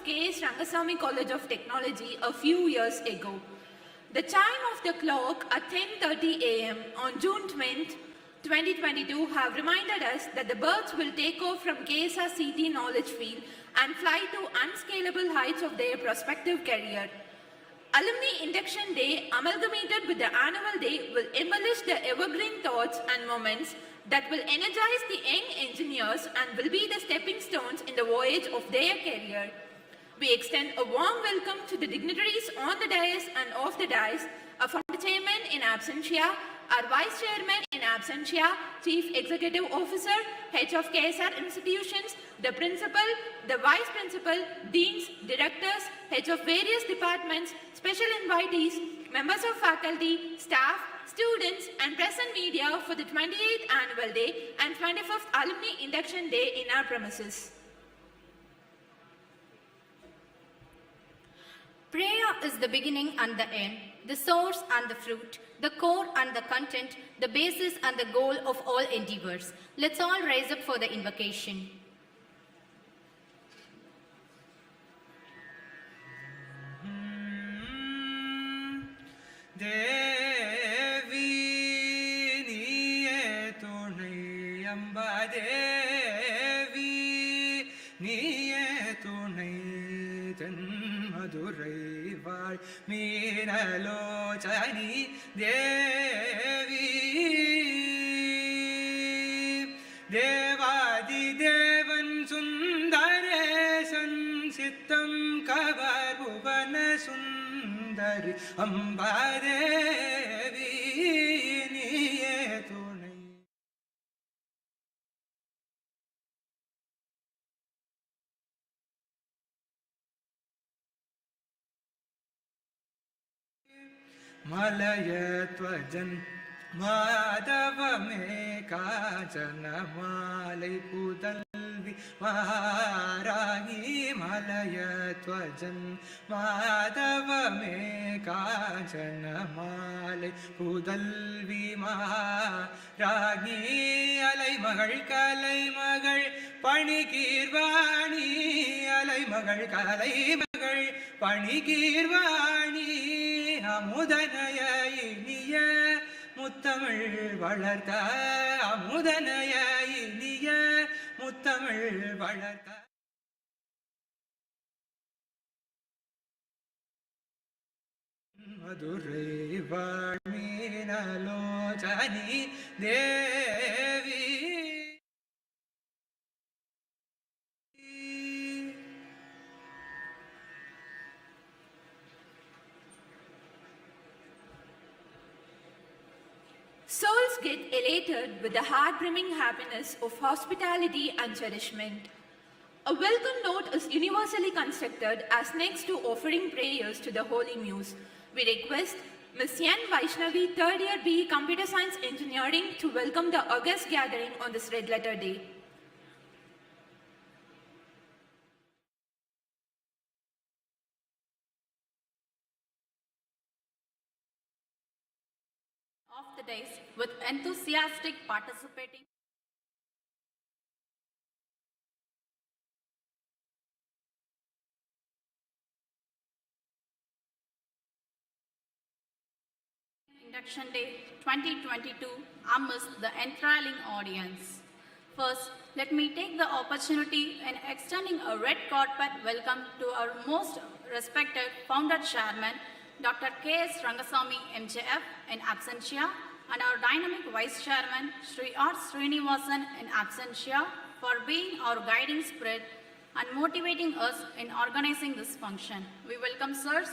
of K.S.Rangasamy College of Technology a few years ago. The chime of the clock at 10:30 a.m. on June 20, 2022 have reminded us that the birds will take off from KSRCT knowledge field and fly to unscalable heights of their prospective career. Alumni Induction Day, amalgamated with the annual day, will embellish the evergreen thoughts and moments that will energize the young engineers and will be the stepping stones in the voyage of their career. We extend a warm welcome to the dignitaries on the dais and off the dais, our founder chairman in absentia, our vice chairman in absentia, chief executive officer, heads of KSR institutions, the principal, the vice principal, deans, directors, heads of various departments, special invitees, members of faculty, staff, students, and press and media for the 28th annual day and 25th Alumni Induction Day in our premises. Prayer is the beginning and the end, the source and the fruit, the core and the content, the basis and the goal of all endeavors. Let's all rise up for the invocation. Devi niye tunai amba Devi niye tunai Madurai var Meenalochani Devi Devadi Devan Sundaresan Sittam Kavar Bhuvana Sundari Amba Devi Niye Tunai. Malayatvajan Madhavame Kajana Malai Pudalvi Maragi Malayatvajan Madhavame Kajana Malai Pudalvi Maragi Alai Magal Kalai Magal Panikirvani Alai Magal Kalai Magal Panikirvani அமுதனய இனிய முத்தமிழ் வளர்த்த அமுதனய இனிய முத்தமிழ் வளர்த்த மதுரை வாழ்மீனலோச்சனி தேவி Souls get elated with the heart-brimming happiness of hospitality and cherishment. A welcome note is universally constructed as next to offering prayers to the Holy Muse. We request Ms. N. Vaishnavi, 3rd year BE Computer Science Engineering, to welcome the august gathering on this red letter day. Of the days with enthusiastic participating Induction Day 2022 amidst the enthralling audience. First, let me take the opportunity in extending a red carpet welcome to our most respected founder chairman, Dr. K.S.Rangasamy, MJF, in absentia, and our dynamic Vice Chairman, Sri R. Srinivasan, in absentia, for being our guiding spirit and motivating us in organizing this function. We welcome sirs.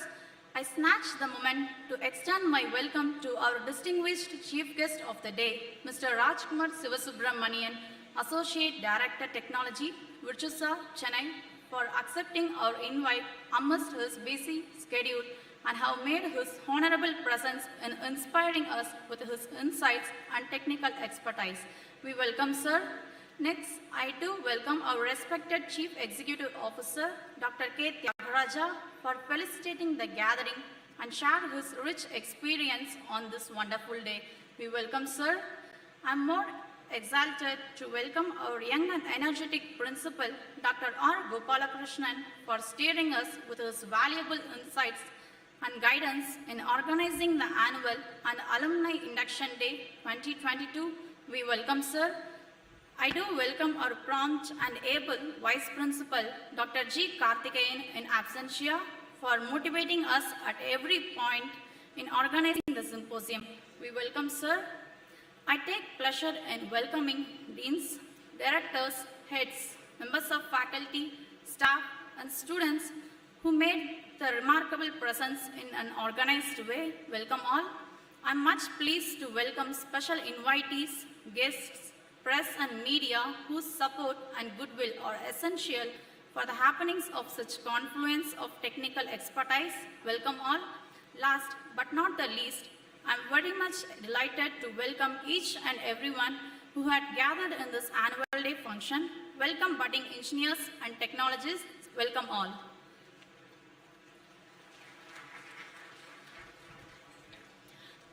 I snatch the moment to extend my welcome to our distinguished chief guest of the day, Mr. Rajkumar Sivasubramanian, Associate Director Technology, Virtusa, Chennai, for accepting our invite amidst his busy schedule and have made his honorable presence in inspiring us with his insights and technical expertise. We welcome sir. Next, I do welcome our respected Chief Executive Officer, Dr. K. Tyagaraja, for felicitating the gathering and share his rich experience on this wonderful day. We welcome sir. I'm more exalted to welcome our young and energetic principal, Dr. R. Gopalakrishnan, for steering us with his valuable insights and guidance in organizing the annual and Alumni Induction Day 2022. We welcome, sir. I do welcome our prompt and able Vice Principal, Dr. G. Karthikeyan in absentia, for motivating us at every point in organizing the symposium. We welcome, sir. I take pleasure in welcoming deans, directors, heads, members of faculty, staff, and students who made the remarkable presence in an organized way. Welcome all. I'm much pleased to welcome special invitees, guests, press and media whose support and goodwill are essential for the happenings of such confluence of technical expertise. Welcome all. Last but not the least, I'm very much delighted to welcome each and everyone who had gathered in this annual day function. Welcome budding engineers and technologists. Welcome all.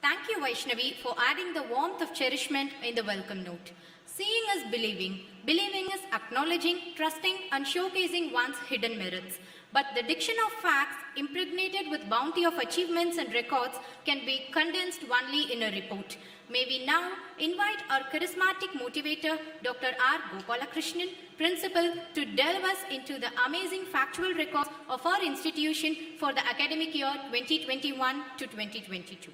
Thank you, Vaishnavi, for adding the warmth of cherishment in the welcome note. Seeing is believing. Believing is acknowledging, trusting, and showcasing one's hidden merits. But the diction of facts, impregnated with bounty of achievements and records, can be condensed only in a report. May we now invite our charismatic motivator, Dr. R. Gopalakrishnan, Principal, to delve us into the amazing factual records of our institution for the academic year 2021 to 2022.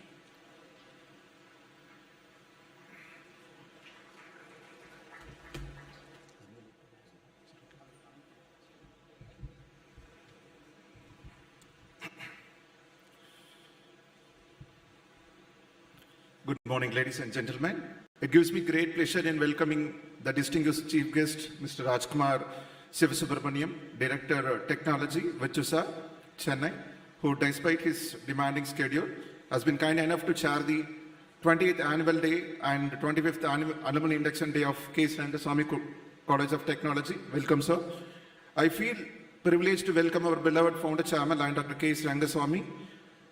Good morning, ladies and gentlemen. It gives me great pleasure in welcoming the distinguished chief guest, Mr. Rajkumar Sivasubramaniam, Director Technology, Vachusa, Chennai, who despite his demanding schedule has been kind enough to chair the 28th Annual Day and 25th Alumni Induction Day of K.S.Rangasamy College of Technology. Welcome, sir. I feel privileged to welcome our beloved founder chairman, Dr. K.S.Rangasamy,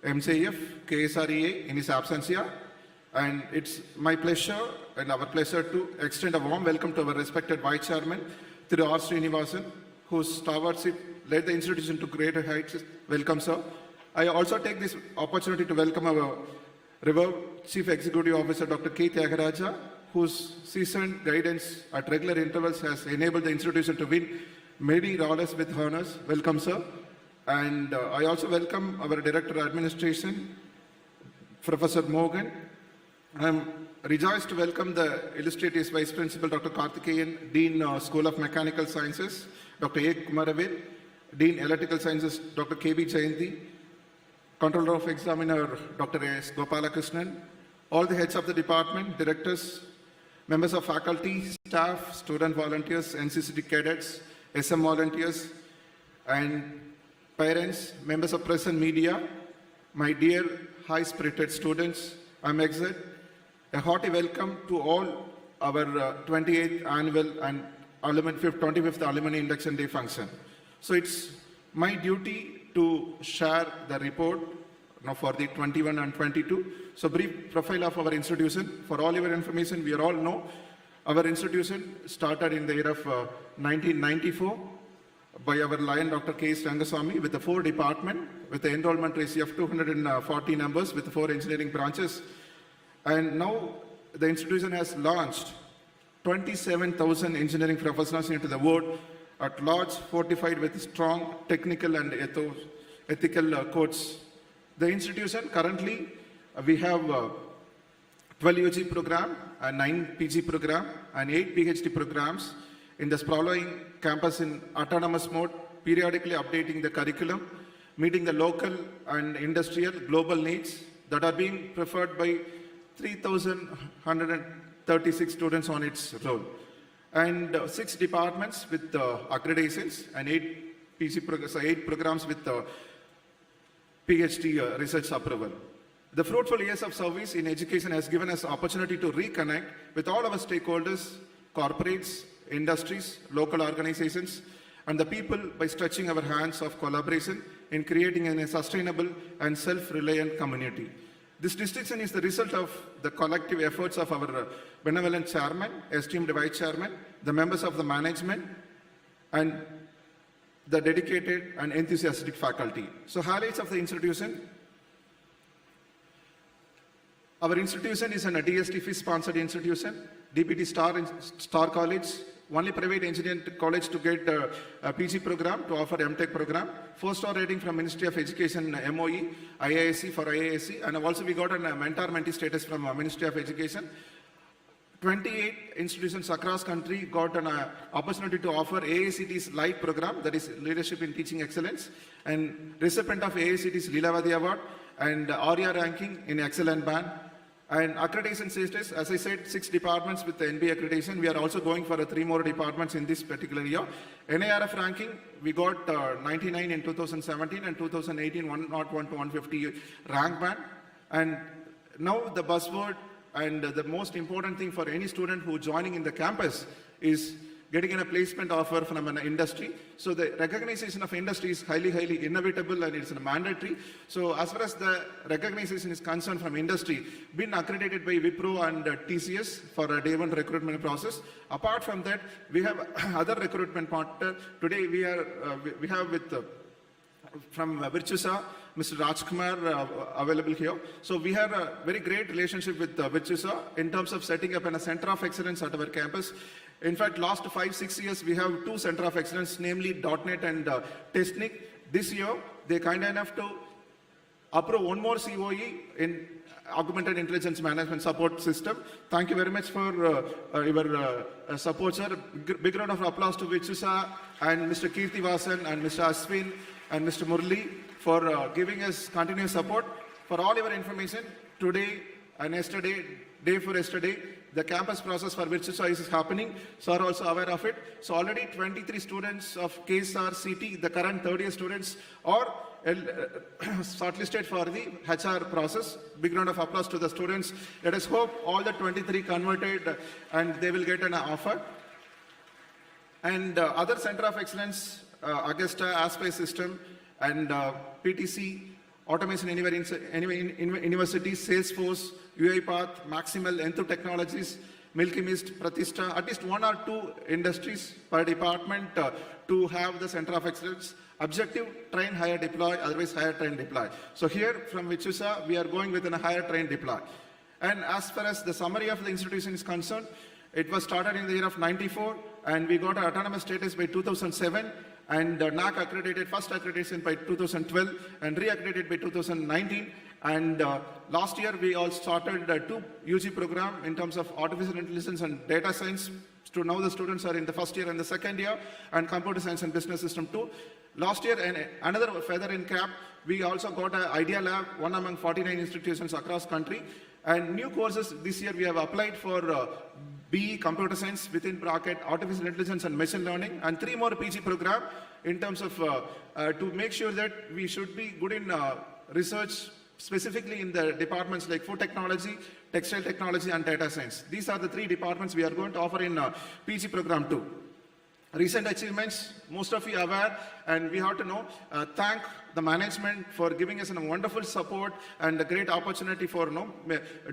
MCF, KSREA in his absentia. And it's my pleasure and our pleasure to extend a warm welcome to our respected Vice Chairman, Thiru R. Srinivasan, whose stewardship led the institution to greater heights. Welcome, sir. I also take this opportunity to welcome our revered Chief Executive Officer, Dr. K. Tyagaraja, whose seasoned guidance at regular intervals has enabled the institution to win many laurels with honors. Welcome, sir. And I also welcome our Director of Administration, Professor Morgan. I'm rejoiced to welcome the illustrious Vice Principal, Dr. Karthikeyan, Dean School of Mechanical Sciences, Dr. A. Kumaravir, Dean Electrical Sciences, Dr. K.B. Jayanti, Controller of Examiner, Dr. S. Gopalakrishnan, all the heads of the department, directors, members of faculty, staff, student volunteers, NCCT cadets, SM volunteers, and parents, members of press and media, my dear high-spirited students, I'm excited. A hearty welcome to all our 28th annual and 25th Alumni Induction Day function. So it's my duty to share the report for the 21 and 22. So brief profile of our institution. For all your information, we all know our institution started in the year of 1994 by our lion Dr. K.S.Rangasamy with the 4 departments, with the enrollment ratio of 240 numbers with 4 engineering branches. And now the institution has launched 27,000 engineering professionals into the world at large, fortified with strong technical and ethical codes. The institution currently, we have 12 UG program, a 9 PG program, and 8 PhD programs in the sprawling campus in autonomous mode, periodically updating the curriculum, meeting the local and industrial global needs that are being preferred by 3,136 students on its roll, and 6 departments with accreditations and 8 programs with PhD research approval. The fruitful years of service in education has given us opportunity to reconnect with all our stakeholders, corporates, industries, local organizations, and the people by stretching our hands of collaboration in creating a sustainable and self-reliant community. This distinction is the result of the collective efforts of our benevolent chairman, esteemed vice chairman, the members of the management, and the dedicated and enthusiastic faculty. So highlights of the institution. Our institution is an DSTF sponsored institution, DPT Star College, only private engineering college to get a PG program, to offer MTech program, 4-star rating from Ministry of Education, MOE, IISc for IISc, and also we got a mentor-mentee status from Ministry of Education. 28 institutions across country got an opportunity to offer AICT's LIGHT program, that is Leadership in Teaching Excellence, and recipient of AICT's Leelavati Award and ARIA ranking in Excellent Band. And accreditation status, as I said, 6 departments with the NB accreditation. We are also going for 3 more departments in this particular year. NARF ranking, we got 99 in 2017 and 2018, 101 to 150 rank band. And now the buzzword and the most important thing for any student who joining in the campus is getting a placement offer from an industry. So the recognition of industry is highly inevitable and it's mandatory. So as far as the recognition is concerned from industry, been accredited by Wipro and TCS for a day one recruitment process. Apart from that, we have other recruitment partner. Today we have with from Virtusa, Mr. Rajkumar available here. So we have a very great relationship with Virtusa in terms of setting up a center of excellence at our campus. In fact, last 5-6 years, we have 2 center of excellence, namely .NET and Technic. This year, they kind enough to approve 1 more COE in Augmented Intelligence Management Support System. Thank you very much for your support, sir. Big round of applause to Virtusa and Mr. Kirti Vasan and Mr. Aswin and Mr. Murli for giving us continuous support. For all your information, today and yesterday, day for yesterday, the campus process for Virtusa is happening. So are also aware of it. So already 23 students of KSRCT, the current third year students, are shortlisted for the HR process. Big round of applause to the students. Let us hope all the 23 converted and they will get an offer. And other center of excellence, Augusta, Aspire System, and PTC, Automation Anywhere University, Salesforce, UiPath, Maximal, Enthu Technologies, Milky Mist, Pratishta, at least 1 or 2 industries per department to have the center of excellence. Objective, train, hire, deploy, otherwise hire, train, deploy. So here from Virtusa, we are going with a hire, train, deploy. And as far as the summary of the institution is concerned, it was started in the year of 94 and we got an autonomous status by 2007. And NAC accredited, first accreditation by 2012 and re-accredited by 2019. And last year we also started 2 UG program in terms of artificial intelligence and data science. So now the students are in the first year and the second year, and computer science and business system 2. Last year, and another feather in cap, we also got an Idea Lab, one among 49 institutions across country. And new courses this year we have applied for BE Computer Science, within bracket Artificial Intelligence and Machine Learning, and 3 more PG program in terms of to make sure that we should be good in research, specifically in the departments like food technology, textile technology, and data science. These are the 3 departments we are going to offer in PG program 2. Recent achievements, most of you are aware, and we have to know, thank the management for giving us a wonderful support and a great opportunity for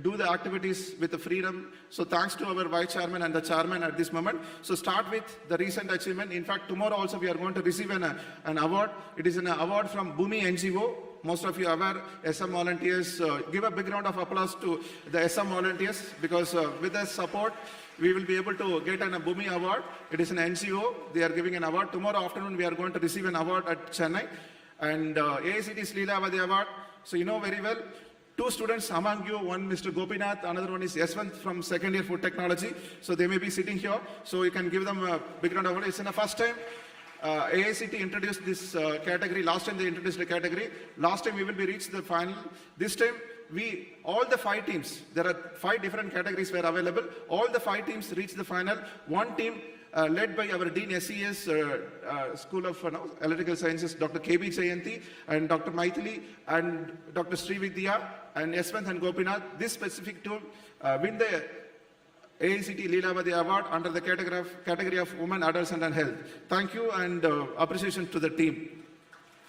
do the activities with the freedom. So thanks to our vice chairman and the chairman at this moment. So start with the recent achievement. In fact, tomorrow also we are going to receive an award. It is an award from Bhumi NGO. Most of you are aware, SM volunteers. Give a big round of applause to the SM volunteers, because with their support, we will be able to get a Bhumi award. It is an NGO. They are giving an award. Tomorrow afternoon, we are going to receive an award at Chennai. And AICT's Leelavati Award. So you know very well, 2 students among you, one Mr. Gopinath, another one is Yaswant from second year food technology. So they may be sitting here. So you can give them a big round of applause. It's in the first time AICT introduced this category. Last time they introduced the category. Last time we will be reached the final. This time all the 5 teams, there are 5 different categories were available. All the 5 teams reached the final. One team led by our Dean SES School of Electrical Sciences, Dr. K.B. Jayanti and Dr. Maithili and Dr. Srividya and Yaswant and Gopinath. This specific team win the AICT Leelavati Award under the category of Women, Adolescent and Health. Thank you and appreciation to the team.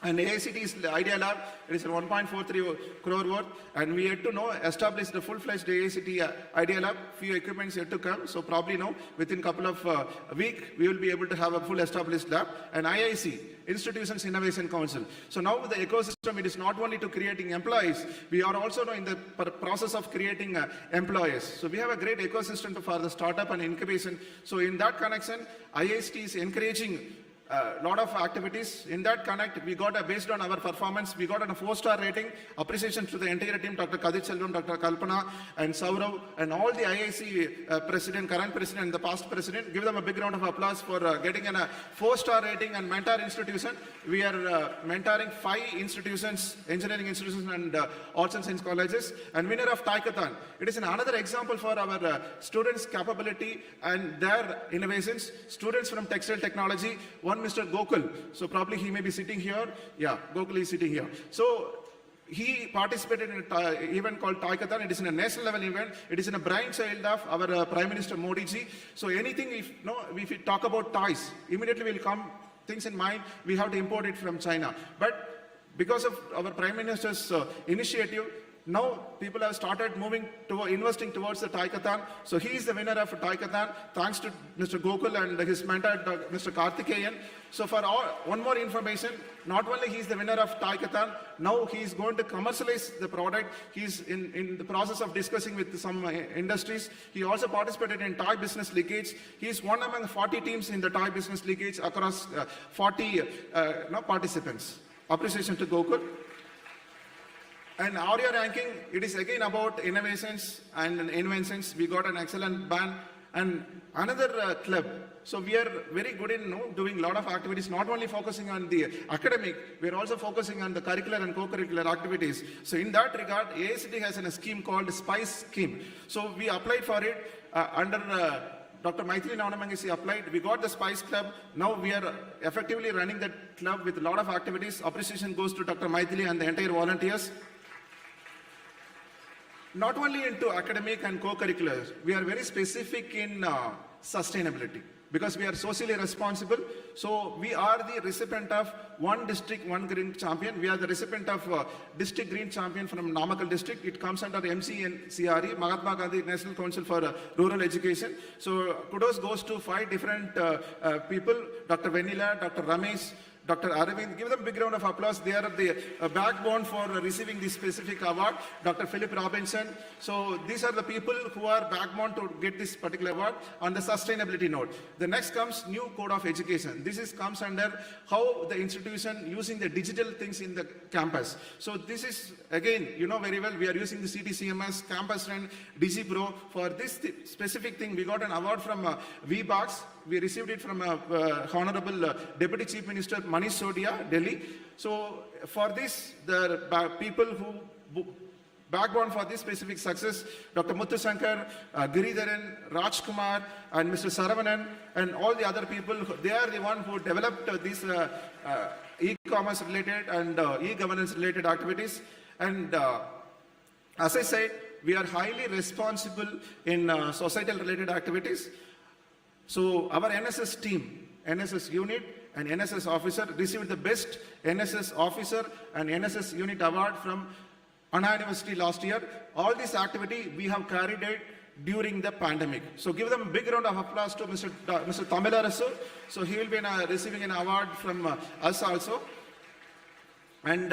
And AICT's Idea Lab, it is 1.43 crore worth, and we yet to know establish the full-fledged AICT Idea Lab. Few equipments yet to come, so probably within couple of week we will be able to have a full established lab. And IIC, Institutions Innovation Council. So now with the ecosystem, it is not only to creating employees, we are also in the process of creating employers. So we have a great ecosystem for the startup and incubation. So in that connection, IICT is encouraging a lot of activities. In that connect, we got based on our performance, we got a 4-star rating. Appreciation to the entire team, Dr. Kadit Selvam, Dr. Kalpana, and Saurav, and all the IIC president, current president, and the past president. Give them a big round of applause for getting a 4-star rating and mentor institution. We are mentoring 5 institutions, engineering institutions and arts and science colleges, and winner of Taikathon. It is another example for our students' capability and their innovations. Students from textile technology, one Mr. Gokul, so probably he may be sitting here. Yeah, Gokul is sitting here. So he participated in an event called Taikathon. It is in a national level event. It is in a brainchild of our Prime Minister Modi ji. So anything, if we talk about toys, immediately will come things in mind. We have to import it from China. But because of our Prime Minister's initiative, now people have started investing towards the Taikathon. So he is the winner of Taikathon, thanks to Mr. Gokul and his mentor, Mr. Karthikeyan. So for one more information, not only he is the winner of Taikathon, now he is going to commercialize the product. He is in the process of discussing with some industries. He also participated in Toy Business Leakage. He is one among 40 teams in the Toy Business Leakage across 40 participants. Appreciation to Gokul. And ARIA ranking, it is again about innovations and inventions. We got an excellent band and another club. So we are very good in doing a lot of activities, not only focusing on the academic, we are also focusing on the curricular and co-curricular activities. So in that regard, AICT has a scheme called SPICE scheme. So we applied for it under Dr. Maithili Navanamangesi applied. We got the SPICE club. Now we are effectively running that club with a lot of activities. Appreciation goes to Dr. Maithili and the entire volunteers. Not only into academic and co-curriculars, we are very specific in sustainability because we are socially responsible. So we are the recipient of one district, one green champion. We are the recipient of district green champion from Namakkal district. It comes under MCNCRE, Mahatma Gandhi National Council for Rural Education. So kudos goes to 5 different people, Dr. Vanilla, Dr. Ramesh, Dr. Aravind. Give them a big round of applause. They are the backbone for receiving this specific award. Dr. Philip Robinson. So these are the people who are backbone to get this particular award on the sustainability note. The next comes new code of education. This comes under how the institution using the digital things in the campus. So this is, again, you know very well, we are using the CTCMS, Campus Run, DigiPro. For this specific thing, we got an award from VBox. We received it from Honorable Deputy Chief Minister Manish Sodia, Delhi. So for this, the people who backbone for this specific success, Dr. Muthu Shankar, Giridharan, Rajkumar, and Mr. Saravanan, and all the other people, they are the one who developed these e-commerce related and e-governance related activities. And as I said, we are highly responsible in societal related activities. So our NSS team, NSS unit and NSS officer received the best NSS officer and NSS unit award from Anna University last year. All this activity we have carried out during the pandemic. So give them a big round of applause to Mr. Tamilarasu. So he will be receiving an award from us also. And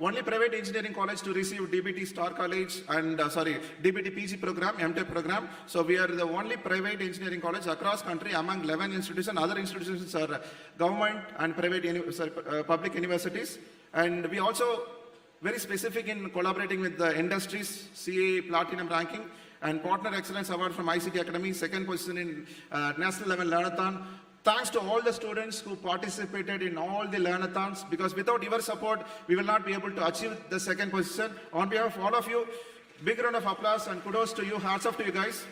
only private engineering college to receive DBT Star College and DBT PG program, MTech program. So we are the only private engineering college across country among 11 institutions. Other institutions are government and private public universities. And we also very specific in collaborating with the industries, CA Platinum ranking and Partner Excellence Award from ICT Academy, 2nd position in national level Learnathon. Thanks to all the students who participated in all the Learnathons, because without your support, we will not be able to achieve the 2nd position. On behalf of all of you, big round of applause and kudos to you, hats off to you guys.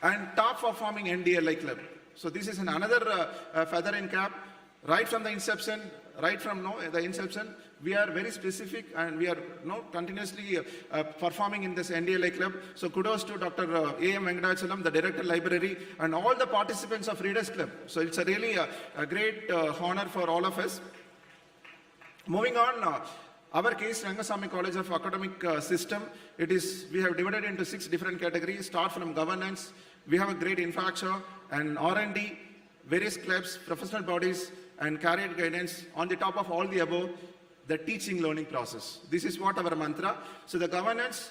And top performing NDLI club. So this is another feather in cap, right from the inception, we are very specific and we are continuously performing in this NDLI club. So kudos to Dr. A.M. Venkatachalam, the Director Library, and all the participants of Readers Club. So it's a really a great honor for all of us. Moving on, our K.S.Rangasamy College of Academic System, we have divided into 6 different categories. Start from governance, we have a great infrastructure and R&D, various clubs, professional bodies, and career guidance. On the top of all the above, the teaching learning process. This is what our mantra. So the governance,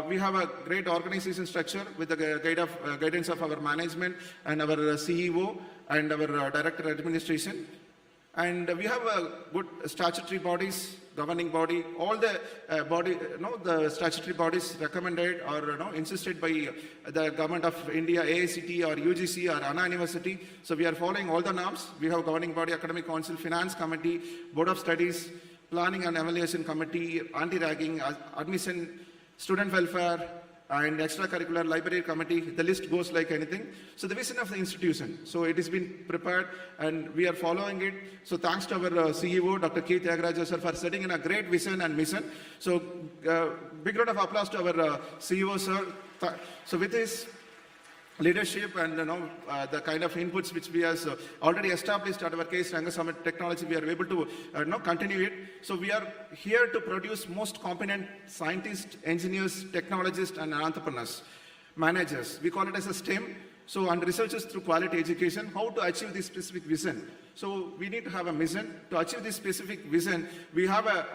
we have a great organization structure with the guidance of our management and our CEO and our director administration. And we have a good statutory bodies, governing body, all the the statutory bodies recommended or insisted by the government of India, AICT or UGC or Anna University. So we are following all the norms. We have governing body, academic council, finance committee, board of studies, planning and evaluation committee, anti-ragging, admission, student welfare, and extracurricular library committee. The list goes like anything. So the vision of the institution. So it has been prepared and we are following it. So thanks to our CEO, Dr. K.S.Rangasamy sir, for setting in a great vision and mission. So big round of applause to our CEO sir. So with his leadership and the kind of inputs which we have already established at our K.S.Rangasamy technology, we are able to continue it. So we are here to produce most competent scientists, engineers, technologists, and entrepreneurs, managers. We call it as a STEM. So and researchers through quality education, how to achieve this specific vision. So we need to have a mission. To achieve this specific vision, we have a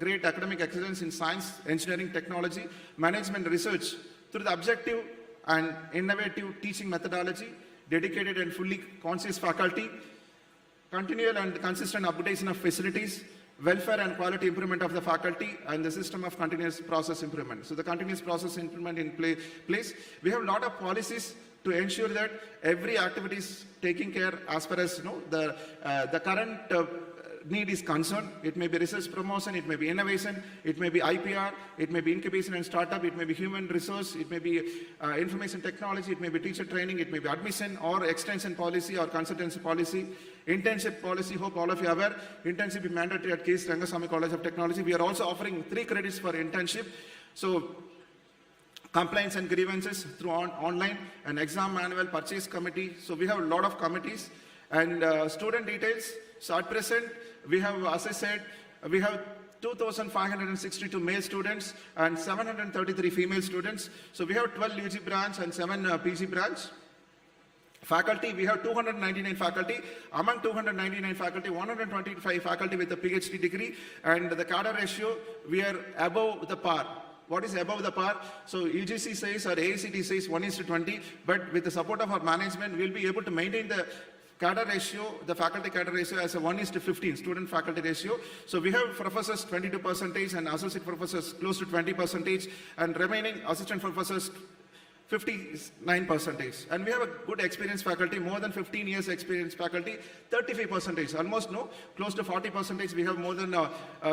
great academic excellence in science, engineering, technology, management, research through the objective and innovative teaching methodology, dedicated and fully conscious faculty, continual and consistent updating of facilities, welfare and quality improvement of the faculty, and the system of continuous process improvement. So the continuous process improvement in place. We have a lot of policies to ensure that every activity is taking care as far as the current need is concerned. It may be research promotion, it may be innovation, it may be IPR, it may be incubation and startup, it may be human resource, it may be information technology, it may be teacher training, it may be admission or extension policy or consultancy policy, internship policy. Hope all of you are aware, internship is mandatory at K.S.Rangasamy College of Technology. We are also offering 3 credits for internship. So complaints and grievances through online and exam manual, purchase committee. So we have a lot of committees and student details. So at present, we have, as I said, we have 2,562 male students and 733 female students. So we have 12 UG branch and 7 PG branch. Faculty, we have 299 faculty. Among 299 faculty, 125 faculty with a PhD degree. And the cadre ratio, we are above the par. What is above the par? So UGC says or AICT says 1:20, but with the support of our management, we'll be able to maintain the cadre ratio, the faculty cadre ratio as a 1:15 student faculty ratio. So we have professors 22% and associate professors close to 20% and remaining assistant professors 59%. And we have a good experienced faculty, more than 15 years experienced faculty, 35%, almost close to 40%. We have more than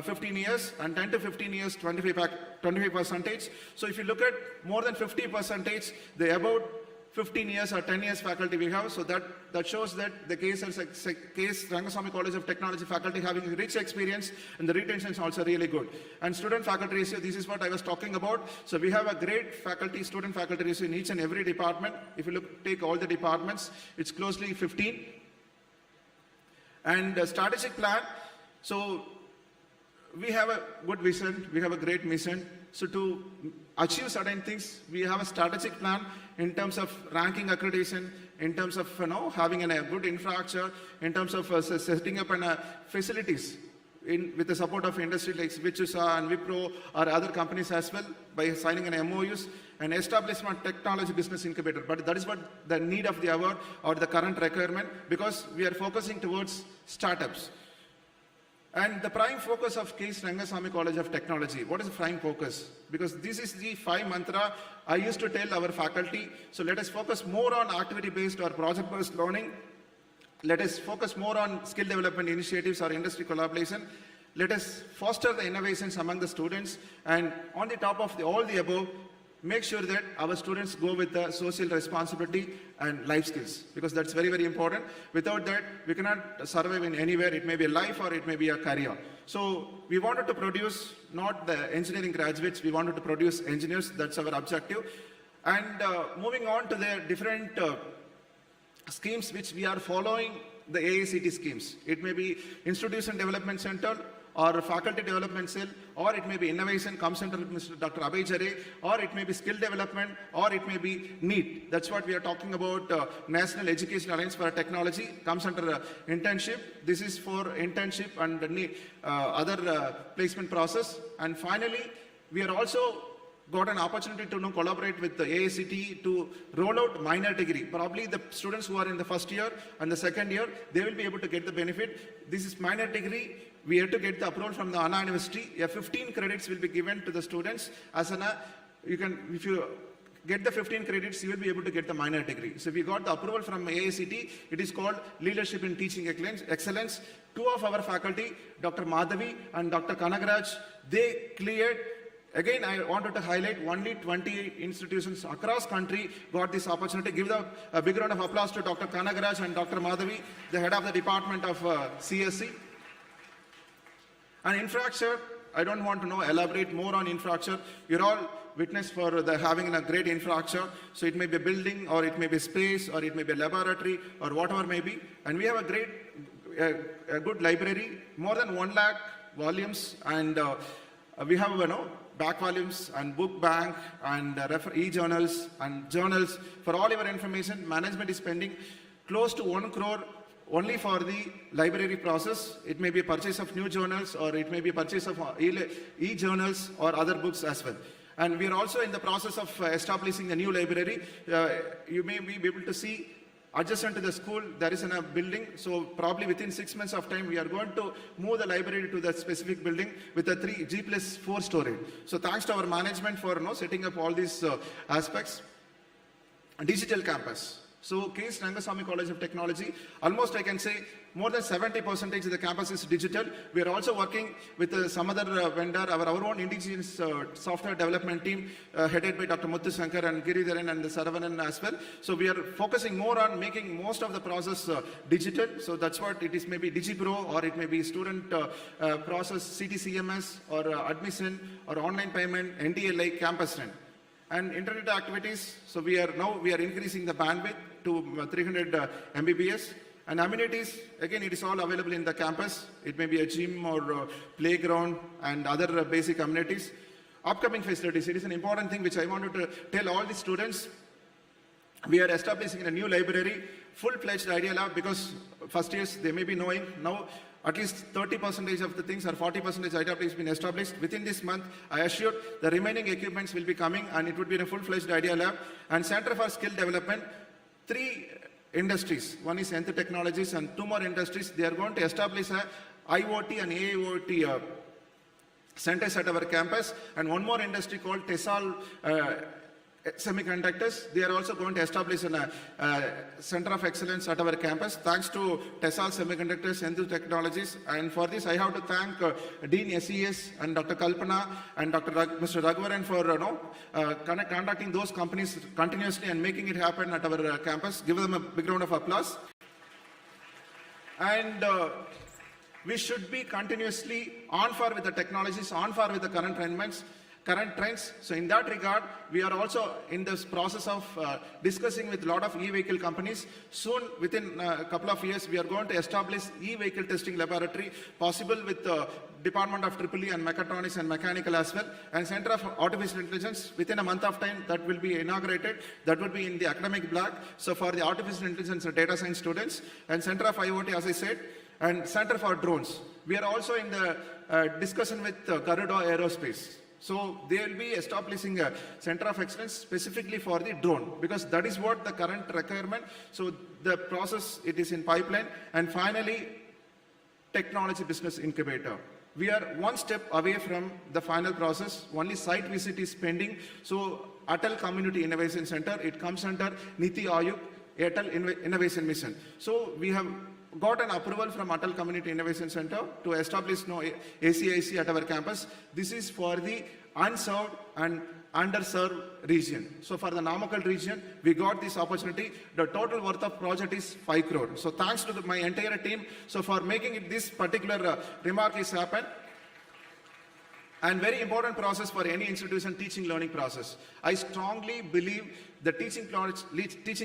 15 years and 10 to 15 years, 25%. So if you look at more than 50%, the about 15 years or 10 years faculty we have, so that shows that the K.S.Rangasamy College of Technology faculty having rich experience and the retention is also really good. And student faculty ratio, this is what I was talking about. So we have a great student faculty ratio in each and every department. If you take all the departments, it's closely 15. And strategic plan, so we have a good vision, we have a great mission. So to achieve certain things, we have a strategic plan in terms of ranking accreditation, in terms of having a good infrastructure, in terms of setting up facilities with the support of industry like Vichusa and Wipro or other companies as well by signing an MOUs and establishment technology business incubator. But that is what the need of the hour or the current requirement, because we are focusing towards startups. And the prime focus of K.S.Rangasamy College of Technology, what is the prime focus? Because this is the 5 mantra I used to tell our faculty. So let us focus more on activity-based or project-based learning. Let us focus more on skill development initiatives or industry collaboration. Let us foster the innovations among the students. And on the top of all the above, make sure that our students go with the social responsibility and life skills, because that's very, very important. Without that, we cannot survive in anywhere. It may be a life or it may be a career. So we wanted to produce not the engineering graduates, we wanted to produce engineers. That's our objective. And moving on to the different schemes which we are following the AICT schemes. It may be Institution Development Center, or Faculty Development Cell, or it may be Innovation, comes under Mr. Dr. Abhay Jare, or it may be Skill Development, or it may be NEET. That's what we are talking about, National Education Alliance for Technology, comes under internship. This is for internship and other placement process. And finally, we are also got an opportunity to collaborate with the AICT to roll out minor degree. Probably the students who are in the first year and the second year, they will be able to get the benefit. This is minor degree. We have to get the approval from the Anna University. 15 credits will be given to the students as an, if you get the 15 credits, you will be able to get the minor degree. So we got the approval from AICT. It is called Leadership in Teaching Excellence. Two of our faculty, Dr. Madhavi and Dr. Kanagaraj, they cleared. Again, I wanted to highlight only 28 institutions across country got this opportunity. Give a big round of applause to Dr. Kanagaraj and Dr. Madhavi, the head of the Department of CSC. And infrastructure, I don't want to elaborate more on infrastructure. You're all witness for having a great infrastructure. So it may be a building, or it may be space, or it may be a laboratory, or whatever may be. And we have a good library, more than 1 lakh volumes, and we have back volumes and book bank and e-journals and journals. For all your information, management is spending close to 1 crore only for the library process. It may be purchase of new journals, or it may be purchase of e-journals or other books as well. And we are also in the process of establishing a new library. You may be able to see adjacent to the school, there is a building. So probably within 6 months of time, we are going to move the library to that specific building with a G+4 story. So thanks to our management for setting up all these aspects. Digital campus. So K.S.Rangasamy College of Technology, almost I can say more than 70% of the campus is digital. We are also working with some other vendor, our own indigenous software development team headed by Dr. Muthu Shankar and Giridharan and Saravanan as well. So we are focusing more on making most of the process digital. So that's what it is, maybe DigiPro, or it may be student process, CTCMS, or admission, or online payment, NDLI, campus rent. And internet activities, so we are increasing the bandwidth to 300 Mbps. And amenities, again, it is all available in the campus. It may be a gym or playground and other basic amenities. Upcoming facilities, it is an important thing which I wanted to tell all the students. We are establishing a new library, full-fledged Idea Lab, because first years they may be knowing now. At least 30% of the things, or 40% Idea Lab has been established. Within this month, I assured the remaining equipments will be coming, and it would be a full-fledged Idea Lab. And Center for Skill Development, 3 industries. One is Nth Technologies, and 2 more industries. They are going to establish a IoT and AIoT centers at our campus, and 1 more industry called Textile Semiconductors. They are also going to establish a center of excellence at our campus, thanks to Textile Semiconductors, Nth Technologies. And for this, I have to thank Dean SES and Dr. Kalpana and Mr. Raghuvaran for conducting those companies continuously and making it happen at our campus. Give them a big round of applause. And we should be continuously on par with the technologies, on par with the current trends. So in that regard, we are also in this process of discussing with a lot of e-vehicle companies. Soon, within a couple of years, we are going to establish e-vehicle testing laboratory, possible with the Department of EEE and Mechatronics and Mechanical as well, and Center of Artificial Intelligence. Within a month of time, that will be inaugurated. That would be in the academic block. So for the artificial intelligence and data science students, and Center of IoT, as I said, and Center for Drones. We are also in the discussion with Garuda Aerospace. So they will be establishing a center of excellence specifically for the drone, because that is what the current requirement. So the process, it is in pipeline. And finally, Technology Business Incubator. We are 1 step away from the final process. Only site visit is pending. So Atal Community Innovation Center, it comes under Niti Ayog, Atal Innovation Mission. So we have got an approval from Atal Community Innovation Center to establish ACIC at our campus. This is for the unserved and underserved region. So for the Namakkal region, we got this opportunity. The total worth of project is 5 crore. So thanks to my entire team, so for making it this particular remark is happened. And very important process for any institution, teaching learning process. I strongly believe the teaching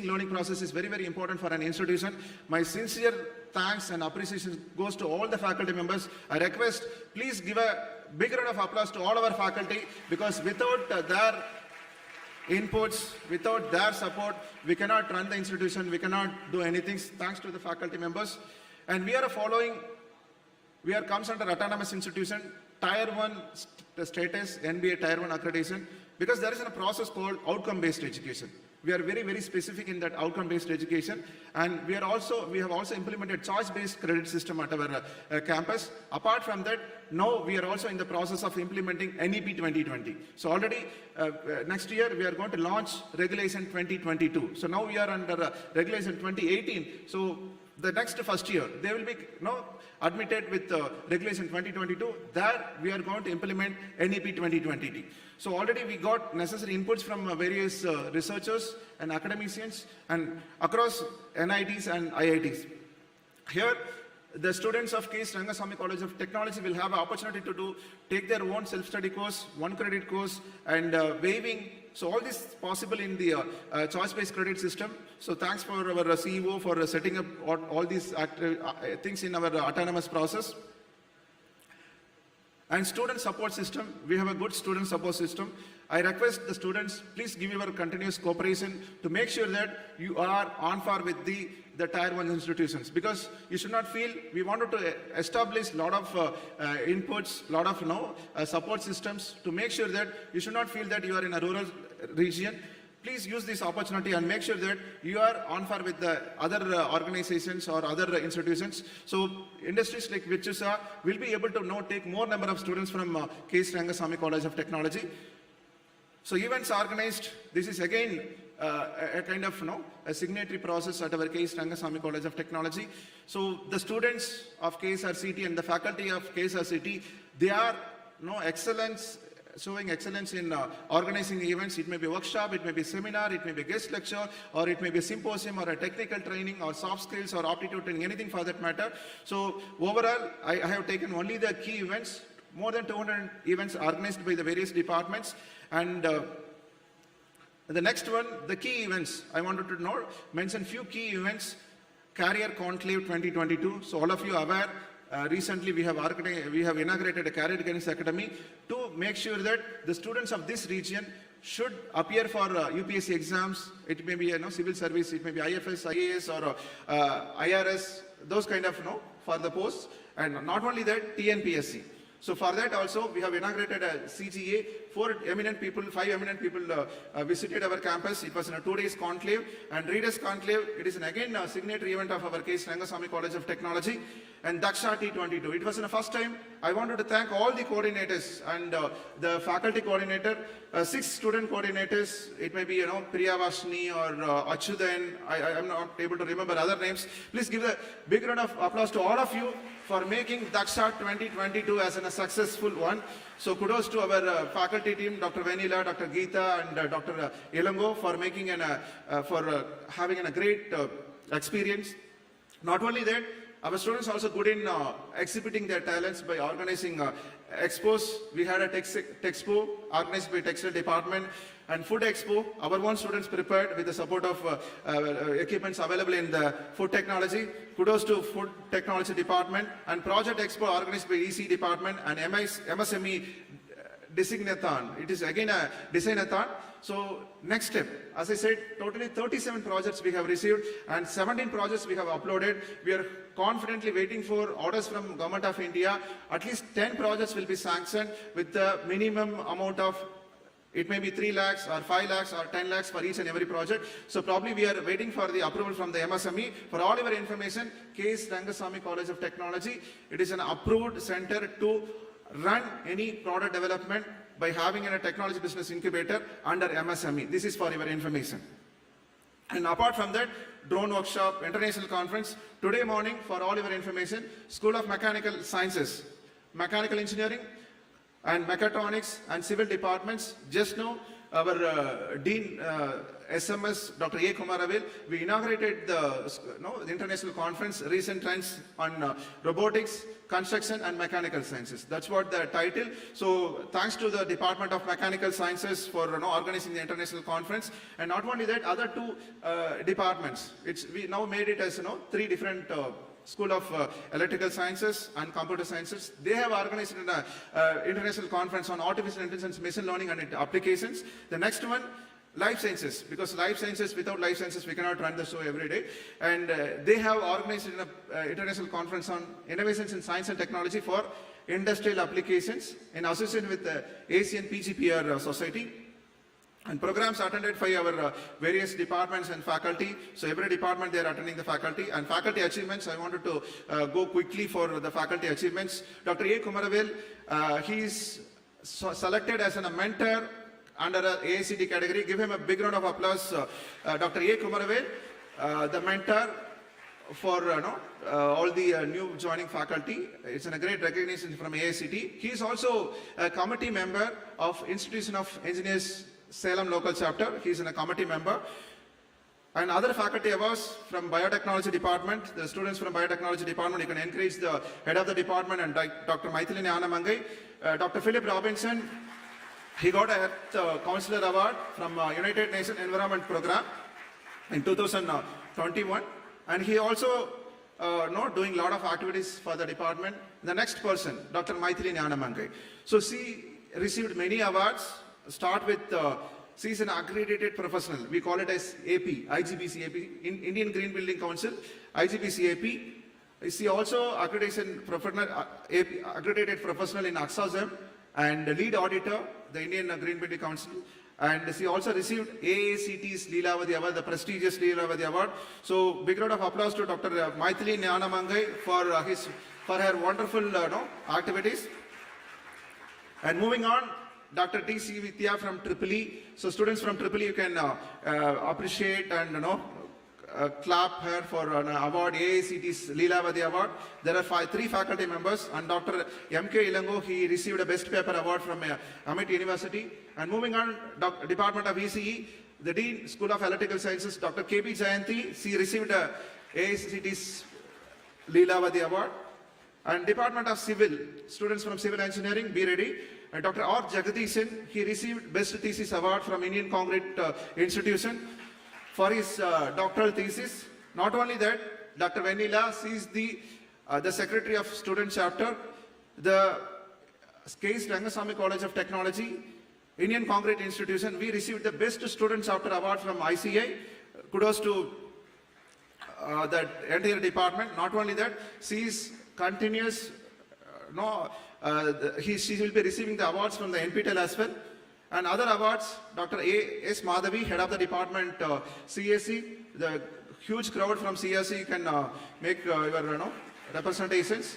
learning process is very, very important for an institution. My sincere thanks and appreciation goes to all the faculty members. I request, please give a big round of applause to all our faculty, because without their inputs, without their support, we cannot run the institution, we cannot do anything. Thanks to the faculty members. And we are comes under autonomous institution, Tier 1 status, NBA Tier 1 accreditation, because there is a process called outcome-based education. We are very, very specific in that outcome-based education, and we have also implemented choice-based credit system at our campus. Apart from that, now we are also in the process of implementing NEP 2020. So already next year we are going to launch Regulation 2022. So now we are under Regulation 2018. So the next first year, they will be admitted with Regulation 2022. There we are going to implement NEP 2020. So already we got necessary inputs from various researchers and academicians and across NITs and IITs. Here, the students of K.S.Rangasamy College of Technology will have an opportunity to take their own self-study course, one credit course, and waiving. So all this possible in the choice-based credit system. So thanks for our CEO for setting up all these things in our autonomous process. And student support system, we have a good student support system. I request the students, please give your continuous cooperation to make sure that you are on par with the Tier 1 institutions, because you should not feel, we wanted to establish a lot of inputs, lot of support systems to make sure that you should not feel that you are in a rural region. Please use this opportunity and make sure that you are on par with the other organizations or other institutions. So industries like Vichusa will be able to take more number of students from K.S.Rangasamy College of Technology. So events organized, this is again a kind of a signatory process at our K.S.Rangasamy College of Technology. So the students of KSRCT and the faculty of KSRCT, they are showing excellence in organizing events. It may be a workshop, it may be a seminar, it may be a guest lecture, or it may be a symposium or a technical training or soft skills or aptitude training, anything for that matter. So overall, I have taken only the key events, more than 200 events organized by the various departments. And the next one, the key events, I wanted to mention few key events. Career Conclave 2022. So all of you are aware, recently we have inaugurated a Career Guidance Academy to make sure that the students of this region should appear for UPSC exams. It may be civil service, it may be IFS, IAS, or IRS, those kind of for the posts. And not only that, TNPSC. So for that also, we have inaugurated a CGA. 5 eminent people visited our campus. It was in a 2 days conclave. And Readers Conclave, it is again a signatory event of our K.S.Rangasamy College of Technology. And Daksha T22. It was in the first time. I wanted to thank all the coordinators and the faculty coordinator, 6 student coordinators. It may be, Priya Vashni or Achyudan. I am not able to remember other names. Please give a big round of applause to all of you for making Daksha 2022 as a successful one. So kudos to our faculty team, Dr. Vanila, Dr. Geeta, and Dr. Ilango for making having a great experience. Not only that, our students also good in exhibiting their talents by organizing expos. We had a Texpo organized by Textile Department, and Food Expo. Our own students prepared with the support of equipments available in the food technology. Kudos to Food Technology Department. And Project Expo organized by EC Department and MSME Designathon. It is again a designathon. So next step, as I said, totally 37 projects we have received and 17 projects we have uploaded. We are confidently waiting for orders from Government of India. At least 10 projects will be sanctioned with the minimum amount of, it may be 3 lakhs or 5 lakhs or 10 lakhs for each and every project. So probably we are waiting for the approval from the MSME. For all your information, K.S.Rangasamy College of Technology, it is an approved center to run any product development by having a technology business incubator under MSME. This is for your information. And apart from that, drone workshop, international conference, today morning for all your information, School of Mechanical Sciences, Mechanical Engineering and Mechatronics and Civil Departments. Just now, our Dean SMS, Dr. A. Kumaravil, we inaugurated the international conference, Recent Trends on Robotics, Construction and Mechanical Sciences. That's what the title. So thanks to the Department of Mechanical Sciences for organizing the international conference. And not only that, other 2 departments. We now made it as 3 different School of Electrical Sciences and Computer Sciences. They have organized an international conference on artificial intelligence, machine learning and applications. The next one, life sciences, because life sciences, without life sciences, we cannot run the show every day. And they have organized an international conference on innovations in science and technology for industrial applications in association with the ASEAN PGPR Society. And programs attended by our various departments and faculty. So every department they are attending the faculty. And faculty achievements, I wanted to go quickly for the faculty achievements. Dr. A. Kumaravel, he is selected as a mentor under a AICT category. Give him a big round of applause. Dr. A. Kumaravel, the mentor for all the new joining faculty. It's a great recognition from AICT. He is also a committee member of Institution of Engineers Salem local chapter. He is a committee member. And other faculty awards from biotechnology department, the students from biotechnology department, you can encourage the head of the department and Dr. Maithili Nyanamangai. Dr. Philip Robinson, he got a Counselor Award from United Nations Environment Program in 2021. And he also doing a lot of activities for the department. The next person, Dr. Maithili Nyanamangai. So she received many awards. Start with, she is an accredited professional. We call it as AP, IGBC AP, Indian Green Building Council, IGBC AP. She also accredited professional in AXASM and lead auditor, the Indian Green Building Council. And she also received AACT's Leelavadi Award, the prestigious Leelavadi Award. So big round of applause to Dr. Maithili Nyanamangai for her wonderful activities. And moving on, Dr. T.C. Vidya from EEE. So students from EEE, you can appreciate and clap her for an award, AICT's Leelavadi Award. There are three faculty members, and Dr. M.K. Ilango, he received a Best Paper Award from Amit University. And moving on, Department of ECE, the Dean, School of Electrical Sciences, Dr. K.B. Jayanti, she received a AICT's Leelavadi Award. And Department of Civil, students from Civil Engineering, be ready. And Dr. R. Jagadishan, he received Best Thesis Award from Indian Concrete Institution for his doctoral thesis. Not only that, Dr. Venila, she is the Secretary of Student Chapter, the K.S.Rangasamy College of Technology, Indian Concrete Institution. We received the Best Student Chapter Award from ICI. Kudos to that entire department. Not only that, she is continuous, she will be receiving the awards from the NPTEL as well. And other awards, Dr. A.S. Madhavi, head of the department CSE, the huge crowd from CSE can make your representations.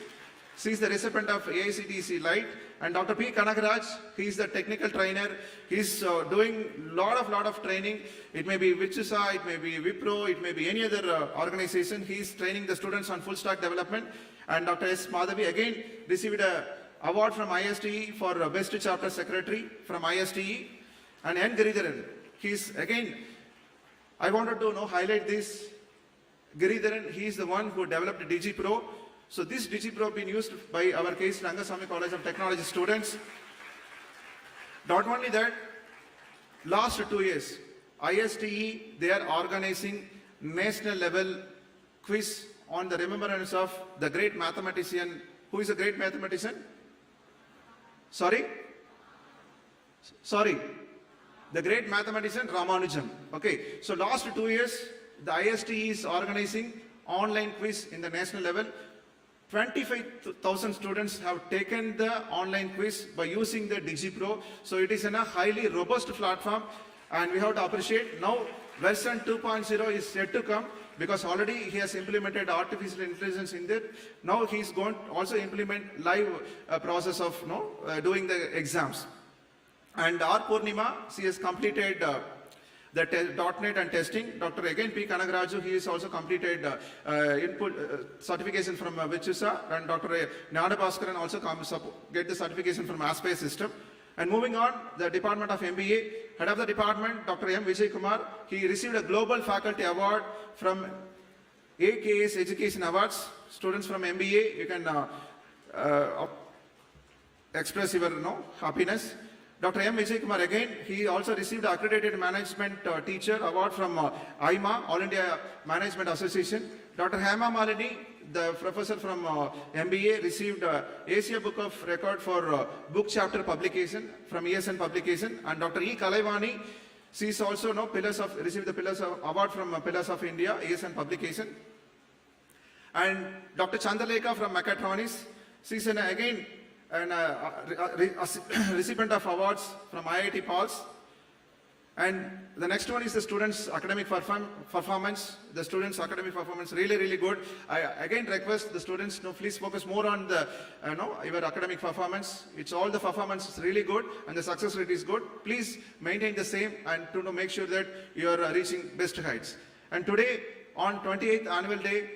She is the recipient of AICTC Light. And Dr. P. Kanagaraj, he is the technical trainer. He is doing lot of training. It may be Vichusa, it may be Wipro, it may be any other organization. He is training the students on full stack development. And Dr. S. Madhavi again received an award from ISTE for Best Chapter Secretary from ISTE. And N. Giridharan, he is again, I wanted to highlight this. Giridharan, he is the one who developed DigiPro. So this DigiPro being used by our K.S.Rangasamy College of Technology students. Not only that, last 2 years, ISTE, they are organizing national level quiz on the remembrance of the great mathematician. Who is a great mathematician? Sorry? The great mathematician Ramanujan. Okay, so last 2 years, the ISTE is organizing online quiz in the national level. 25,000 students have taken the online quiz by using the DigiPro. So it is in a highly robust platform, and we have to appreciate. Now version 2.0 is yet to come, because already he has implemented artificial intelligence in there. Now he is going to also implement live process of doing the exams. And R. Purnima, she has completed the .NET and testing. Dr. again P. Kanagaraju, he has also completed certification from Vichusa, and Dr. Nada Bhaskaran also get the certification from Aspire System. And moving on, the Department of MBA, head of the department, Dr. M. Vijay Kumar, he received a Global Faculty Award from AKS Education Awards. Students from MBA, you can express your happiness. Dr. M. Vijay Kumar again, he also received the Accredited Management Teacher Award from IMA, All India Management Association. Dr. Hema Malini, the professor from MBA received Asia Book of Record for book chapter publication from ESN publication, and Dr. E. Kalaivani, she is also received the Pillars of Award from Pillars of India, ESN publication. And Dr. Chandalekha from Mechatronics, she is again a recipient of awards from IIT Pals. And the next one is the students' academic performance. The students' academic performance really good. I again request the students, please focus more on the your academic performance. It's all the performance is really good and the success rate is good. Please maintain the same and to make sure that you are reaching best heights. And today, on 28th annual day,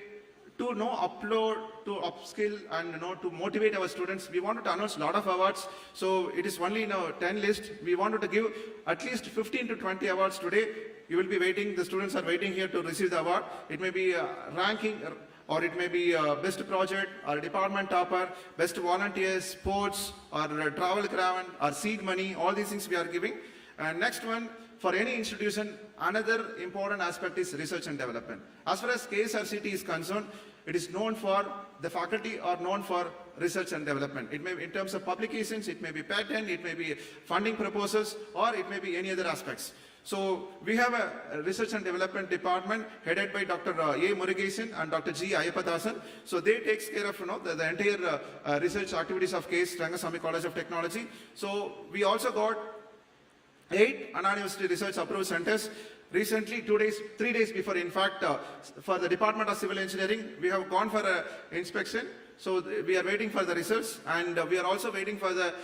to upload, to upskill and to motivate our students, we wanted to announce a lot of awards. So it is only 10 list. We wanted to give at least 15 to 20 awards today. You will be waiting, the students are waiting here to receive the award. It may be ranking, or it may be best project, or department topper, best volunteer, sports, or travel craven, or seed money. All these things we are giving. And next one, for any institution, another important aspect is research and development. As far as KSRCT is concerned, it is known for, the faculty are known for research and development. It may be in terms of publications, it may be patent, it may be funding proposals, or it may be any other aspects. So we have a research and development department headed by Dr. A. Murugesan and Dr. G. Ayapathasan. So they takes care of the entire research activities of K.S.Rangasamy College of Technology. So we also got 8 anonymous research approved centers. Recently, 3 days before, in fact, for the Department of Civil Engineering, we have gone for an inspection. So we are waiting for the results, and we are also waiting for the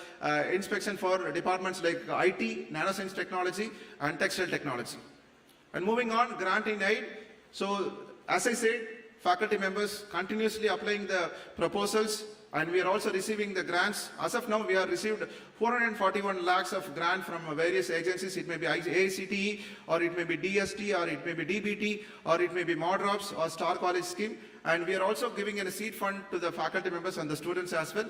inspection for departments like IT, Nanoscience Technology, and Textile Technology. And moving on, grant in aid. So as I said, faculty members continuously applying the proposals, and we are also receiving the grants. As of now, we have received 441 lakhs of grant from various agencies. It may be AICTE, or it may be DST, or it may be DBT, or it may be MODROPS, or Star College Scheme. And we are also giving a seed fund to the faculty members and the students as well.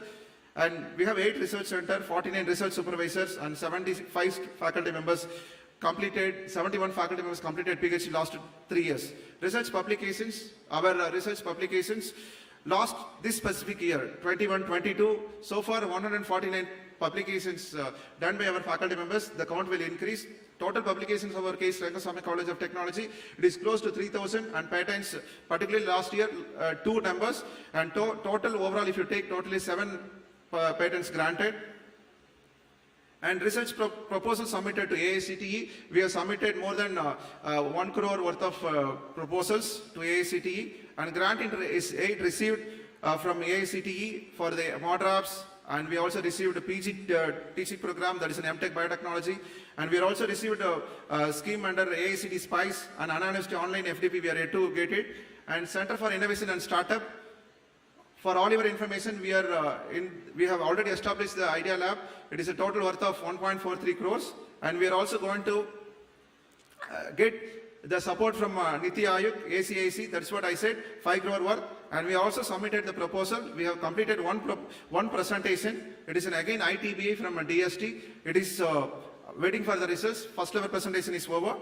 And we have 8 research centers, 49 research supervisors, and 75 faculty members completed, 71 faculty members completed PhD last 3 years. Research publications, our research publications, last this specific year, 21-22, so far 149 publications done by our faculty members. The count will increase. Total publications of our K.S.Rangasamy College of Technology, it is close to 3,000, and patents, particularly last year, 2 numbers, and total overall, if you take totally 7 patents granted. And research proposals submitted to AICTE, we have submitted more than 1 crore worth of proposals to AICTE, and grant is 8 received from AICTE for the MODROPS, and we also received a PG teaching program, that is an MTech Biotechnology, and we also received a scheme under AICTE SPICE and anonymous online FDP, we are yet to get it, and Center for Innovation and Startup. For all your information, we have already established the Idea Lab. It is a total worth of 1.43 crores, and we are also going to get the support from Niti Aayog, ACIC, that's what I said, 5 crore worth, and we also submitted the proposal. We have completed one presentation. It is again ITBA from a DST. It is waiting for the results. First level presentation is over.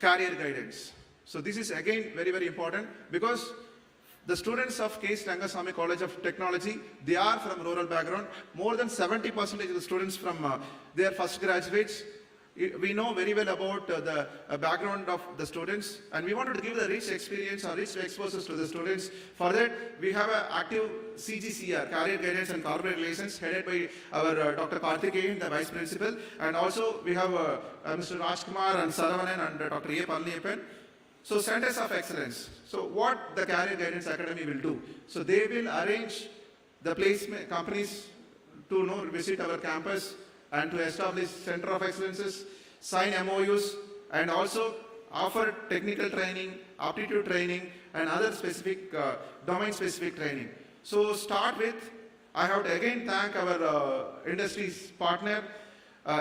Career guidance. So this is again very important, because the students of K.S.Rangasamy College of Technology, they are from rural background. More than 70% of the students from their first graduates. We know very well about the background of the students, and we wanted to give the rich experience or rich exposures to the students. For that, we have an active CGCR, Career Guidance and Corporate Relations, headed by our Dr. Karthikeyan, the Vice Principal, and also we have Mr. Rajkumar and Saravanan and Dr. A. Palniappan. So Centers of Excellence. So what the Career Guidance Academy will do? So they will arrange the placement companies to visit our campus and to establish Center of Excellences, sign MOUs, and also offer technical training, aptitude training, and other specific domain-specific training. So start with, I have to again thank our industry's partner,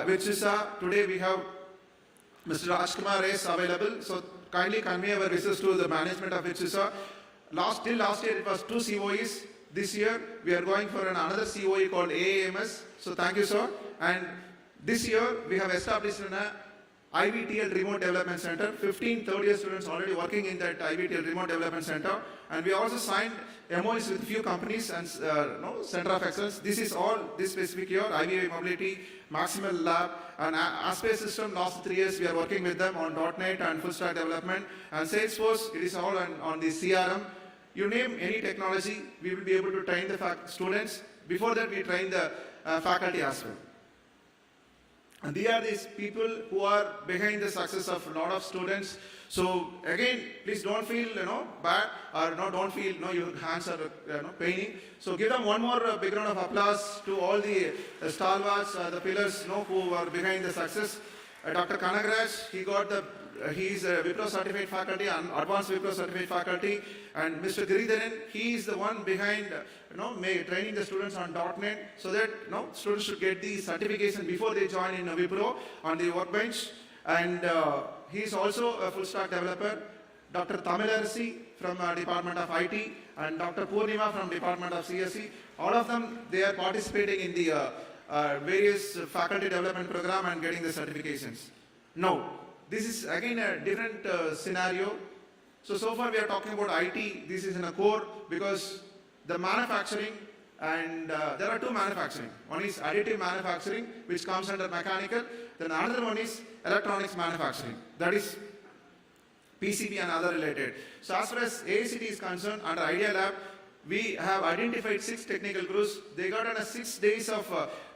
which is today we have Mr. Rajkumar is available. So kindly convey our wishes to the management of ITSISA. Till last year it was 2 COEs. This year we are going for another COE called AAMS. So thank you, sir. And this year we have established IVTL Remote Development Center. 15 third-year students already working in that IVTL Remote Development Center. And we also signed MOUs with few companies and Center of Excellence. This is all this specific year, IVA Mobility, Maximal Lab, and Aspay System. Last 3 years we are working with them on .NET and full stack development. And Salesforce, it is all on the CRM. You name any technology, we will be able to train the students. Before that, we train the faculty as well. And they are these people who are behind the success of a lot of students. So again, please don't feel bad, or don't feel your hands are paining. So give them one more big round of applause to all the stalwarts, the pillars who are behind the success. Dr. Kanagraj, he is a Wipro certified faculty and advanced Wipro certified faculty, and Mr. Giridharan, he is the one behind training the students on .NET, so that students should get the certification before they join in Wipro on the workbench. And he is also a full stack developer. Dr. Tamilarasi from Department of IT and Dr. Purnima from Department of CSE. All of them, they are participating in the various faculty development program and getting the certifications. Now, this is again a different scenario. So far we are talking about IT. This is in a core because the manufacturing, and there are two manufacturing. One is additive manufacturing, which comes under mechanical. Then another one is electronics manufacturing. That is PCB and other related. So as far as AICT is concerned, under Idea Lab, we have identified 6 technical groups. They got on 6 days of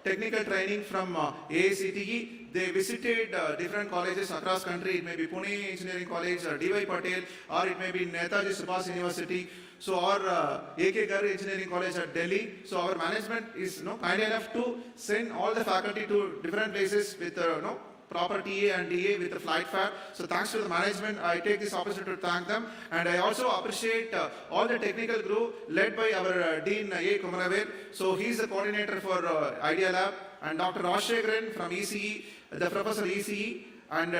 technical training from AICTE. They visited different colleges across country. It may be Pune Engineering College, or D.Y. Patel, or it may be Netaji Subhas University. So our A.K. Garg Engineering College at Delhi. So our management is kind enough to send all the faculty to different places with proper TA and DA with the flight fare. So thanks to the management, I take this opportunity to thank them. And I also appreciate all the technical group led by our Dean A. Kumaravel. So he's the coordinator for Idea Lab. And Dr. Rashekharan from ECE, the Professor ECE, and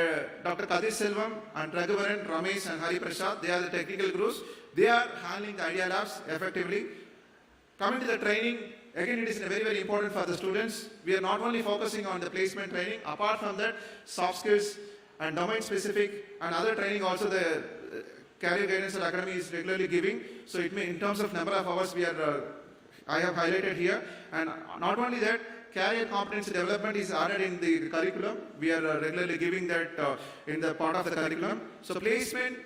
Dr. Kadir Selvam and Raghuvaran, Ramesh and Hari Prasad, they are the technical groups. They are handling the Idea Labs effectively. Coming to the training, again, it is very, very important for the students. We are not only focusing on the placement training, apart from that, soft skills and domain specific and other training also the Career Guidance Academy is regularly giving. So it may, in terms of number of hours, I have highlighted here. And not only that, career competency development is added in the curriculum. We are regularly giving that in the part of the curriculum. So placement,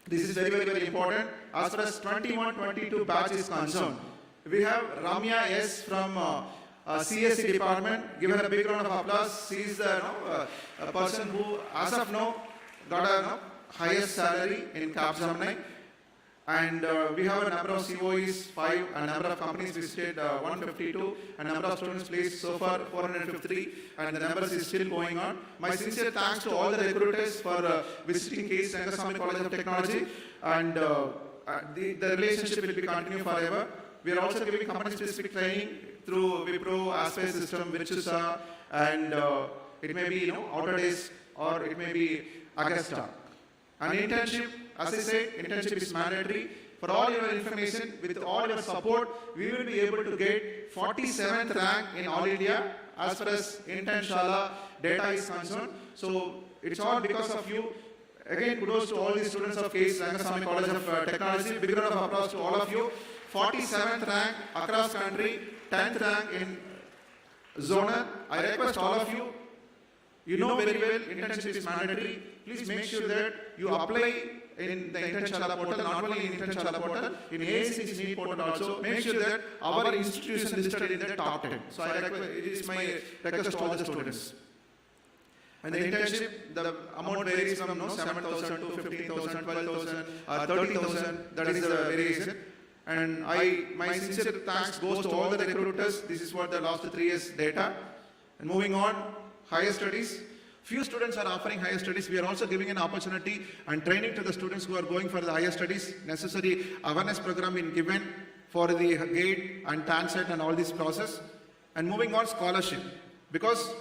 this is very, very, very important. As far as 21-22 batch is concerned, we have Ramya S from CSE department. Give her a big round of applause. She is the a person who, as of now, got a highest salary in Capgemini. And we have a number of COEs, 5, a number of companies visited, 152, a number of students placed so far, 453, and the numbers is still going on. My sincere thanks to all the recruiters for visiting K.S.Rangasamy College of Technology, and the relationship will be continued forever. We are also giving company-specific training through Wipro, Aspay System, Virtusa, and it may be Autodesk, or it may be Augusta. An internship, as I said, internship is mandatory. For all your information, with all your support, we will be able to get 47th rank in all India as far as Internshala data is concerned. So it's all because of you. Again, kudos to all the students of K.S.Rangasamy College of Technology. Big round of applause to all of you. 47th rank across country, 10th rank in zonal. I request all of you, you know very well internship is mandatory. Please make sure that you apply in the Internshala portal, not only in Internshala portal, in AICT's NEET portal also. Make sure that our institution is listed in the top 10. So it is my request to all the students. And the internship, the amount varies from 7,000 to 15,000, 12,000, 30,000. That is the variation. And my sincere thanks goes to all the recruiters. This is what the last 3 years data. And moving on, higher studies. Few students are offering higher studies. We are also giving an opportunity and training to the students who are going for the higher studies. Necessary awareness program in given for the GATE and TANSET and all this process. And moving on, scholarship. Because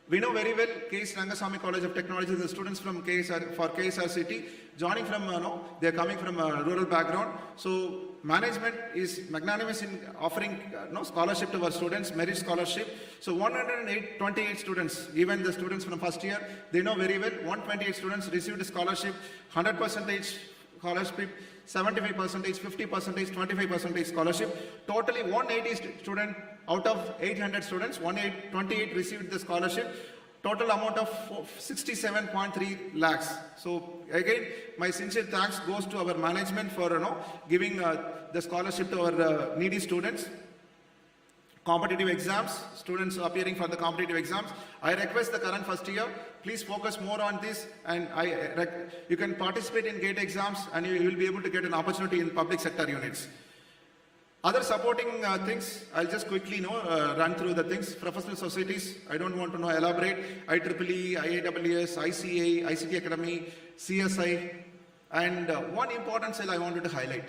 We know very well K.S.Rangasamy College of Technology, the students from KSRCT, joining from, they are coming from a rural background. So management is magnanimous in offering scholarship to our students, merit scholarship. So 128 students, even the students from first year, they know very well, 128 students received a scholarship, 100% scholarship, 75%, 50%, 25% scholarship. Totally 180 student out of 800 students, 128 received the scholarship. Total amount of 67.3 lakhs. So again, my sincere thanks goes to our management for giving the scholarship to our needy students. Competitive exams, students appearing for the competitive exams. I request the current first year, please focus more on this, and you can participate in GATE exams and you will be able to get an opportunity in public sector units. Other supporting things, I'll just quickly run through the things. Professional societies, I don't want to elaborate. IEEE, IASS, ICA, ICT Academy, CSI, and one important cell I wanted to highlight.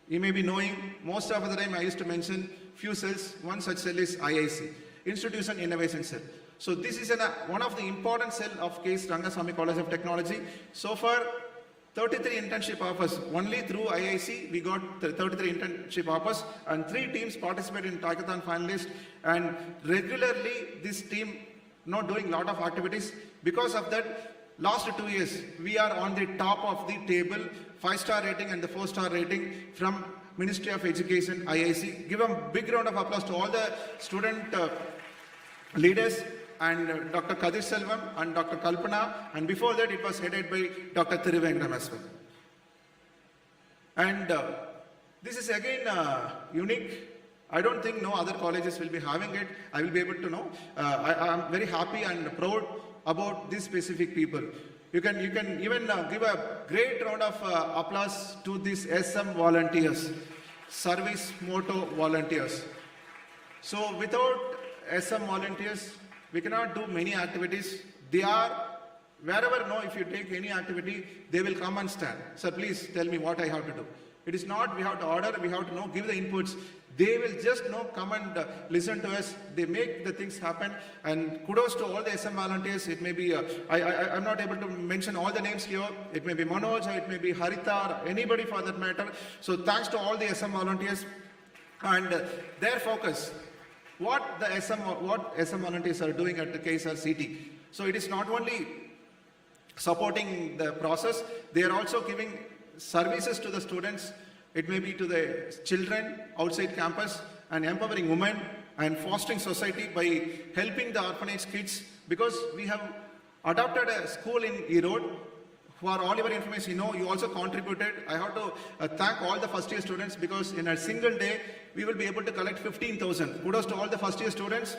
You may be knowing, most of the time I used to mention few cells. One such cell is IIC, Institution Innovation Cell. So this is one of the important cell of K.S.Rangasamy College of Technology. So far, 33 internship offers. Only through IIC, we got 33 internship offers, and 3 teams participated in Hackathon finalists. And regularly, this team doing a lot of activities. Because of that, last 2 years, we are on the top of the table, 5-star rating and the 4-star rating from Ministry of Education, IIC. Give a big round of applause to all the student leaders, and Dr. Kadir Selvam and Dr. Kalpana, and before that it was headed by Dr. Thiruvengadam as well. And this is again unique. I don't think no other colleges will be having it. I will be able to know. I am very happy and proud about these specific people. You can even give a great round of applause to these SM volunteers, service motto volunteers. So without SM volunteers, we cannot do many activities. They are, wherever if you take any activity, they will come and stand. So please tell me what I have to do. It is not we have to order, we have to give the inputs. They will just come and listen to us. They make the things happen. And kudos to all the SM volunteers. It may be, I'm not able to mention all the names here. It may be Manoj, or it may be Harita, or anybody for that matter. So thanks to all the SM volunteers and their focus. What SM volunteers are doing at the KSRCT. So it is not only supporting the process, they are also giving services to the students. It may be to the children outside campus, and empowering women and fostering society by helping the orphanage kids, because we have adopted a school in Erode. For all your information, you also contributed. I have to thank all the first year students, because in a single day, we will be able to collect 15,000. Kudos to all the first year students.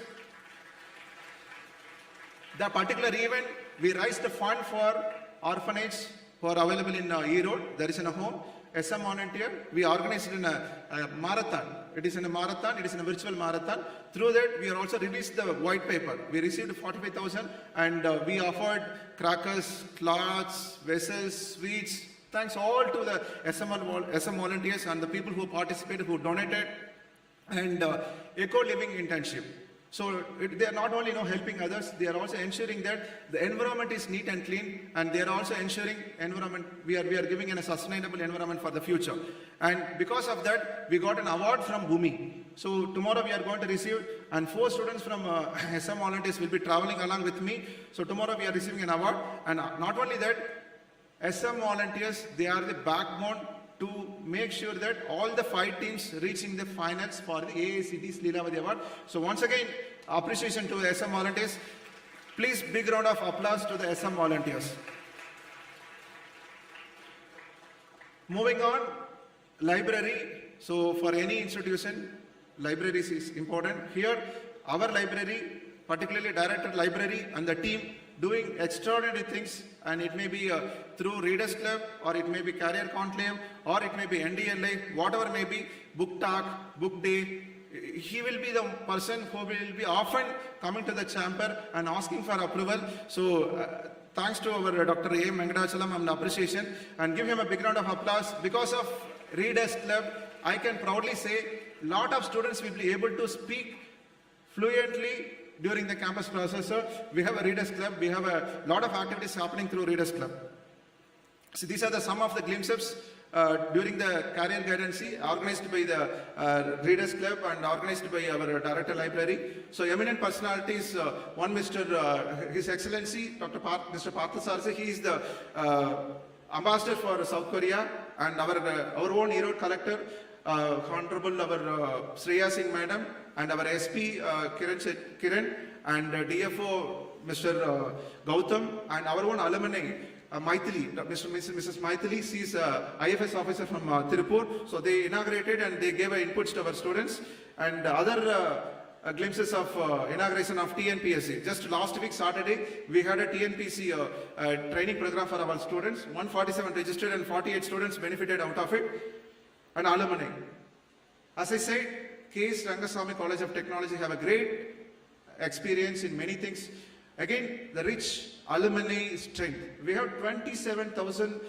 The particular event, we raised the fund for orphanage who are available in Erode. There is in a home. SM volunteer, we organized it in a marathon. It is in a marathon, it is in a virtual marathon. Through that, we are also released the white paper. We received 45,000 and we offered crackers, cloths, vessels, sweets. Thanks all to the SM volunteers and the people who participated, who donated, and eco-living internship. So they are not only helping others, they are also ensuring that the environment is neat and clean, and they are also ensuring environment, we are giving in a sustainable environment for the future. And because of that, we got an award from Bhumi. So tomorrow we are going to receive, and 4 students from SM volunteers will be traveling along with me. So tomorrow we are receiving an award, and not only that, SM volunteers, they are the backbone to make sure that all the 5 teams reaching the finals for the AICT's Leelavati Award. So once again, appreciation to the SM volunteers. Please, big round of applause to the SM volunteers. Moving on, library. So for any institution, libraries is important. Here, our library, particularly Director Library and the team, doing extraordinary things, and it may be through Readers Club, or it may be Career Conclave, or it may be NDLA, whatever may be, book talk, book day. He will be the person who will be often coming to the chamber and asking for approval. So thanks to our Dr. A. Mangadachalam and appreciation, and give him a big round of applause. Because of Readers Club, I can proudly say a lot of students will be able to speak fluently during the campus process. We have a Readers Club. We have a lot of activities happening through Readers Club. So these are the some of the glimpses during the career guidance organized by the Readers Club and organized by our Director Library. So eminent personalities, one Mr. His Excellency Mr. Parthasarathi, he is the Ambassador for South Korea, and our own Erode Collector, Honorable our Shreya Singh Madam, and our SP Kiran, and DFO Mr. Gautam, and our own alumni Maithili, Mrs. Maithili, she is IFS officer from Tirupur. So they inaugurated and they gave inputs to our students, and other glimpses of inauguration of TNPSC. Just last week Saturday we had a TNPC training program for our students. 147 registered and 48 students benefited out of it, and alumni. As I said, K.S.Rangasamy College of Technology have a great experience in many things. Again, the rich alumni strength. We have 27,000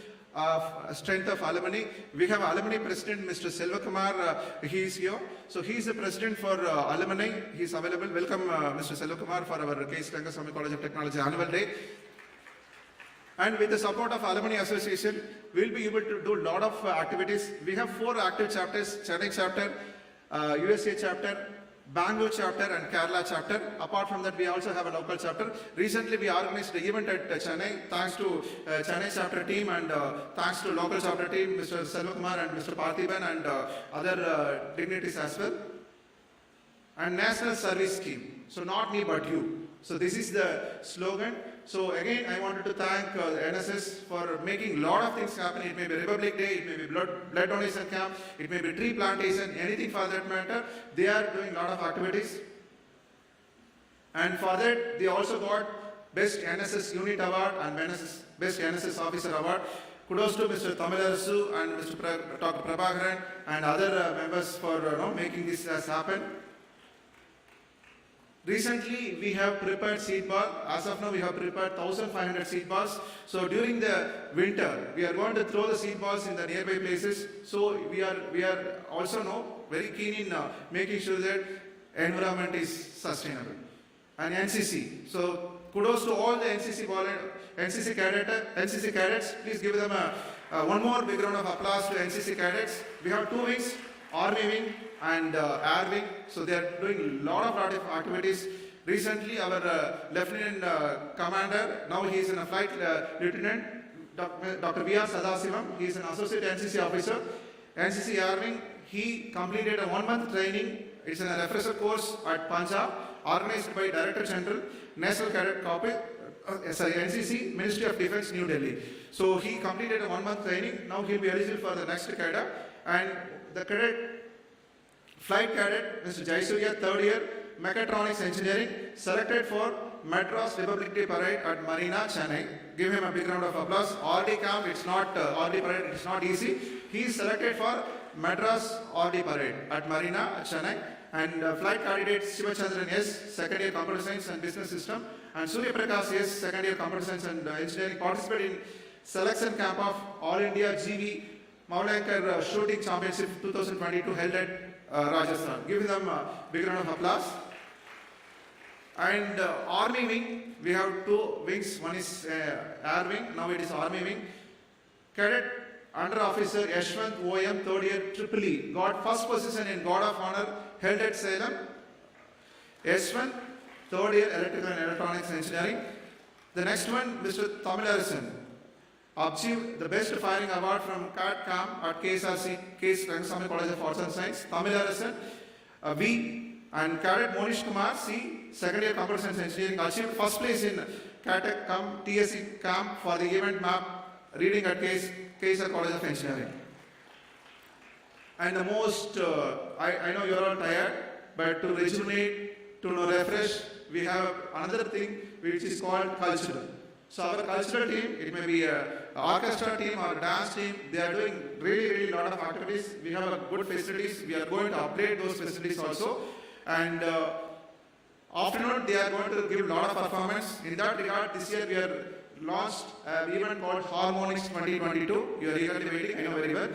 strength of alumni. We have alumni president, Mr. Selvakumar, he is here. So he is the president for alumni. He is available. Welcome, Mr. Selvakumar, for our K.S.Rangasamy College of Technology annual day. And with the support of Alumni Association, we will be able to do a lot of activities. We have 4 active chapters: Chennai chapter, USA chapter, Bangalore chapter, and Kerala chapter. Apart from that, we also have a local chapter. Recently, we organized an event at Chennai, thanks to Chennai chapter team, and thanks to local chapter team, Mr. Selvakumar and Mr. Parthiban, and other dignitaries as well. And National Service Scheme. So not me, but you. So this is the slogan. So again, I wanted to thank NSS for making a lot of things happen. It may be Republic Day, it may be blood donation camp, it may be tree plantation, anything for that matter. They are doing a lot of activities. And for that, they also got Best NSS Unit Award and Best NSS Officer Award. Kudos to Mr. Tamilarasu and Mr. Dr. Prabhakaran and other members for making this happen. Recently, we have prepared seed ball. As of now, we have prepared 1,500 seed balls. So during the winter, we are going to throw the seed balls in the nearby places. So we are also very keen in making sure that environment is sustainable. And NCC. So kudos to all the NCC cadets. Please give them one more big round of applause to NCC cadets. We have 2 wings, Army wing and Air wing. So they are doing a lot of activities. Recently, our Lieutenant Commander, now he is a flight lieutenant, Dr. V.R. Sadasivam. He is an associate NCC officer. NCC Air wing, he completed a 1-month training. It's a refresher course at Punjab, organized by Director General, National Cadet Corps, NCC, Ministry of Defence, New Delhi. So he completed a 1-month training. Now he will be eligible for the next cadet. And the flight cadet, Mr. Jaisurya, 3rd year, Mechatronics Engineering, selected for Madras Republic Day Parade at Marina, Chennai. Give him a big round of applause. RD camp, it's not RD parade, it's not easy. He is selected for Madras RD Parade at Marina, Chennai. And flight candidate Shivachandran S, 2nd year Computer Science and Business System, and Surya Prakash S, 2nd year Computer Science and Engineering, participated in selection camp of All India GV Maulankar Shooting Championship 2022 held at Rajasthan. Give them a big round of applause. And Army wing, we have 2 wings. One is Air wing, now it is Army wing. Cadet Under Officer Yashwant OM, 3rd year Triple E, got 1st position in Guard of Honor held at Salem. Yashwant, 3rd year Electrical and Electronics Engineering. The next one, Mr. Tamilarasan, achieved the Best Firing Award from CAT CAM at KSRCT, K.S.Rangasamy College of Arts and Science. Tamilarasan, V. And Cadet Monish Kumar C, 2nd year Computer Science Engineering, achieved 1st place in CAT CAM TSC camp for the event map reading at KSR College of Engineering. And the most, I know you are all tired, but to rejuvenate, to refresh, we have another thing which is called cultural. So our cultural team, it may be an orchestra team or a dance team, they are doing really a lot of activities. We have good facilities. We are going to upgrade those facilities also. And afternoon, they are going to give a lot of performance. In that regard, this year we have launched an event called Harmonics 2022. You are eagerly waiting, I know very well.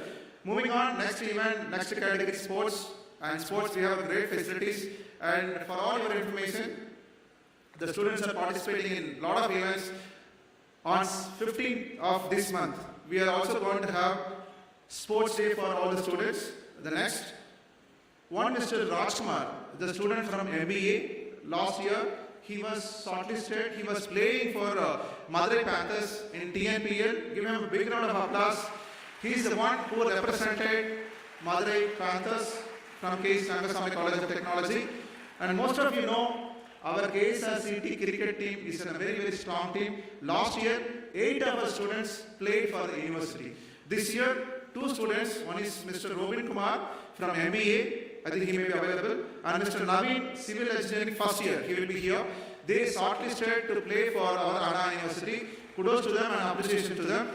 Moving on, next event, next category, sports. And sports, we have great facilities. And for all your information, The students are participating in a lot of events. On 15th of this month, we are also going to have sports day for all the students. The next one, Mr. Rajkumar, the student from MBA. Last year, he was shortlisted. He was playing for Madurai Panthers in TNPL. Give him a big round of applause. He is the one who represented Madurai Panthers from K.S.Rangasamy College of Technology. And most of you know, our KSRCT cricket team is a very, very strong team. Last year, 8 of our students played for the university. This year, 2 students, one is Mr. Robin Kumar from MBA, I think he may be available, and Mr. Naveen, Civil Engineering first year, he will be here. They shortlisted to play for our Anna University. Kudos to them and appreciation to them.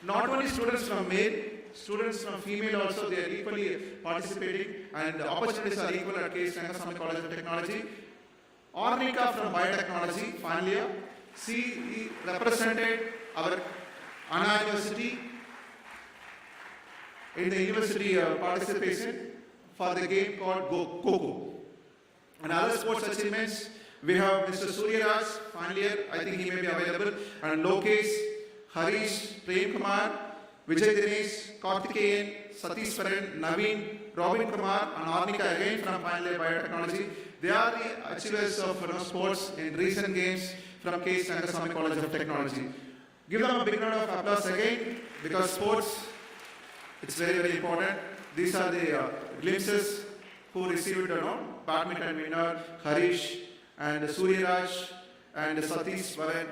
Not only students from male, students from female also, they are equally participating, and the opportunities are equal at K.S.Rangasamy College of Technology. Ornika from Biotechnology, final year. He represented our Anna University in the university participation for the game called Coco. And other sports achievements, we have Mr. Suryaraj, final year, I think he may be available, and Lokesh, Harish, Prem Kumar, Vijay Dinesh, Karthikeyan, Satish Paran, Naveen, Robin Kumar, and Arnika again from final year biotechnology. They are the achievers of sports in recent games from K.S.Rangasamy College of Technology. Give them a big round of applause again, because sports, it's very, very important. These are the glimpses who received badminton winner Harish and Suryaraj and Satish Paran,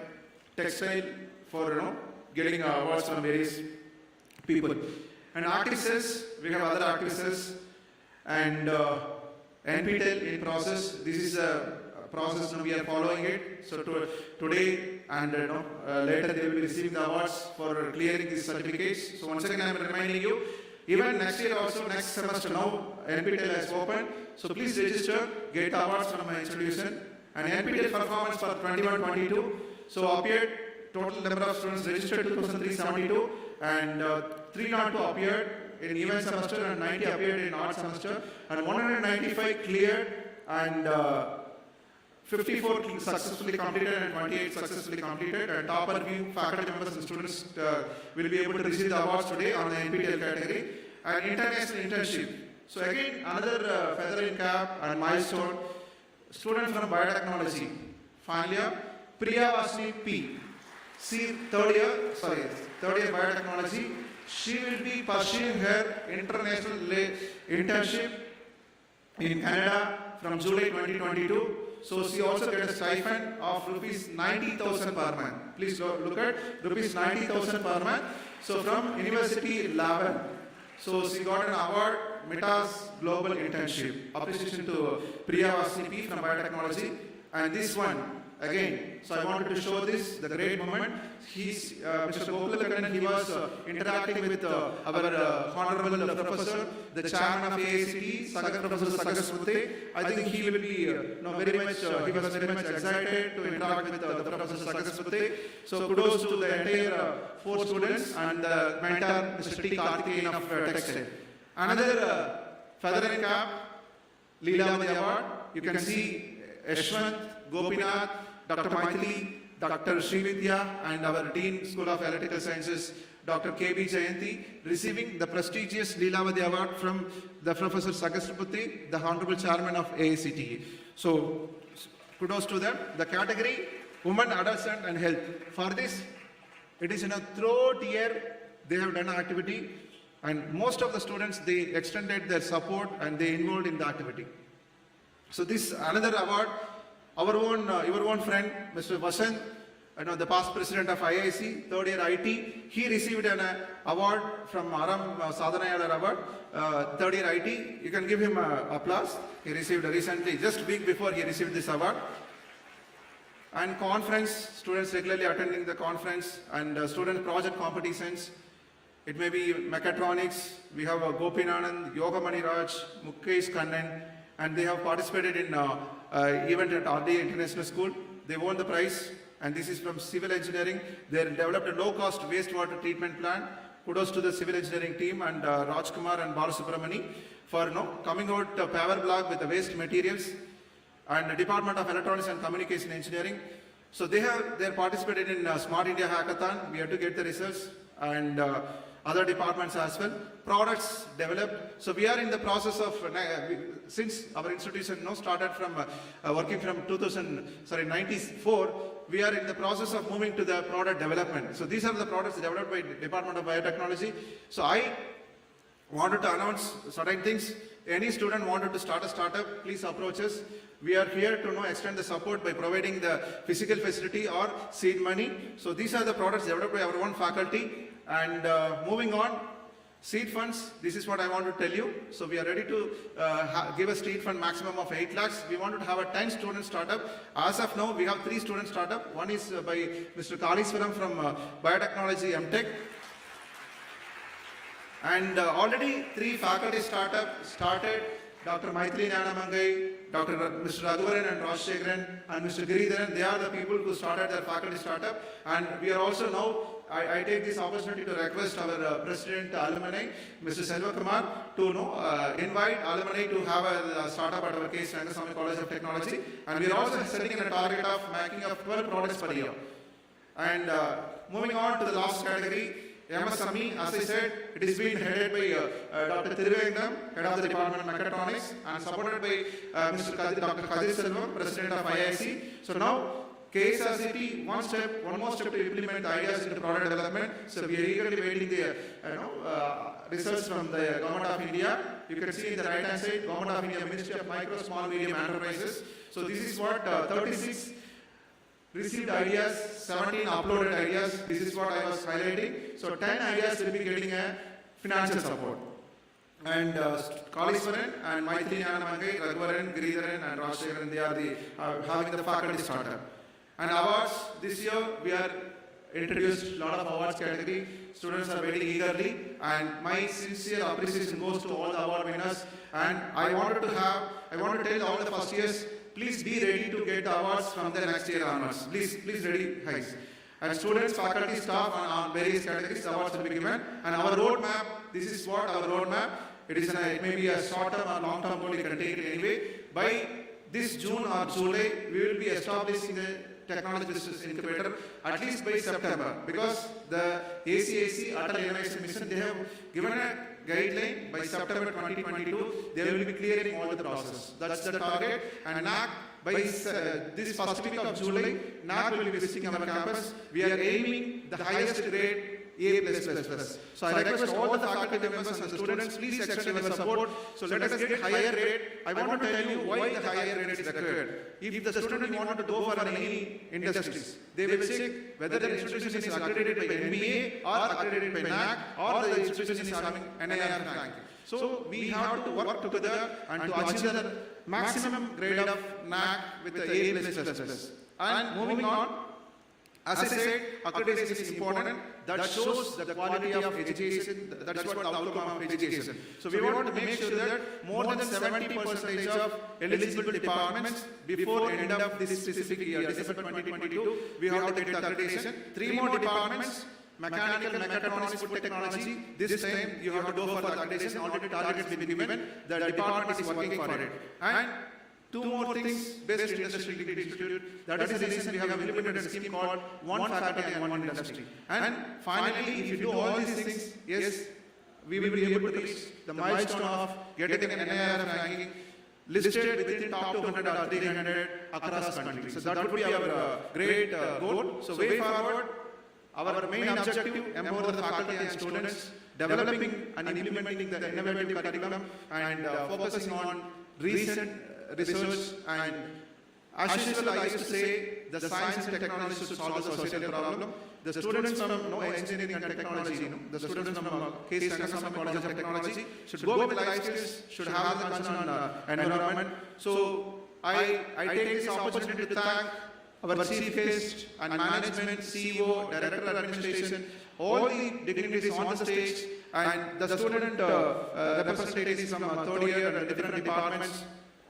Textile for getting awards from various people. And actresses, we have other actresses, and NPTEL in process. This is a process we are following it. So today and later they will be receiving the awards for clearing these certificates. So once again I am reminding you, even next year also, next semester now, NPTEL has opened. So please register, get awards from my institution. And NPTEL performance for 21-22. So appeared, total number of students registered 2,372, and 302 appeared in event semester and 90 appeared in art semester, and 195 cleared, and 54 successfully completed and 28 successfully completed. And top review faculty members and students will be able to receive the awards today on the NPTEL category. And international internship. So again, another feather in cap and milestone. Student from biotechnology, final year, Priya Vasni P. Third year biotechnology. She will be pursuing her international internship in Canada from July 2022. So she also gets a stipend of rupees 90,000 per month. Please look at rupees 90,000 per month. So from University 11. So she got an award, Meta's Global Internship. Appreciation to Priya Vasni from Biotechnology. And this one, again, so I wanted to show this, the great moment. He's, Mr. Gopalakandan, he was interacting with our honorable professor, the chairman of AICT, Professor Sagasmute. I think he will be very much, he was very much excited to interact with the Professor Sagasmute. So kudos to the entire 4 students and the mentor, Mr. T. Karthikeyan of Textile. Another feather in cap, Leelavati Award. You can see Yashwant, Gopinath, Dr. Maithili, Dr. Srividya, and our Dean, School of Electrical Sciences, Dr. K.B. Jayanti, receiving the prestigious Leelavati Award from the Professor Sagasrapati, the Honorable Chairman of AICTE. So, kudos to them. The category, Women, Adolescent and Health. For this, it is in a throughout year, they have done an activity, and most of the students, they extended their support and they involved in the activity. So this another award, our own, your own friend, Mr. Vasant, the past president of IIC, third year IT, he received an award from Aram Sadhanayala Award, third year IT. You can give him applause. He received recently, just a week before he received this award. And conference, students regularly attending the conference and student project competitions. It may be mechatronics. We have Gopinanand, Yoga Maniraj, Mukesh Kannan, and they have participated in event at RDA International School. They won the prize, and this is from civil engineering. They developed a low-cost wastewater treatment plant. Kudos to the civil engineering team and Rajkumar and Balasubramani for coming out a power block with the waste materials. and the Department of Electronics and Communication Engineering. So they're participated in Smart India Hackathon. We have to get the results, and other departments as well. Products developed. So we are in the process of, since our institution started from working from 94, we are in the process of moving to the product development. So these are the products developed by Department of Biotechnology. So I wanted to announce certain things. Any student wanted to start a startup, please approach us. We are here to extend the support by providing the physical facility or seed money. So these are the products developed by our own faculty. And moving on, seed funds, this is what I want to tell you. So we are ready to give a seed fund maximum of 8 lakhs. We wanted to have a 10 student startup. As of now, we have 3 student startup. One is by Mr. Kaliswaram from Biotechnology MTech. And already 3 faculty startup started. Dr. Maithili Nyanamangai, Dr. Mr. Raghuvaran and Rajshekharan and Mr. Giridharan, they are the people who started their faculty startup. And we are also now, I take this opportunity to request our President Alumni, Mr. Selva Kumar, to invite Alumni to have a startup at our K.S.Rangasamy College of Technology. And we are also setting a target of making of 12 products per year. And moving on to the last category, MSME, as I said, it is being headed by Dr. Thiruvengam, head of the Department of Mechatronics, and supported by Dr. Kadir Selvam, President of IIC. So now, KSRCT, one more step to implement the ideas into product development. So we are eagerly waiting the results from the Government of India. You can see in the right hand side, Government of India, Ministry of Micro, Small, Medium Enterprises. So this is what 36 received ideas, 17 uploaded ideas. This is what I was highlighting. So 10 ideas will be getting a financial support. And Kaliswaran and Maithili Nyanamangai, Raghuvaran, Giridharan and Rajshekharan, they are having the faculty startup. And awards, this year we are introduced a lot of awards category. Students are waiting eagerly, and my sincere appreciation goes to all the award winners. And I want to tell all the first years, please be ready to get the awards from the next year onwards. Please ready, guys. And students, faculty, staff on various categories, the awards will be given. And our roadmap, this is what our roadmap. It may be a short-term or long-term goal, you can take it anyway. By this June or July, we will be establishing the Technology Business Incubator at least by September, because the ACAC, Atal Innovation Mission, they have given a guideline by September 2022, they will be clearing all the process. That's the target. And NAC, by this first week of July, NAC will be visiting our campus. We are aiming the highest grade, A+++. So I request all the faculty members and the students, please extend your support. So let us get higher grade. I want to tell you why the higher grade is required. If the student wanted to go for any industries, they will check whether the institution is accredited by NBA or accredited by NAC, or the institution is having NIR ranking. So we have to work together and to achieve the maximum grade of NAC with the A+++. And moving on, as I said, accreditation is important. That shows the quality of education. That's what the outcome of education. So we want to make sure that more than 70% of eligible departments before end of this specific year, December 2022, we have to get the accreditation. 3 more departments, mechanical, mechatronics, food technology. This time you have to go for the accreditation. Already targets will be given. The department is working for it. And 2 more things, Best Industry Degree Institute. That is the reason we have implemented a scheme called One Faculty and One Industry. And finally, if you do all these things, yes, we will be able to reach the milestone of getting an NIR ranking listed within top 200 or 300 across countries. So that would be our great goal. So way forward, our main objective, empower the faculty and students, developing and implementing the innovative curriculum, and focusing on recent research. And as usual, I used to say, the science and technology should solve the societal problem. The students from engineering and technology, the students from K.S.Rangasamy College of Technology should go with life skills, should have the concern on environment. So I take this opportunity to thank our chief guest and management, CEO, director of administration, all the dignitaries on the stage, and the student representatives from third year and different departments,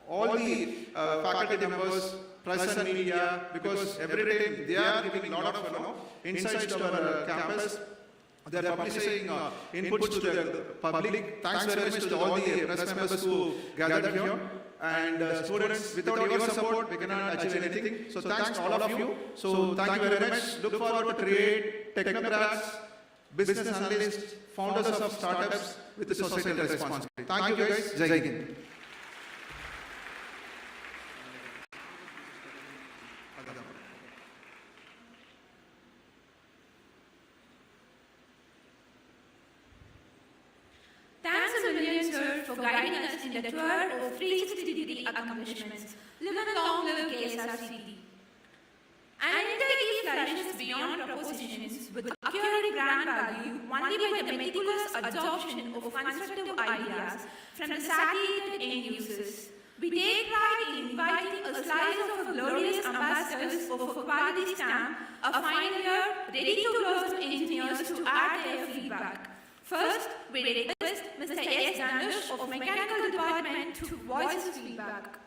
all the faculty members, press and media, because every day they are giving a lot of insights to our campus. They are publishing inputs to the public. Thanks very much to all the press members who gathered here. And students, without your support, we cannot achieve anything. So thanks to all of you. So thank you very much. Look forward to create technocrats, business analysts, founders of startups with the societal responsibility. Thank you guys. Jai Hind. Thanks a million, sir, for guiding us in the tour of 360-degree accomplishments. Live and long live KSRCT. And Inter flourishes beyond propositions with accurate brand value only by the meticulous adoption of constructive ideas from the saturated end users. We take pride in inviting a slice of our glorious ambassadors of a quality stamp, a final year, ready-to-blossom engineers to add their feedback. First, we request Mr. S. Danush of Mechanical Department to voice his feedback.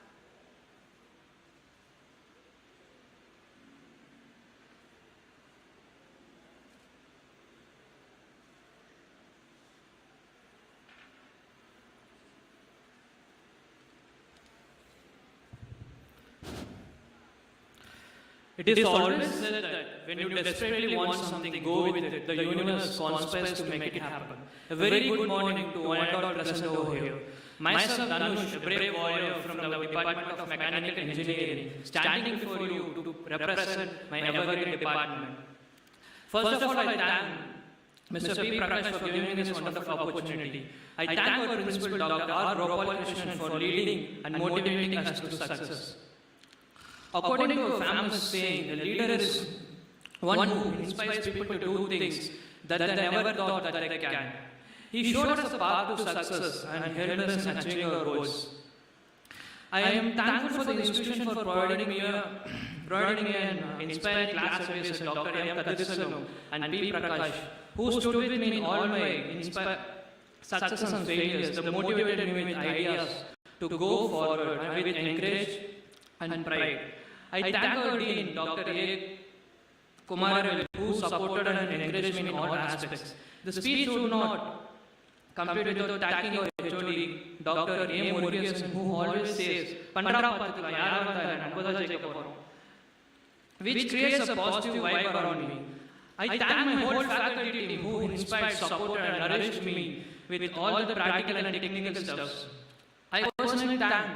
It is always said that when you desperately want something, go with it. The universe conspires to make it happen. A very good morning to one and all present over here. Myself, Danush, a brave warrior from the Department of Mechanical Engineering, standing before you to represent my evergreen department. First of all, I thank Mr. P. Prakash for giving me this wonderful opportunity. I thank our Principal Dr. R. Gopalakrishnan for leading and motivating us to success. According to a famous saying, a leader is one who inspires people to do things that they never thought that they can. He showed us the path to success and helped us in achieving our goals. I am thankful for the institution for providing me an inspiring class advisor, Dr. M. Kadiriselvam and P. Prakash, who stood with me in all my success and failures, that motivated me with ideas to go forward and with encourage and pride. I thank our Dean, Dr. A. Kumaral, who supported and encouraged me in all aspects. The speech would not complete without thanking our HOD, Dr. A. Murugesan, who always says, "Pandra pathula, yara vandha nambada jaika porom," which creates a positive vibe around me. I thank my whole faculty team who inspired, supported and nourished me with all the practical and technical stuff. I personally thank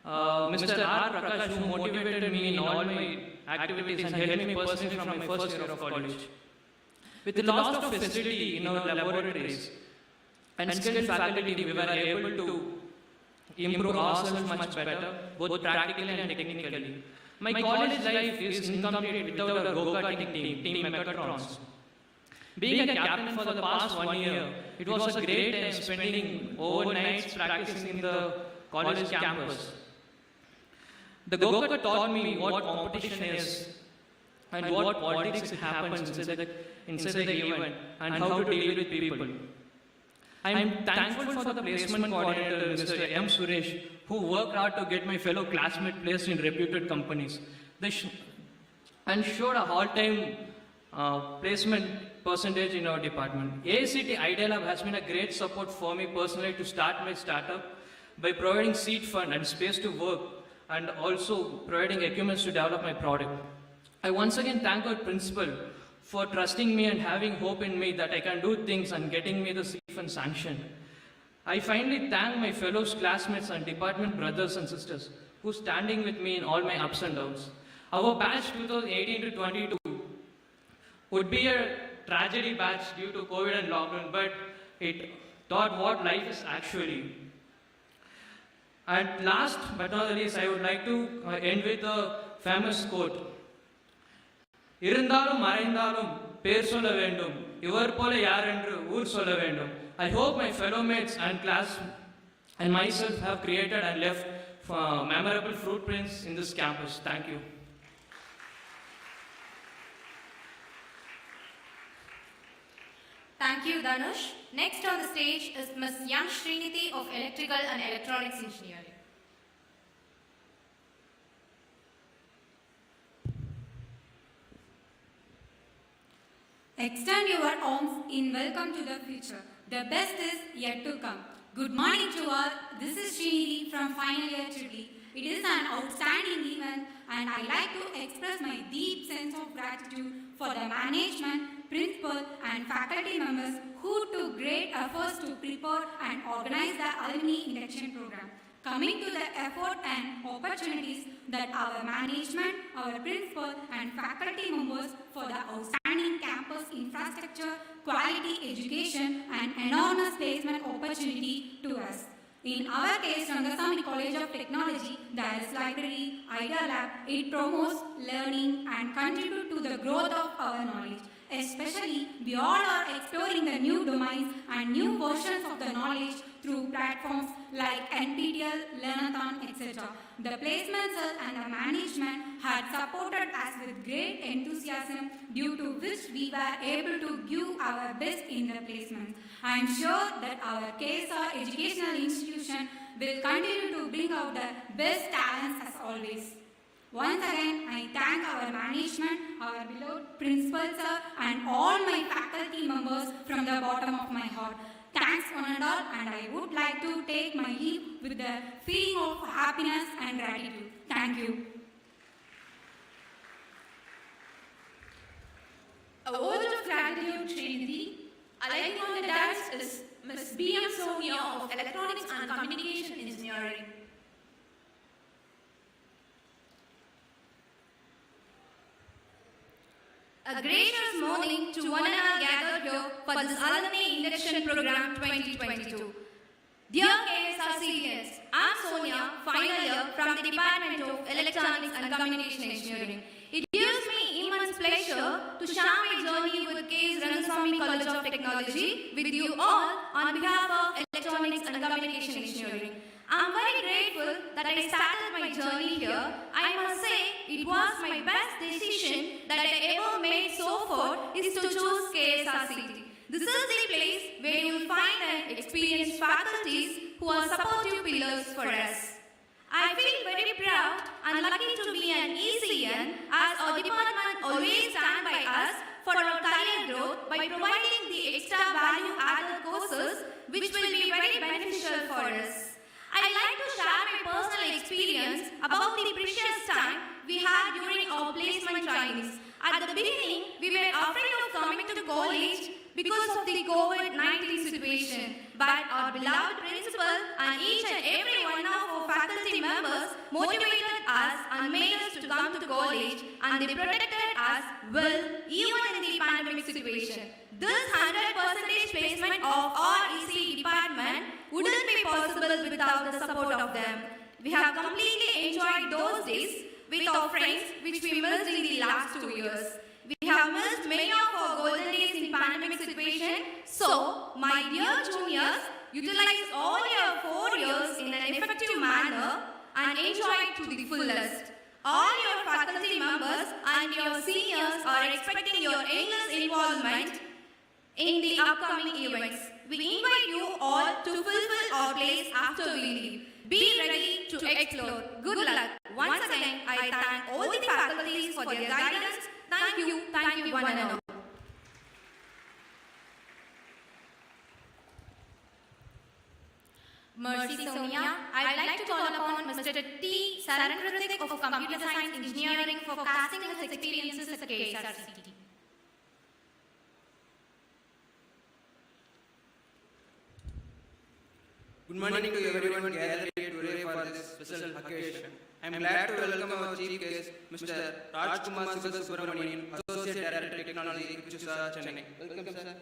Mr. R. Prakash, who motivated me in all my activities and helped me personally from my first year of college. With the loss of facility in our laboratories and skilled faculty, we were able to improve ourselves much better, both practically and technically. My college life is incomplete without our go-karting team, Team Mechatrons. Being a captain for the past 1 year, it was a great time spending overnights practicing in the college campus. The go-kart taught me what competition is and what politics happens inside the event and how to deal with people. I am thankful for the placement coordinator, Mr. M. Suresh, who worked hard to get my fellow classmates placed in reputed companies and showed a all-time placement percentage in our department. ASCT Idea Lab has been a great support for me personally to start my startup by providing seed fund and space to work, and also providing equipment to develop my product. I once again thank our principal for trusting me and having hope in me that I can do things and getting me the seed fund sanction. I finally thank my fellow classmates and department brothers and sisters who are standing with me in all my ups and downs. Our batch 2018 to 22 would be a tragedy batch due to COVID and lockdown, but it taught what life is actually. And last but not the least, I would like to end with a famous quote. Irundalum maraindalum per solla vendum, ivar pole yaar endru oor solla vendum. I hope my fellow mates and class and myself have created and left memorable footprints in this campus. Thank you. Thank you, Danush. Next on the stage is Ms. Yan Srinidhi of Electrical and Electronics Engineering. Extend your arms in welcome to the future. The best is yet to come. Good morning to all. This is Srinidhi from final year Triply. It is an outstanding event and I like to express my deep sense of gratitude for the management, principal and faculty members who took great efforts to prepare and organize the alumni induction program. Coming to the effort and opportunities that our management, our principal and faculty members for the outstanding campus infrastructure, quality education and enormous placement opportunity to us. In our K.S.Rangasamy College of Technology, there is library, Idea Lab. It promotes learning and contribute to the growth of our knowledge. Especially, we all are exploring the new domains and new versions of the knowledge through platforms like NPTEL, Learnathon, etc. The placement cell and the management had supported us with great enthusiasm due to which we were able to give our best in the placements. I am sure that our KSR educational institution will continue to bring out the best talents as always. Once again, I thank our management, our beloved principal sir and all my faculty members from the bottom of my heart. Thanks one and all, and I would like to take my leave with the feeling of happiness and gratitude. Thank you. A word of gratitude, Srinidhi. Alighting on the dais is Ms. B.M. Sonia of Electronics and Communication Engineering. A gracious morning to one and all gathered here for this Alumni Induction Program 2022. Dear KSRCT, I'm Sonia, final year from the Department of Electronics and Communication Engineering. It gives me immense pleasure to share my journey with K.S.Rangasamy College of Technology with you all on behalf of Electronics and Communication Engineering. I'm very grateful that I started my journey here. I must say it was my best decision that I ever made so far is to choose KSRCT. This is the place where you will find and experience faculties who are supportive pillars for us. I feel very proud and lucky to be an ECN as our department always stands by us for our career growth by providing the extra value-added courses which will be very beneficial for us. I'd like to share my personal experience about the precious time we had during our placement trainings. At the beginning, we were afraid of coming to college because of the COVID-19 situation. But our beloved principal and each and every one of our faculty members motivated us and made us to come to college, and they protected us well even in the pandemic situation. This 100% placement of our EC department wouldn't be possible without the support of them. We have completely enjoyed those days with our friends which we missed in the last 2 years. We have missed many of our golden days in pandemic situation. So, my dear juniors, utilize all your 4 years in an effective manner and enjoy it to the fullest. All your faculty members and your seniors are expecting your endless involvement in the upcoming events. We invite you all to fulfill our place after we leave. Be ready to explore. Good luck. Once again, I thank all the faculties for their guidance. Thank you one and all. Mercy Sonia, I'd like to call upon Mr. T. Sarankratik of Computer Science Engineering for casting his experiences at KSRCT. Good morning to everyone gathered here today for this special occasion. I am glad to welcome our chief guest, Mr. Rajkumar Subramanian, Associate Director Technology, Chennai. Welcome, sir.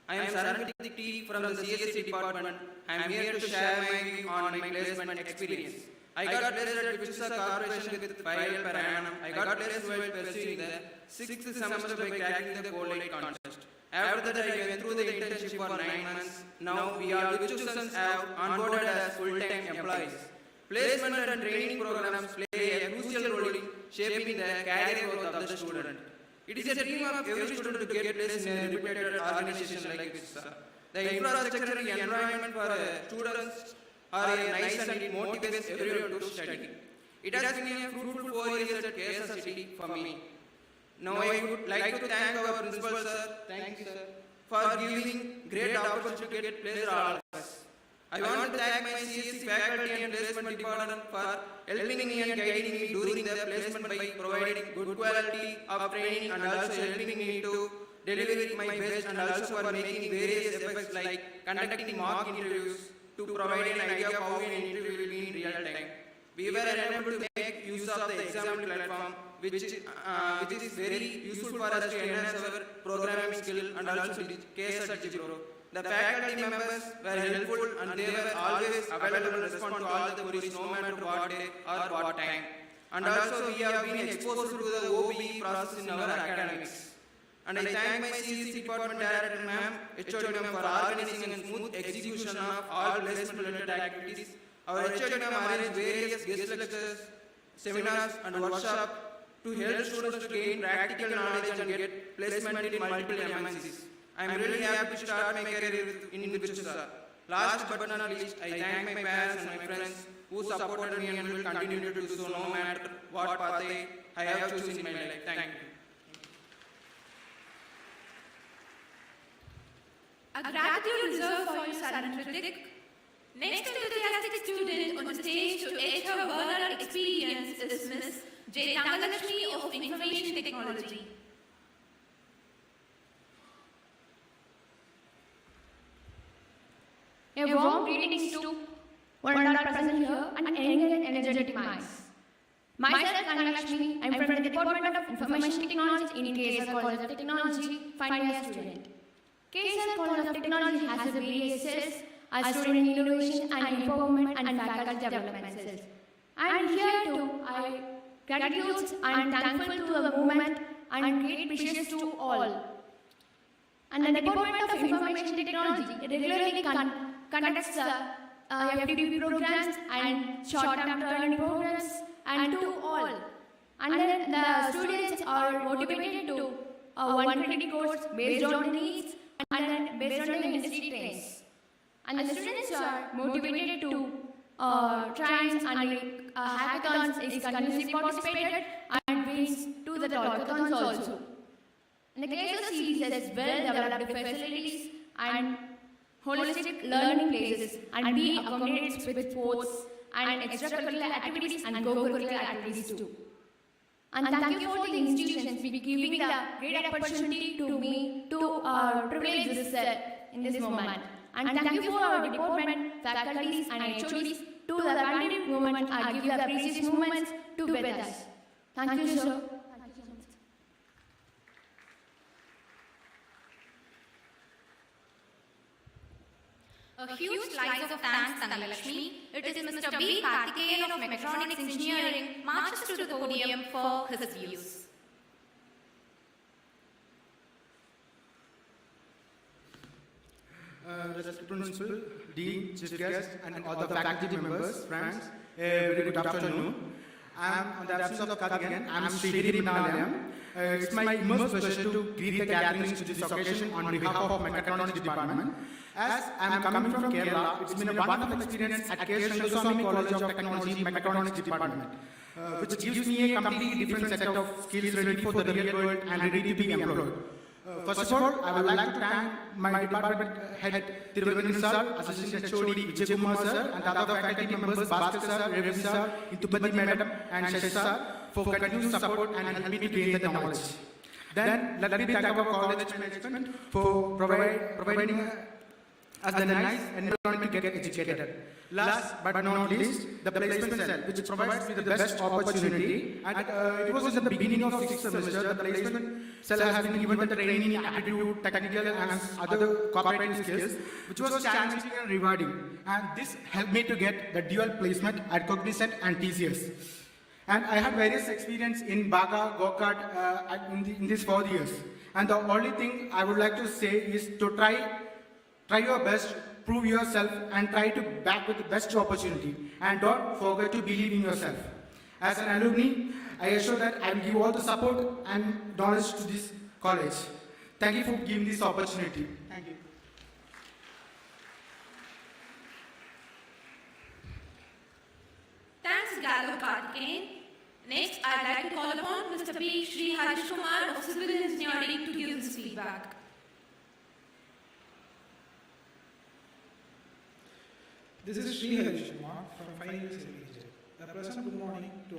I am Sarankratik T from the CSC department. I am here to share my view on my placement experience. I got placed at Vichusa Corporation with 5L per annum. I got placed while pursuing the 6th semester by cracking the Collate contest. After that, I went through the internship for 9 months. Now, we all Vichusans have onboarded as full-time employees. Placement and training programs play a crucial role in shaping the career growth of the student. It is a dream of every student to get placed in a reputed organization like Vichusa. The infrastructure and environment for students are nice and it motivates everyone to study. It has been a fruitful 4 years at KSRCT for me. Now I would like to thank our principal sir, thank you sir, for giving great opportunity to get placed all of us. I want to thank my CSC faculty and placement department for helping me and guiding me during the placement by providing good quality of training and also helping me to deliver my best and also for making various efforts like conducting mock interviews to provide an idea of how an interview will be in real time. We were unable to make use of the exam platform which is very useful for us to enhance our programming skill and also KSRCT Pro. The faculty members were helpful and they were always available to respond to all the queries no matter what day or what time. And also we have been exposed to the OBE process in our academics. And I thank my CSC department director ma'am, HOD ma'am for organizing a smooth execution of all placement related activities. Our HOD ma'am arranged various guest lectures, seminars and workshops to help students to gain practical knowledge and get placement in multiple MNCs. I am really happy to start my career in Incubator. Last but not least, I thank my parents and my friends who supported me and will continue to do so no matter what path I have chosen in my life. Thank you. A gratitude reserved for you, Saran Ritik. Next enthusiastic student on the stage to aid her learner experience is Miss J. Rangalakshmi of Information Technology. A warm greetings to one and all present here and young and energetic minds. Myself, Rangalakshmi, I am from the Department of Information Technology in KSR College of Technology, final year student. KSR College of Technology has a various cells as student innovation and empowerment and faculty development cells. And here too, I gratitude and thankful to the movement and great wishes to all. And the Department of Information Technology regularly conducts FTP programs and short-term learning programs and to all. And then the students are motivated to one credit course based on the needs and then based on the industry trends. And the students are motivated to trains and hackathons is continuously participated and wins to the hackathons also. And the KSRCT has well-developed facilities and holistic learning places and we accommodate with sports and extracurricular activities and co-curricular activities too. And thank you for the institutions for giving the great opportunity to me to privilege this in this moment. And thank you for our department, faculties and HODs to the pandemic movement and give the precious moments to with us. Thank you, sir. A huge slice of thanks, Rangalakshmi. It is Mr. B. Karthikeyan of Mechatronics Engineering marches to the podium for his views. Respected Principal, Dean, Chief Guest, and other faculty members, friends, a very good afternoon. I am on the absence of Karthikeyan. I am Sridhari Pinalayam. It's my immense pleasure to greet the gatherings to this occasion on behalf of Mechatronics Department. As I am coming from Kerala, it's been a wonderful experience at K.S.Rangasamy College of Technology Mechatronics Department, which gives me a completely different set of skills ready for the real world and ready to be employed. First of all, I would like to thank my department head, Thiruvananthan sir, Assistant HOD Vijay Kumar sir, and other faculty members, Bhaskar sir, Ravi sir, Intubati madam, and Shashi sir, for continuous support and helping me to gain the knowledge. Then, let me thank our college management for providing us the nice environment to get educated. Last but not least, the placement cell, which provides me the best opportunity. And it was in the beginning of 6th semester, the placement cell has been given the training in aptitude, technical and other cooperative skills, which was challenging and rewarding. And this helped me to get the dual placement at Cognizant and TCS. And I had various experience in Baga, Go-Kart in these 4 years. And the only thing I would like to say is to try your best, prove yourself, and try to back with the best opportunity. And don't forget to believe in yourself. As an alumni, I assure that I will give all the support and knowledge to this college. Thank you for giving this opportunity. Thank you. Thanks, Gallo Karthikeyan. Next, I'd like to call upon Mr. P. Shri Harish Kumar of Civil Engineering to give his feedback. This is Shri Harish Kumar from 5 years LPJ. A pleasant good morning to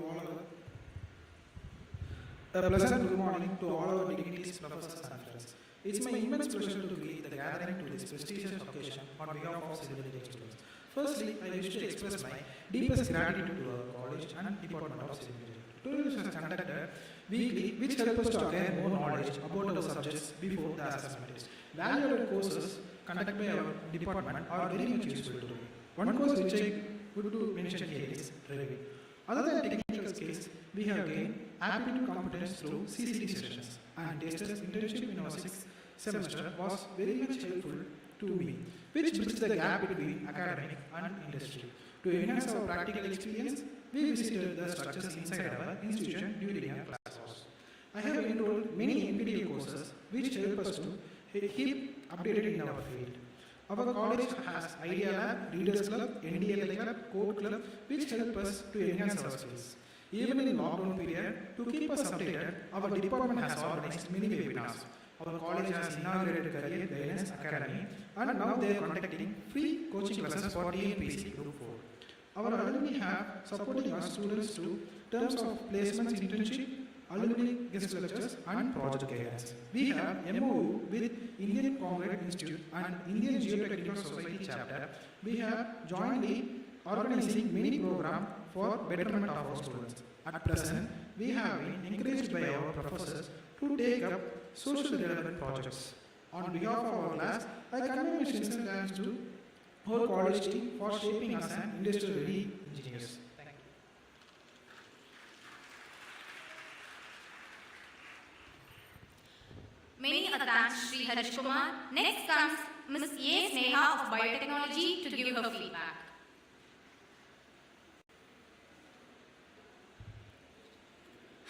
all our dignities, professors and friends. It's my immense pleasure to lead the gathering to this prestigious occasion on behalf of civil engineering students. Firstly, I wish to express my deepest gratitude to our college and Department of Civil Engineering. Tourism has conducted weekly, which help us to acquire more knowledge about our subjects before the assessment test. Value-added courses conducted by our department are very much useful to me. One course which I would to mention here is driving. Other than technical skills, we have gained aptitude competence through CCT sessions, and TEST's internship in our 6th semester was very much helpful to me, which bridges the gap between academic and industry. To enhance our practical experience, we visited the structures inside our institution during our class hours. I have enrolled many NPTEL courses which help us to keep updated in our field. Our college has Idea Lab, Readers Club, NDL Club, Code Club, which help us to enhance our skills. Even in lockdown period, to keep us updated, our department has organized many webinars. Our college has inaugurated Career Guidance Academy, and now they are conducting free coaching classes for TNPC Group 4. Our alumni have supporting our students to terms of placements, internship, alumni guest lectures, and project guidance. We have MOU with Indian Congress Institute and Indian Geotechnical Society chapter. We have jointly organizing many programs for betterment of our students. At present, we have been encouraged by our professors to take up social relevant projects. On behalf of our class, I convey my sincere thanks to whole college team for shaping us as industrial-ready engineers. Thank you. Many thanks, Shri Harish Kumar. Next comes Ms. A. Sneha of Biotechnology to give her feedback.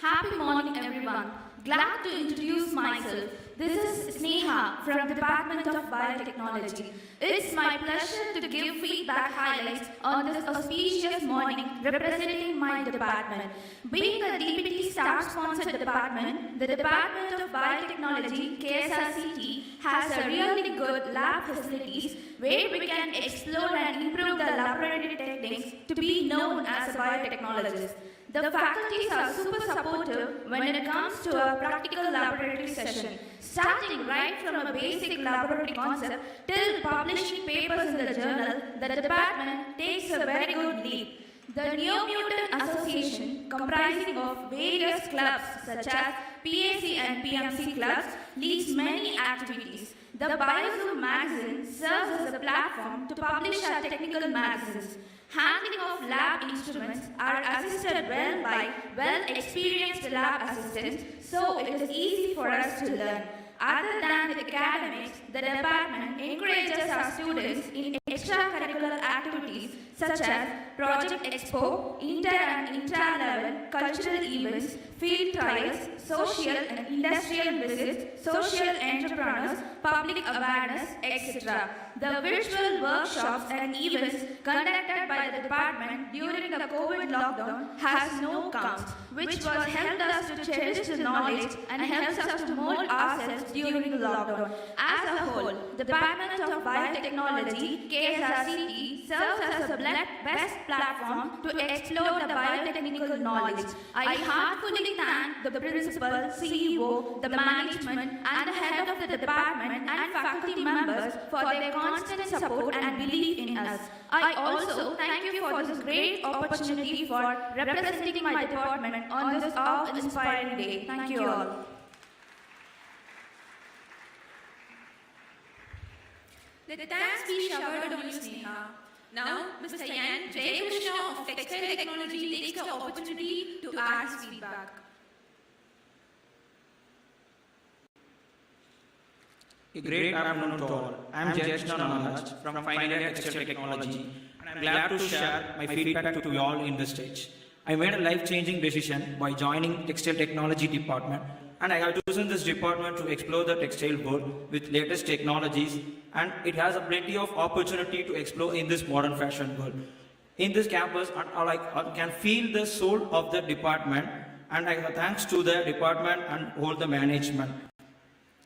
Happy morning, everyone. Glad to introduce myself. This is Sneha from the Department of Biotechnology. It's my pleasure to give feedback highlights on this auspicious morning representing my department. Being a DPT staff-sponsored department, the Department of Biotechnology, KSRCT, has a really good lab facilities where we can explore and improve the laboratory techniques to be known as a biotechnologist. The faculties are super supportive when it comes to a practical laboratory session, starting right from a basic laboratory concept till publishing papers in the journal. The department takes a very good lead. The New Mutant Association, comprising of various clubs such as PAC and PMC clubs, leads many activities. The BioZoom magazine serves as a platform to publish our technical magazines. Handling of lab instruments are assisted well by well-experienced lab assistants, so it is easy for us to learn. Other than the academics, the department encourages our students in extracurricular activities such as Project Expo, inter and intra-level cultural events, field trials, social and industrial visits, social entrepreneurs, public awareness, etc. The virtual workshops and events conducted by the department during the COVID lockdown has no count, which was helped us to cherish the knowledge and helps us to mold ourselves during the lockdown. As a whole, the Department of Biotechnology, KSRCT, serves as a best platform to explore the biotechnical knowledge. I heartfully thank the principal, CEO, the management, and the head of the department and faculty members for their constant support and belief in us. I also thank you for this great opportunity for representing my department on this awe-inspiring day. Thank you all. The thanks be showered on you, Sneha. Now, Mr. Yan Jaykrishna of Textile Technology takes the opportunity to ask feedback. A great afternoon to all. I am Jaykrishna from Final Year Textile Technology, and I am glad to share my feedback to you all in this stage. I made a life-changing decision by joining Textile Technology department, and I have chosen this department to explore the textile world with latest technologies, and it has a plenty of opportunity to explore in this modern fashion world. In this campus, I can feel the soul of the department, and I have thanks to the department and all the management.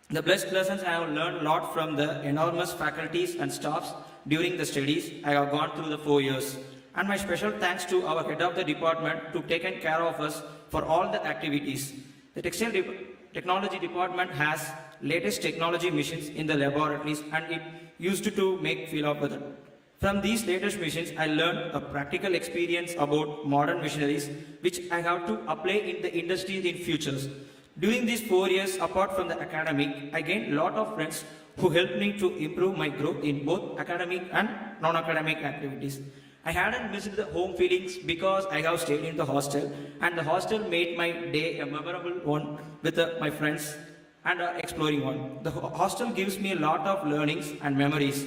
The best lessons I have learned a lot from the enormous faculties and staffs during the studies I have gone through the 4 years. And my special thanks to our head of the department to taken care of us for all the activities. The Textile Technology department has latest technology machines in the laboratories and it used to make feel of weather. From these latest machines, I learned a practical experience about modern machineries which I have to apply in the industry in futures. During these 4 years, apart from the academic, I gained a lot of friends who helped me to improve my growth in both academic and non-academic activities. I hadn't missed the home feelings because I have stayed in the hostel, and the hostel made my day a memorable one with my friends and exploring one. The hostel gives me a lot of learnings and memories,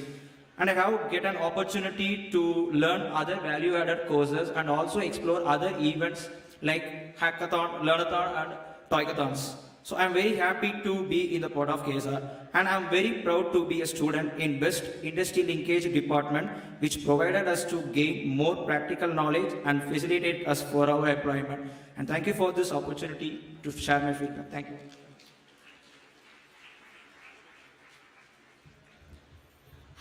and I have get an opportunity to learn other value-added courses and also explore other events like hackathon, learnathon, and toycathons. So I'm very happy to be in the port of KSR, and I'm very proud to be a student in Best Industry Linkage Department, which provided us to gain more practical knowledge and facilitate us for our employment. And thank you for this opportunity to share my feedback. Thank you.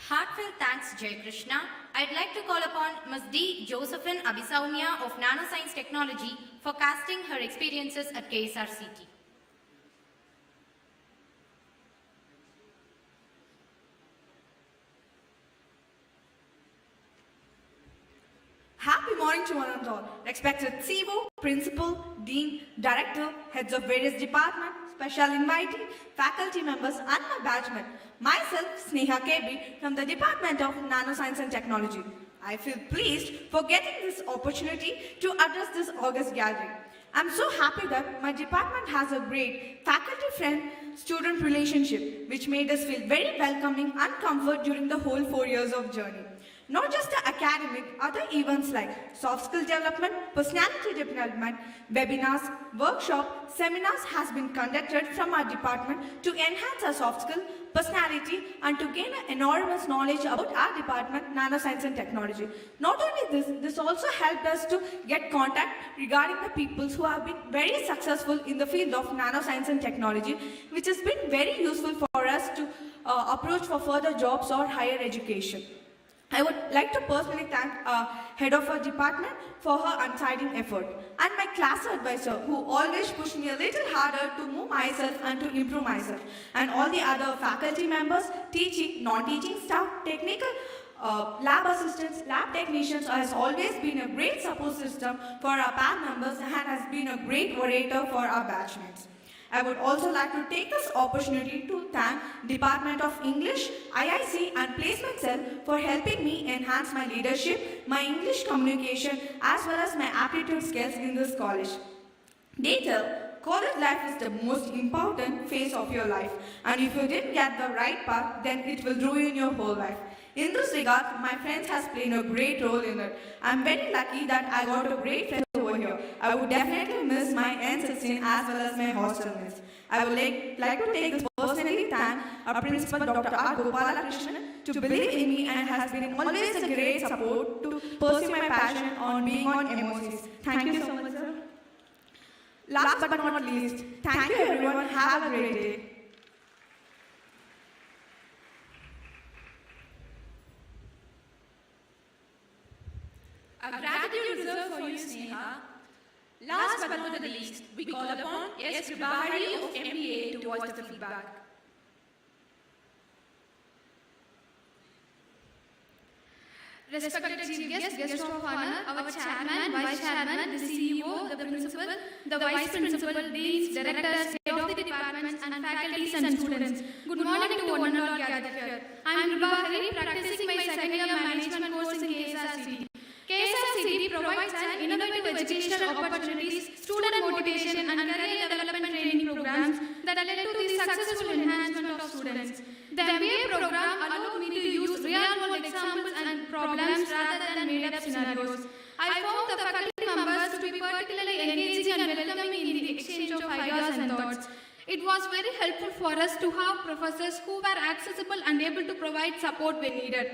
Heartfelt thanks, Jay Krishna. I'd like to call upon Ms. D. Josephine Abisaumia of Nanoscience Technology for casting her experiences at KSRCT. Happy morning to one and all. Respected CEO, Principal, Dean, Director, Heads of various departments, special invitee, faculty members and my batchmate. Myself, Sneha KB from the Department of Nanoscience and Technology. I feel pleased for getting this opportunity to address this August gathering. I'm so happy that my department has a great faculty-friend-student relationship which made us feel very welcoming and comfort during the whole 4 years of journey. Not just the academic, other events like soft skill development, personality development, webinars, workshops, seminars has been conducted from our department to enhance our soft skill, personality and to gain an enormous knowledge about our department, Nanoscience and Technology. Not only this also helped us to get contact regarding the people who have been very successful in the field of Nanoscience and Technology, which has been very useful for us to approach for further jobs or higher education. I would like to personally thank head of our department for her untiring effort and my class advisor who always pushed me a little harder to move myself and to improve myself, and all the other faculty members, teaching, non-teaching staff, technical lab assistants, lab technicians has always been a great support system for our PAN members and has been a great orator for our batchmates. I would also like to take this opportunity to thank Department of English, IIC and Placement Cell for helping me enhance my leadership, my English communication as well as my aptitude skills in this college. They tell college life is the most important phase of your life, and if you didn't get the right path, then it will ruin your whole life. In this regard, my friends has played a great role in it. I'm very lucky that I got a great friend over here. I would definitely miss my N16 as well as my hostel mates. I would like to take this personally thank our principal Dr. R. Gopalakrishnan to believe in me and has been always a great support to pursue my passion on being on MOCs. Thank you so much, sir. Last but not least, thank you everyone. Have a great day. A gratitude reserved for you, Sneha. Last but not the least, we call upon S. Kribahari of MBA to voice the feedback. Respected Chief Guest, Guest of Honor, our Chairman, Vice Chairman, the CEO, the Principal, the Vice Principal, Deans, Directors, Head of the Departments and Faculties and Students. Good morning to one and all gathered here. I am Kribahari, practicing my second year management course in KSRCT. KSRCT provides an innovative educational opportunities, student motivation and career development training programs that led to the successful enhancement of students. The MBA program allowed me to use real-world examples and problems rather than made-up scenarios. I found the faculty members to be particularly engaging and welcoming in the exchange of ideas and thoughts. It was very helpful for us to have professors who were accessible and able to provide support when needed.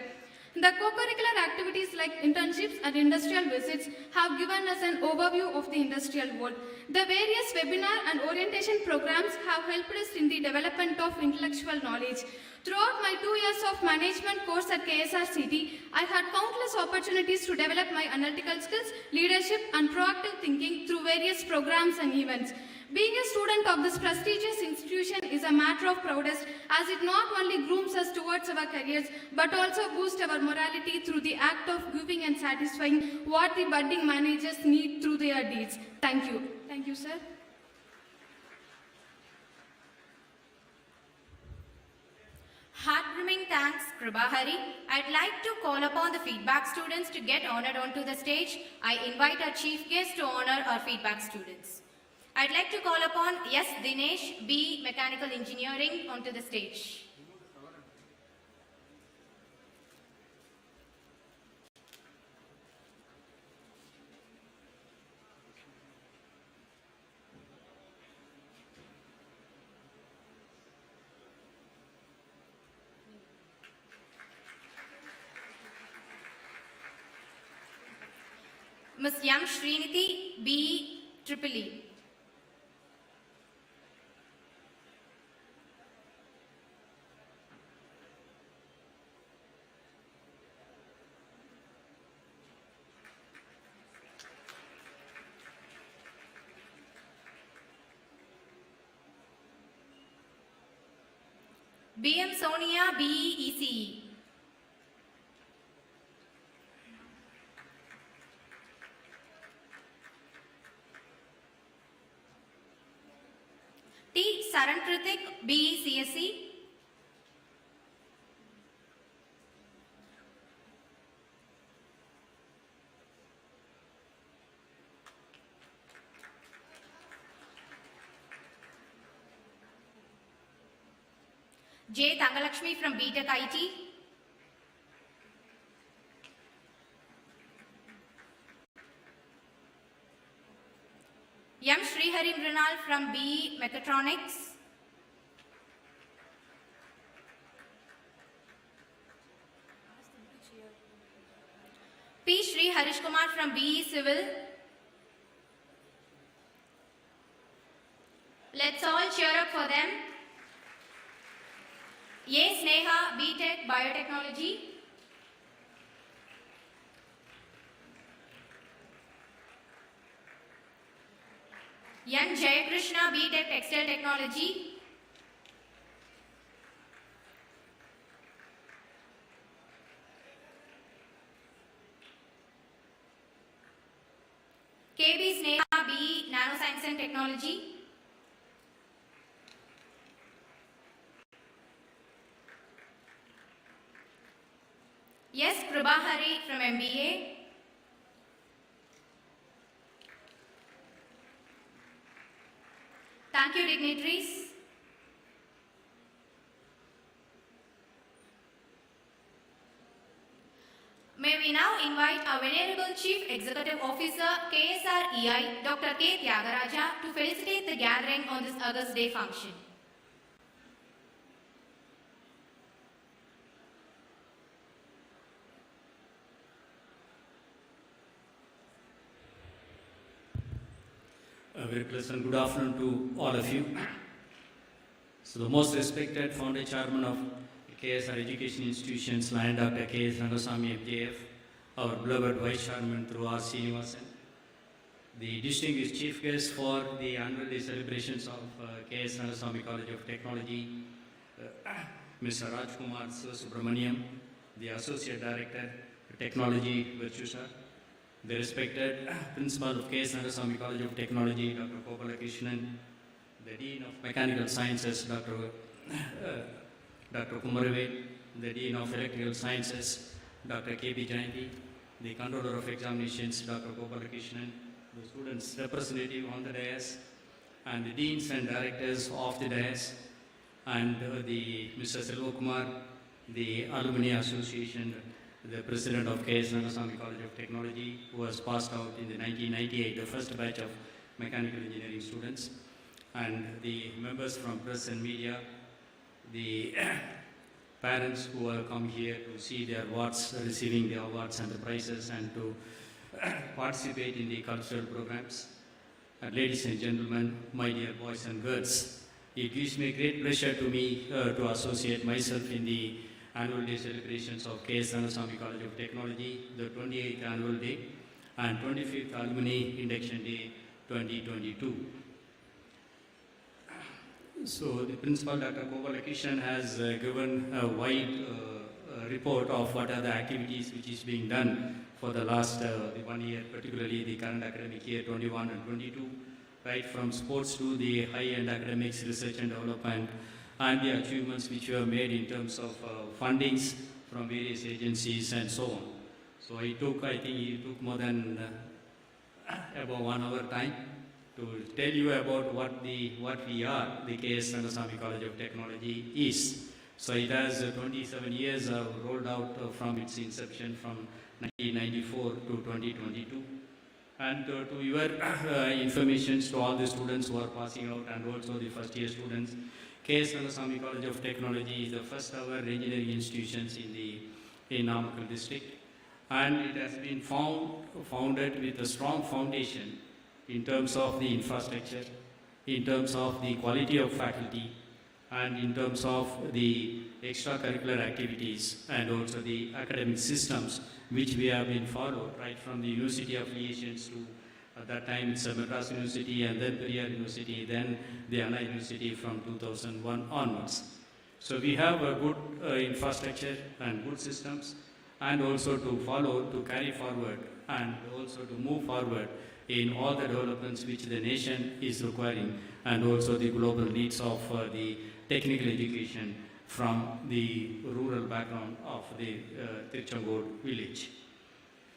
The co-curricular activities like internships and industrial visits have given us an overview of the industrial world. The various webinar and orientation programs have helped us in the development of intellectual knowledge. Throughout my 2 years of management course at KSRCT, I had countless opportunities to develop my analytical skills, leadership and proactive thinking through various programs and events. Being a student of this prestigious institution is a matter of prowess, as it not only grooms us towards our careers but also boosts our morality through the act of giving and satisfying what the budding managers need through their deeds. Thank you. Thank you, sir. Heartwarming thanks, Prabhahari. I'd like to call upon the feedback students to get honored onto the stage. I invite our chief guest to honor our feedback students. I'd like to call upon S. Dinesh, B. Mechanical Engineering, onto the stage. Ms. M. Srinidhi, B. EEE. B.M. Sonia, B. ECE. T. Saran Kritik, B. CSE. J. Thangalakshmi from BTech IT. M. Srihari Mrinal from B. Mechatronics. P. Shri Harish Kumar from B. Civil. Let's all cheer up for them. A. Sneha, BTech Biotechnology. N. Jayakrishna, BTech Textile Technology. KB Sneha, B. Nanoscience and Technology. Yes, Prabhahari from MBA. Thank you, dignitaries. May we now invite our Venerable Chief Executive Officer, KSREI, Dr. K. Tyagaraja, to felicitate the gathering on this August Day function. A very pleasant good afternoon to all of you. So the most respected founder chairman of KSR Education Institutions, Lion Dr. K.S.Rangasamy, FJF, our beloved vice chairman through R. Srinivasan, the distinguished chief guest for the annual day celebrations of K.S.Rangasamy College of Technology, Mr. Rajkumar Subramaniam, the associate director, Technology Virtusa, the respected principal of K.S.Rangasamy College of Technology, Dr. Gopalakrishnan, the Dean of Mechanical Sciences, Dr. Kumarave, the Dean of Electrical Sciences, Dr. K.B. Jayanti, the Controller of Examinations, Dr. Gopalakrishnan, the students' representative on the dais, and the Deans and Directors of the dais, and the Mr. Selva Kumar, the Alumni Association, the President of K.S.Rangasamy College of Technology, who was passed out in the 1998, the first batch of mechanical engineering students, and the members from press and media, the parents who have come here to see their awards, receiving the awards and the prizes, and to participate in the cultural programs. And ladies and gentlemen, my dear boys and girls, it gives me great pleasure to me to associate myself in the annual day celebrations of K.S.Rangasamy College of Technology, the 28th annual day and 25th Alumni Induction Day 2022. So the Principal Dr. Gopalakrishnan has given a wide report of what are the activities which is being done for the last the 1 year, particularly the current academic year 21 and 22, right from sports to the high-end academics, research and development, and the achievements which you have made in terms of fundings from various agencies and so on. So I think it took more than about 1 hour time to tell you about what we are, the K.S.Rangasamy College of Technology is. So it has 27 years rolled out from its inception from 1994 to 2022. And to your information to all the students who are passing out and also the first year students, K.S.Rangasamy College of Technology is the first ever engineering institutions in Namakkal district. And it has been founded with a strong foundation in terms of the infrastructure, in terms of the quality of faculty, and in terms of the extracurricular activities and also the academic systems which we have been followed right from the university affiliations to at that time it's Madras University and then Periyar University, then the Anna University from 2001 onwards. So we have a good infrastructure and good systems, and also to follow, to carry forward and also to move forward in all the developments which the nation is requiring, and also the global needs of the technical education from the rural background of the Tirchangod village.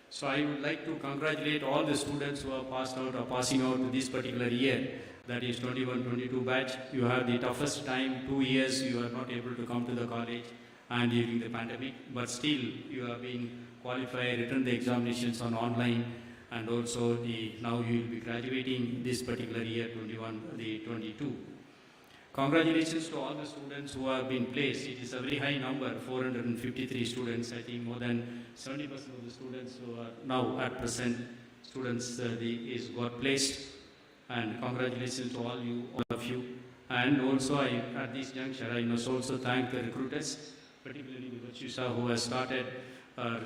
So I would like to congratulate all the students who have passed out or passing out this particular year, that is 21-22 batch. You have the toughest time, 2 years you are not able to come to the college and during the pandemic, but still you have been qualified, written the examinations on online, and also now you will be graduating this particular year 22. Congratulations to all the students who have been placed. It is a very high number, 453 students. I think more than 70% of the students who are now at present students is got placed. And congratulations to all of you. And also at this juncture, I must also thank the recruiters, particularly Virtusa, who has started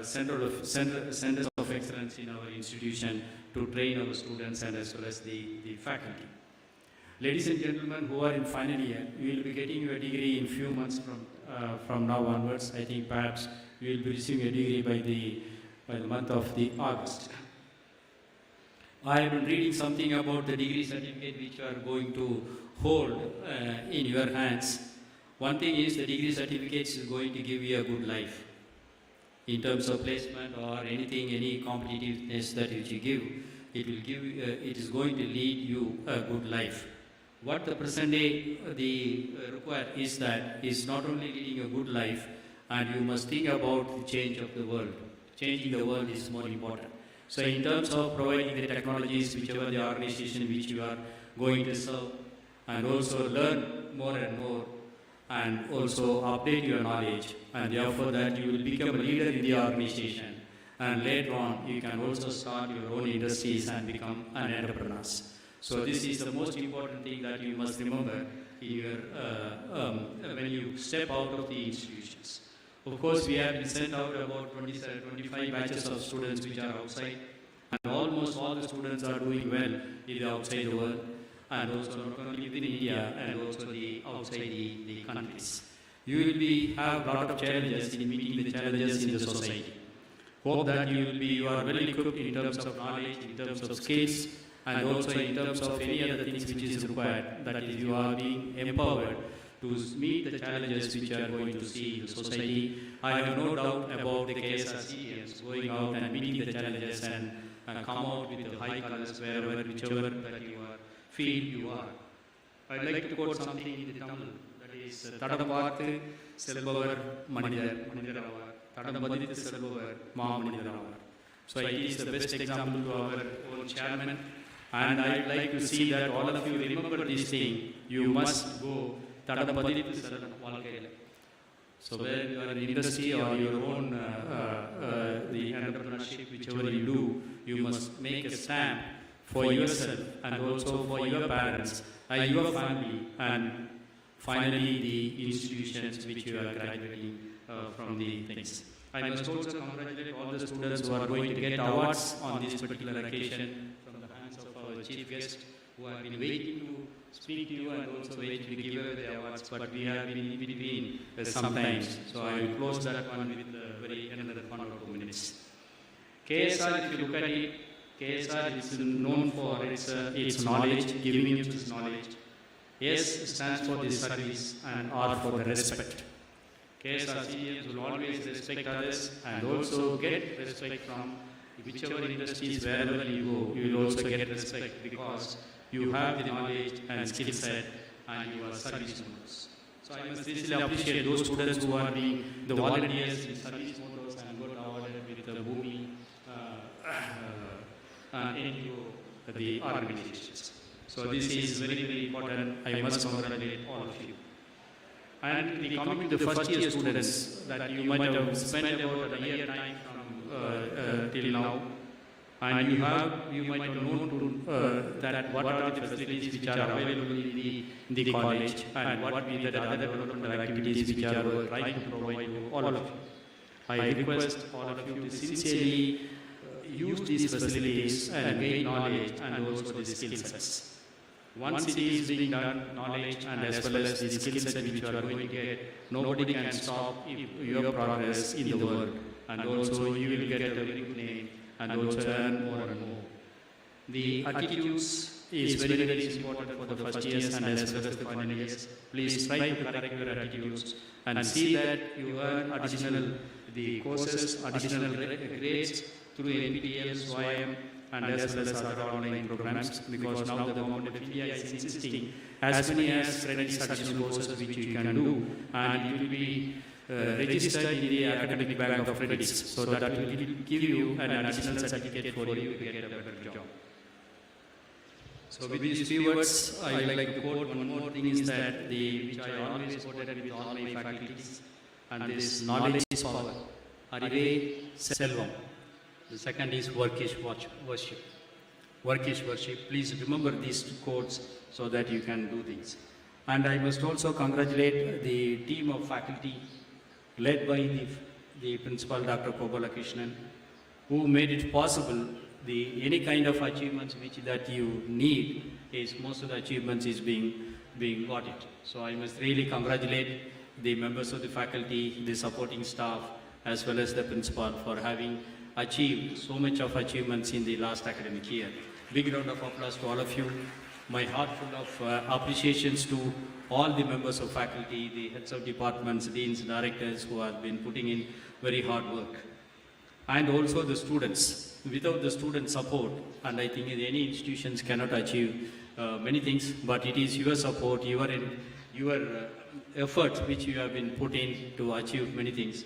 centers of excellence in our institution to train our students and as well as the faculty. Ladies and gentlemen who are in final year, you will be getting your degree in few months from now onwards. I think perhaps you will be receiving a degree by the month of August. I have been reading something about the degree certificate which you are going to hold in your hands. One thing is the degree certificate is going to give you a good life in terms of placement or anything, any competitiveness that you give. It is going to lead you a good life. What the present day require is that is not only leading a good life, and you must think about the change of the world. Changing the world is more important. So in terms of providing the technologies, whichever the organization which you are going to serve, and also learn more and more, and also update your knowledge, and therefore that you will become a leader in the organization, and later on you can also start your own industries and become an entrepreneur. So this is the most important thing that you must remember in your, when you step out of the institutions. Of course, we have been sent out about 25 batches of students which are outside, and almost all the students are doing well in the outside the world, and also not only within India and also outside the countries. You will have a lot of challenges in meeting the challenges in the society. Hope that you are well equipped in terms of knowledge, in terms of skills, and also in terms of any other things which is required, that is you are being empowered to meet the challenges which you are going to see in the society. I have no doubt about the KSRCTs going out and meeting the challenges and come out with the high colors whichever that you feel you are. I'd like to quote something in the Tamil, that is Tadam Paarthu Selbavar Manidaravar, Tadam Padithu Selbavar Maamanidaravar. So it is the best example to our own chairman. And I'd like to see that all of you remember this thing. You must go Tadapadithu Valkaila. So where you are in industry or your own the entrepreneurship, whichever you do, you must make a stamp for yourself and also for your parents, your family, and finally the institutions which you are graduating from the things. I must also congratulate all the students who are going to get awards on this particular occasion from the hands of our chief guest, who have been waiting to speak to you and also waiting to give away the awards, but we have been in between sometimes. So I will close that one with another 1 or 2 minutes. KSR, if you look at it, KSR is known for its knowledge, giving you this knowledge. S stands for the service and R for the respect. KSRCTs will always respect others and also get respect from whichever industries, wherever you go, you will also get respect because you have the knowledge and skill set and you are service motors. So I must really appreciate those students who are being the volunteers in service motors and got awarded with the Bhumi NGO, the organizations. So this is very, very important. I must congratulate all of you. And coming to the first year students that you might have spent about a year time from till now, and you might have known to, that what are the facilities which are available in the college and what be the other developmental activities which are trying to provide to all of you. I request all of you to sincerely use these facilities and gain knowledge and also the skill sets. Once it is being done, knowledge and as well as the skill set which you are going to get, nobody can stop your progress in the world. And also you will get a very good name and also earn more and more. The attitudes is very, very important for the first years and as well as the final years. Please try to correct your attitudes and see that you earn additional the courses, additional grades through NPTEL, SWAYAM, and as well as other online programs, because now the government of India is insisting as many as credits additional courses which you can do, and you will be registered in the academic bank of credits, so that will give you an additional certificate for you to get a better job. So with these few words, I would like to quote one more thing is that which I always quoted with all my faculties, and this knowledge is power. Arive Selvam. The second is work is worship. Work is worship. Please remember these two quotes so that you can do things. And I must also congratulate the team of faculty led by the principal, Dr. Kobalakrishnan, who made it possible any kind of achievements that you need is most of the achievements is being got it. So I must really congratulate the members of the faculty, the supporting staff, as well as the principal for having achieved so much of achievements in the last academic year. Big round of applause to all of you. My heart full of appreciations to all the members of faculty, the heads of departments, deans, directors who have been putting in very hard work. And also the students. Without the student support, and I think any institutions cannot achieve many things, but it is your support, your effort which you have been put in to achieve many things.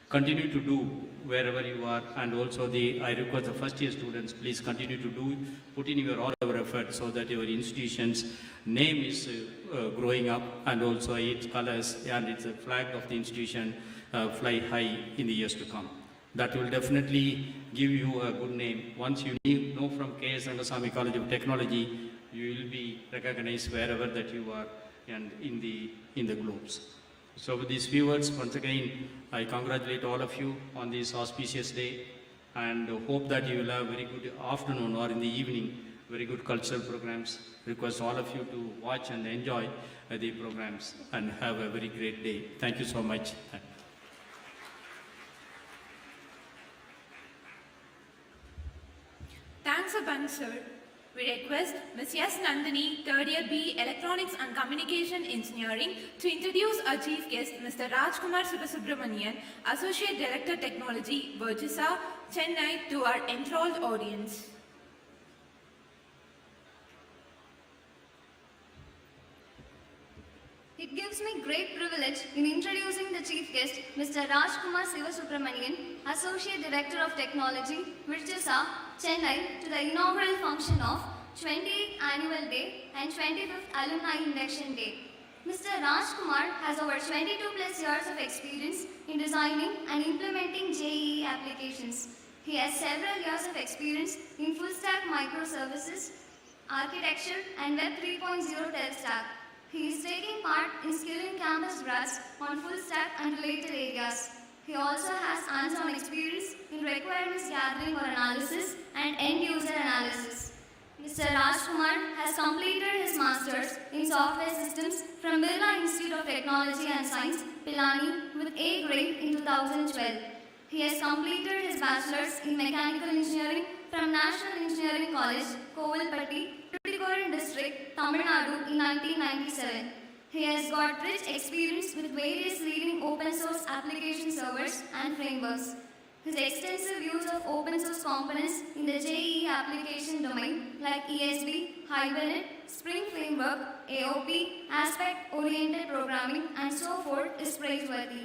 Continue to do wherever you are, and also I request the first year students, please continue to put in all our effort so that your institution's name is growing up, and also its colors and its flag of the institution fly high in the years to come. That will definitely give you a good name. Once you know from K.S.Rangasamy College of Technology, you will be recognized wherever that you are and in the globes. So with these few words, once again, I congratulate all of you on this auspicious day and hope that you will have very good afternoon or in the evening, very good cultural programs. Request all of you to watch and enjoy the programs and have a very great day. Thank you so much. Thanks a bunch, sir. We request Ms. S. Nandini, 3rd year B, Electronics and Communication Engineering, to introduce our chief guest, Mr. Rajkumar Subramanian, Associate Director Technology, Virtusa, Chennai, to our enthralled audience. It gives me great privilege in introducing the chief guest, Mr. Rajkumar Subramanian, Associate Director of Technology, Virtusa, Chennai, to the inaugural function of 28th Annual Day and 25th Alumni Induction Day. Mr. Rajkumar has over 22 plus years of experience in designing and implementing JEE applications. He has several years of experience in full stack microservices, architecture, and Web 3.0 tech stack. He is taking part in skilling campus grads on full stack and related areas. He also has hands-on experience in requirements gathering or analysis and end-user analysis. Mr. Rajkumar has completed his Masters in Software Systems from Birla Institute of Technology and Science, Pilani, with A grade in 2012. He has completed his Bachelor's in Mechanical Engineering from National Engineering College, Kovilpatti, Tuticorin District, Tamil Nadu in 1997. He has got rich experience with various leading open source application servers and frameworks. His extensive use of open source components in the JEE application domain like ESB, Hibernate, Spring Framework, AOP, aspect-oriented programming, and so forth is praiseworthy.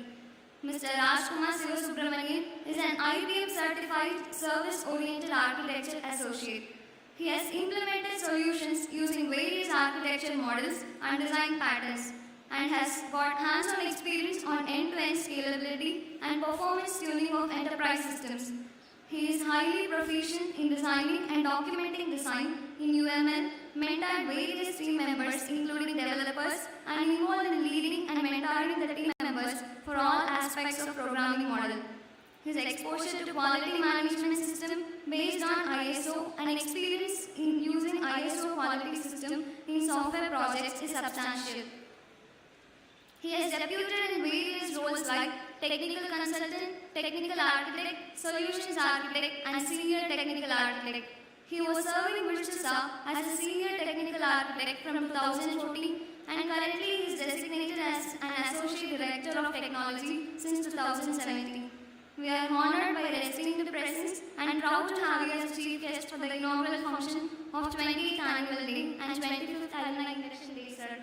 Mr. Rajkumar Sivasubramanian is an IBM certified service-oriented architecture associate. He has implemented solutions using various architecture models and design patterns, and has got hands-on experience on end-to-end scalability and performance tuning of enterprise systems. He is highly proficient in designing and documenting design in UML, mentored various team members including developers, and involved in leading and mentoring the team members for all aspects of programming model. His exposure to quality management system based on ISO and experience in using ISO quality system in software projects is substantial. He has debuted in various roles like technical consultant, technical architect, solutions architect, and senior technical architect. He was serving Virtusa as a senior technical architect from 2014 and currently he is designated as an associate director of technology since 2017. We are honored by your esteemed presence and proud to have you as chief guest for the inaugural function of 28th Annual Day and 25th Alumni Induction Day, sir.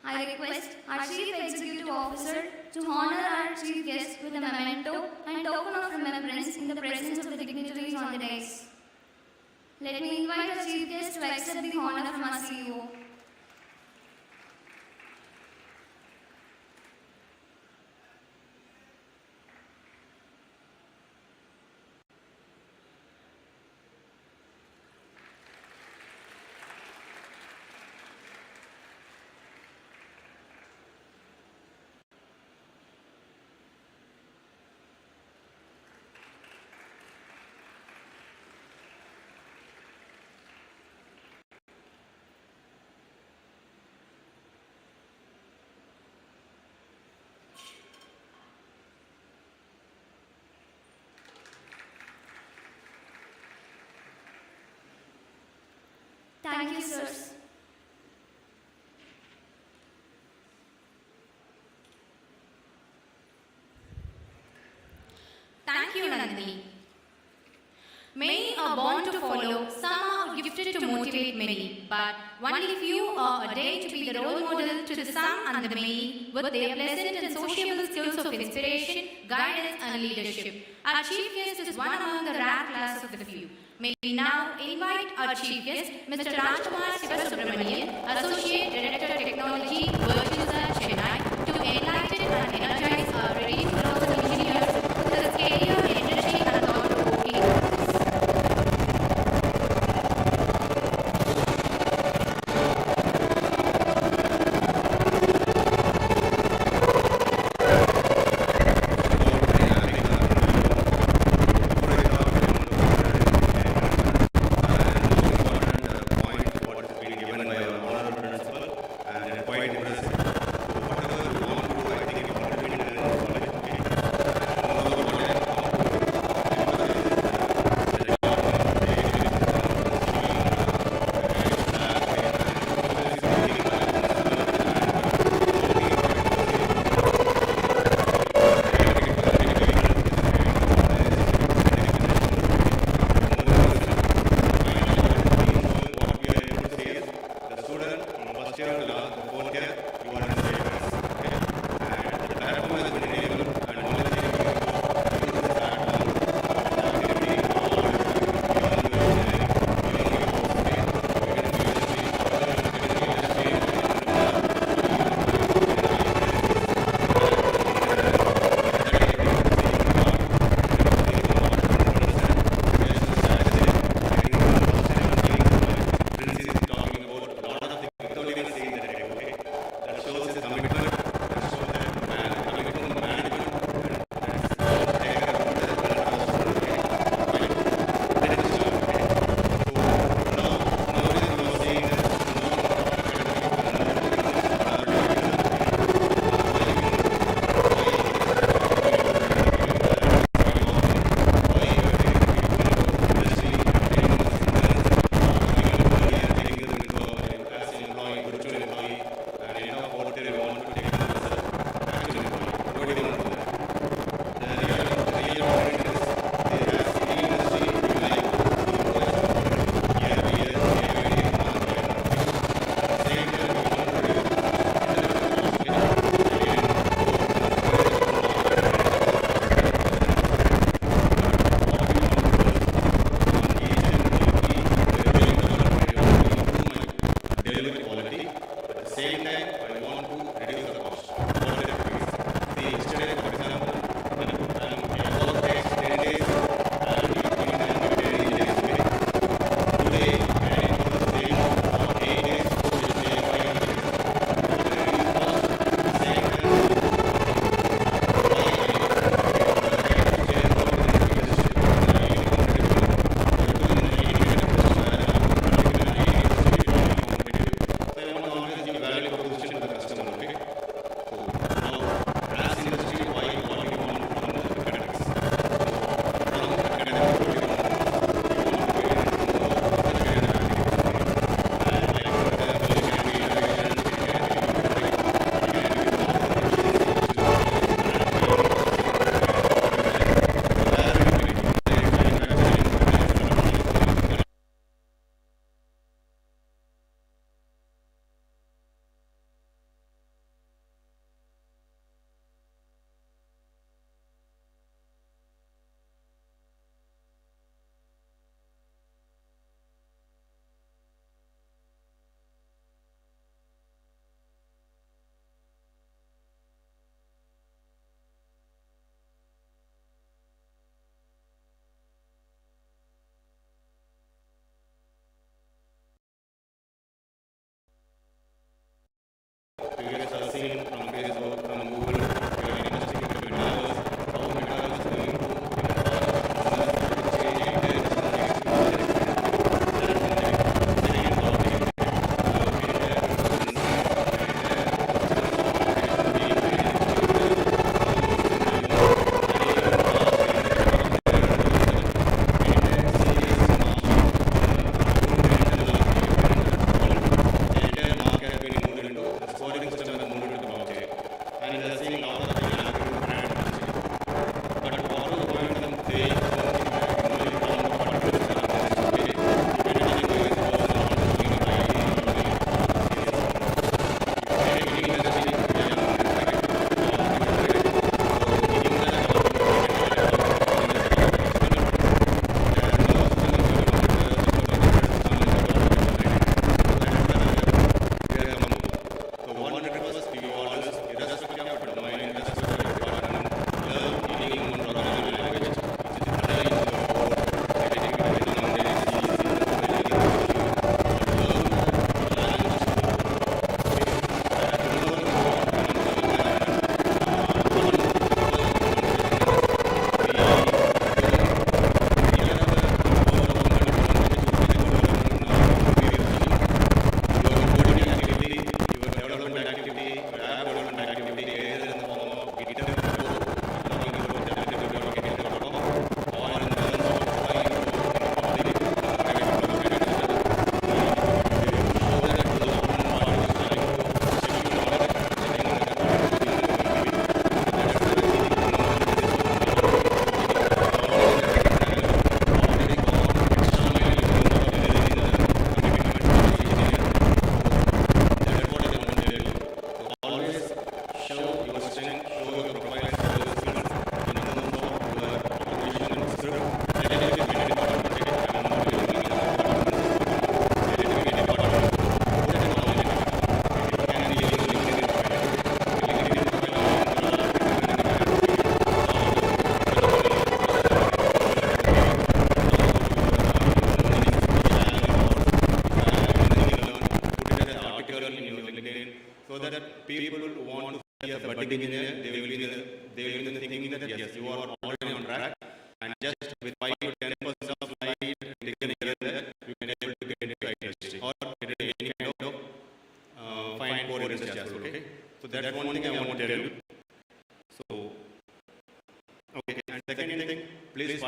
I request our Chief Executive Officer to honor our Chief Guest with a memento and token of remembrance in the presence of the dignitaries on the dais. Let me invite our Chief Guest to accept the honor from our CEO. Thank you, sirs. Thank you, Nandini. Many are born to follow, some are gifted to motivate many, but only few are ordained to be the role model to the some and the many with their pleasant and sociable skills of inspiration, guidance and leadership. Our chief guest is one among the rare class of the few. May we now invite our chief guest, Mr. Rajkumar Sivasubramanian, Associate Director Technology, Virtusa, Chennai, to enlighten and energize our ready philosophy engineers with his career, energy and thought-provoking. You guys are seeing from Facebook, from Google, your industry, your vendors, how metals is going to change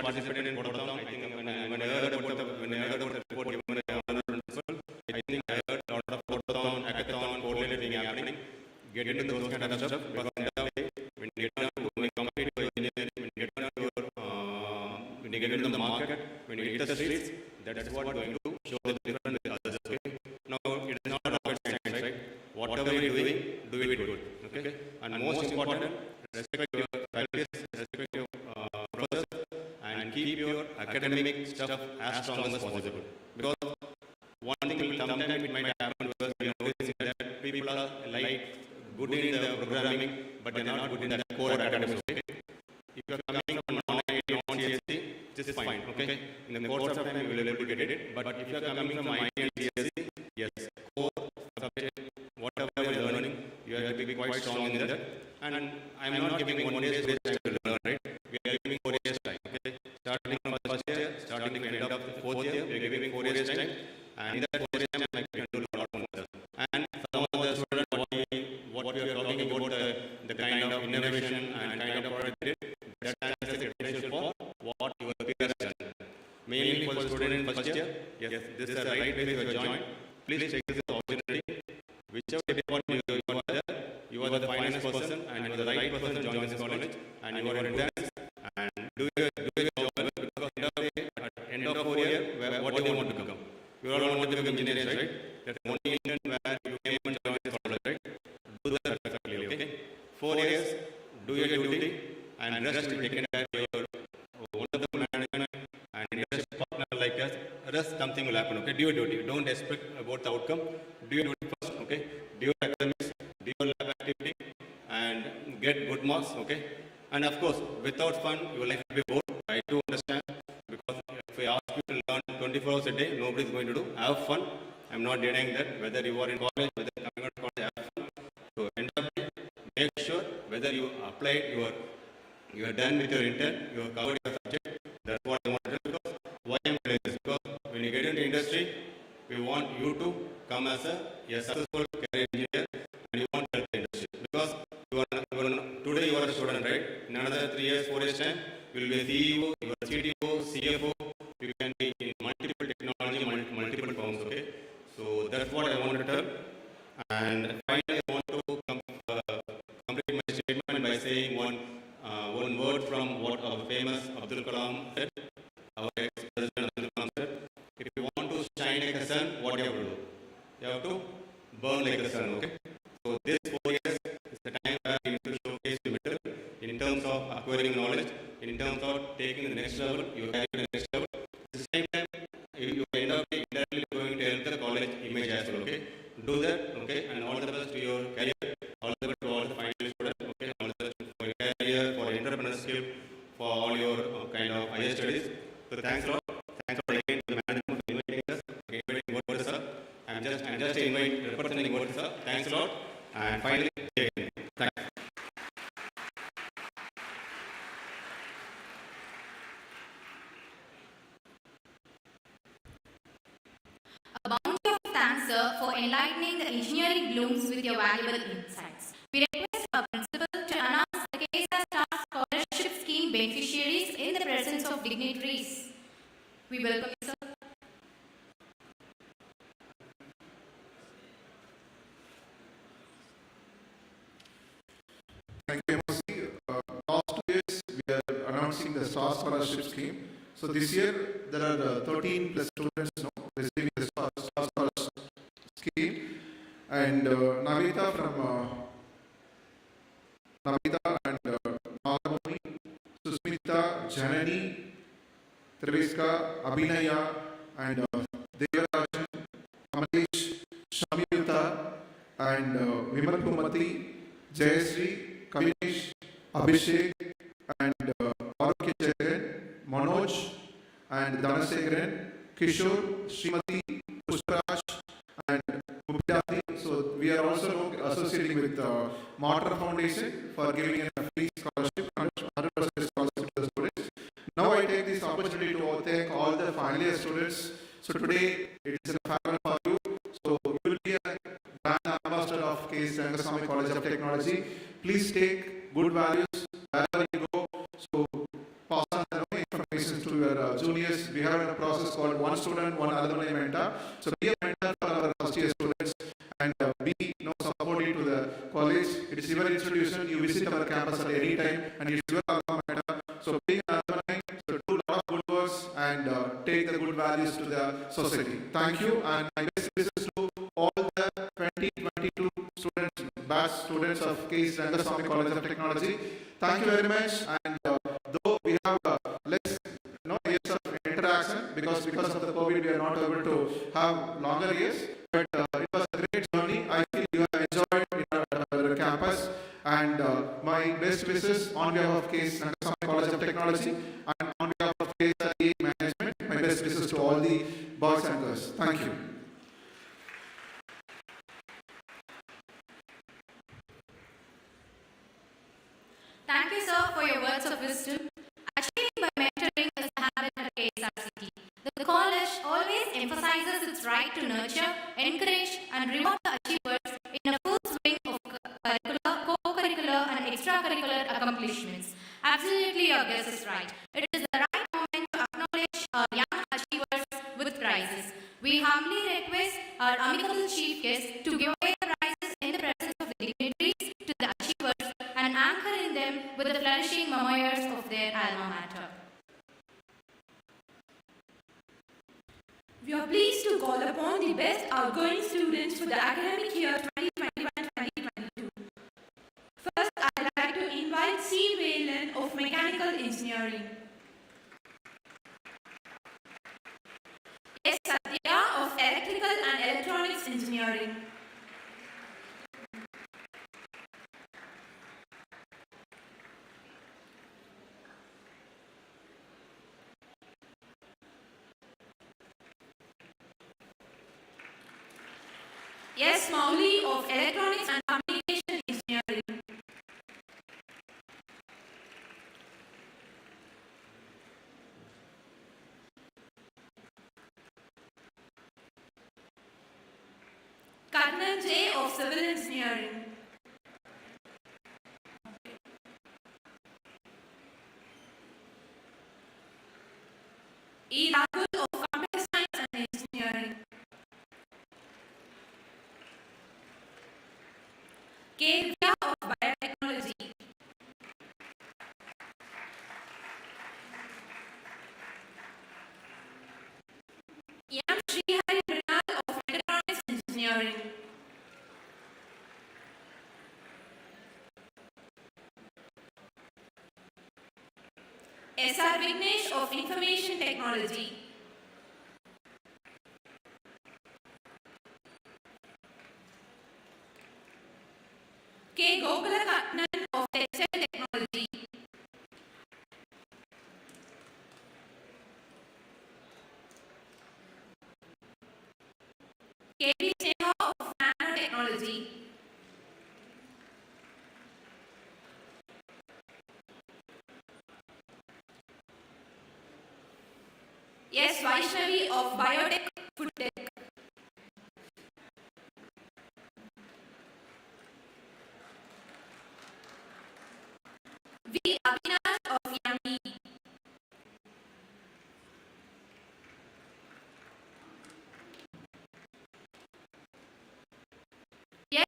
participate in bottom down. I think when I heard about the report given by the honorable principal, I think I heard a lot of bottom down, hackathon, coordinated thing happening. Get into those kind of stuff because in that way, when you get down to important, respect your values, respect your process, and keep your academic stuff as strong as possible. Because one thing will sometimes it might happen because we are noticing that people are like good in the programming, but they are not good in the core academics. Okay? If you are coming from non-IT, non-CSC, this is fine. Okay? In the course of time, you will be able to get it. But if you are coming from IT and CSC, yes, core subject, whatever you are learning, you have to be quite strong in that. And I am not giving 1 day's waste time to learn, right? We are giving 4 years time. Okay? Starting from first year, starting from end of the fourth year, we are giving 4 years time. And in that 4 years time, I can do a lot more. And some of the students, what we are talking about, the kind of innovation and kind of product, that is the potential for what your peers have done. Mainly for the student in first year, yes, this is the right way to join. Please take this opportunity. Whichever department you are there, you are the finance person and you are the right person to join this college, and you are advanced and do your job well, because end of 4 year, what do you want to become? You all want to become engineers, right? That's the only Indian where you came and join this college, right? Do that perfectly, okay? 4 years, do your duty, and rest will take care of your wonderful management and industry partner like us. Rest something will happen, okay? Do your duty. Don't expect about the outcome. Do your duty first, okay? Do your academics, do your lab activity, and get good marks, okay? And of course, without fun, your life will be bored. I do understand, because if I ask you to learn 24 hours a day, nobody is going to do. Have fun. I'm not denying that. Whether you are in college, whether coming out of college, have fun. So end up, make sure whether you applied you are done with your intent, you have covered your subject. That's what I want to do. Because why I'm doing this? Because when you get into industry, we want you to come as a successful career engineer, and you want to help the industry. Because today you are a student, right? In another 3 years, 4 years time, you will be a CEO, you are a CTO, CFO. You can be in multiple technology, multiple firms. Okay, so that's what I want to tell. And finally, I want to complete my statement by saying one word from what our famous Abdul Kalam said. Our ex-president Abdul Kalam said, if you want to shine like the sun, what do you have to do? You have to burn like the sun, okay? So this 4 years is the time where you need to showcase your mettle in terms of acquiring knowledge, in terms of taking the next level, you carry the next level. At the same time, you end up indirectly going to help the college image as well, okay? Do that, okay? And all the best to your career, all the best to all the final students, okay? All the best for your career, for entrepreneurship, for all your kind of higher studies. So thanks a lot. Thanks a lot again to the management for inviting us, inviting both of us. I'm just representing both of us. Thanks a lot. And finally, again, thanks. A bounty of thanks, sir, for enlightening the engineering blooms with your valuable insights. We request our principal to announce the KSRCT scholarship scheme beneficiaries in the presence of dignitaries. We welcome you, sir. Thank you, MSc. Last 2 years, we are announcing the Star Scholarship Scheme. So this year, there are 13 plus students now receiving the Star Scholarship Scheme. And Navita and Nagamuni, Susmita, Janani, Treviska, Abhinaya, and Devarajan, Kamalesh, Shamyuta, and Vimal Kumati, Jayasri, Kavish, Abhishek, and Arukya Jagaran, Manoj, and Dhanasekaran, Kishore, Srimati, Pushparaj, and Mubidati. So we are also associating with Martyr Foundation for giving a free scholarship, 100% scholarship to the students. Now I take this opportunity to thank all the final year students. So today it is a farewell for you. So you will be a brand ambassador of K.S.Rangasamy College of Technology. Please take good values wherever you go. So pass on the information to your juniors. We have a process called one student, one alumni mentor. So be a mentor for our first year students and be supportive to the college. It is your institution. You visit our campus at any time and it's your alumni mentor. So being an alumni, so do a lot of good works and take the good values to the society. Thank you, and my best wishes to all the 2022 students batch students of K.S.Rangasamy College of Technology. Thank you very much. And though we have less years of interaction because of the COVID, we are not able to have longer years. But it was a great journey. I feel you have enjoyed in our campus. And my best wishes on behalf of K.S.Rangasamy College of Technology and on behalf of KSRCT management, my best wishes to all the boys and girls. Thank you. Thank you, sir, for your words of wisdom. Achieving by mentoring is a habit at KSRCT. The college always emphasizes its right to nurture, encourage, and reward the achievers in a full swing of curricular, co-curricular, and extracurricular accomplishments. Absolutely, your guess is right. It is the right moment to acknowledge our young achievers with prizes. We humbly request our amicable chief guest to give away the prizes in the presence of the dignitaries to the achievers and anchor in them with the flourishing memoirs of their alma mater. We are pleased to call upon the best outgoing students for the academic year 2021-2022. First, I'd like to invite C. Whalen of Mechanical Engineering. S. Satya of Electrical and Electronics Engineering. S. Mowley of Electronics and Communication Engineering. Karnan J. of Civil Engineering. E. Rahul of Computer Science and Engineering. K. Vidya of Biotechnology. M. Srihari Mrinal of Mechatronics Engineering. S. R. Vignesh of Information Technology. K. Gopalakatnan of Textile Technology. K. B. Sneha of Nanotechnology. S. Vaishnavi of Biotech Food Tech. V. Avinash of Yami.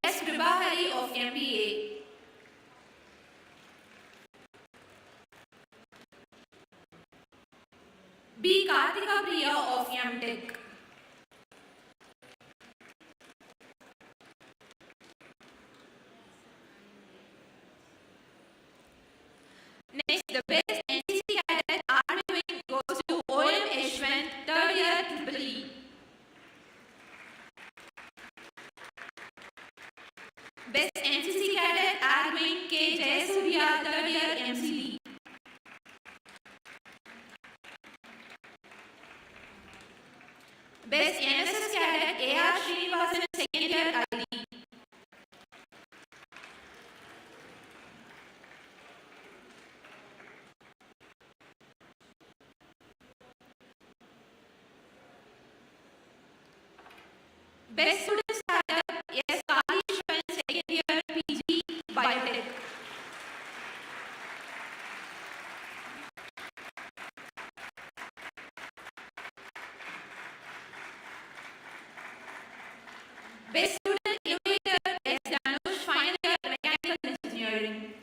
S. Prabhahari of MBA. B. Kartika Priya of MTech. Next, the best NCC cadet Army wing goes to OM Yashwant, 3rd year EEE. Best NCC cadet Army wing K. Jayasuriya, 3rd year MCD. Best NSS cadet A.R. Srinivasan, 2nd year ID. Best student startup S. Kalishwan, 2nd year PG Biotech. Best student innovator S. Danush, final year mechanical engineering.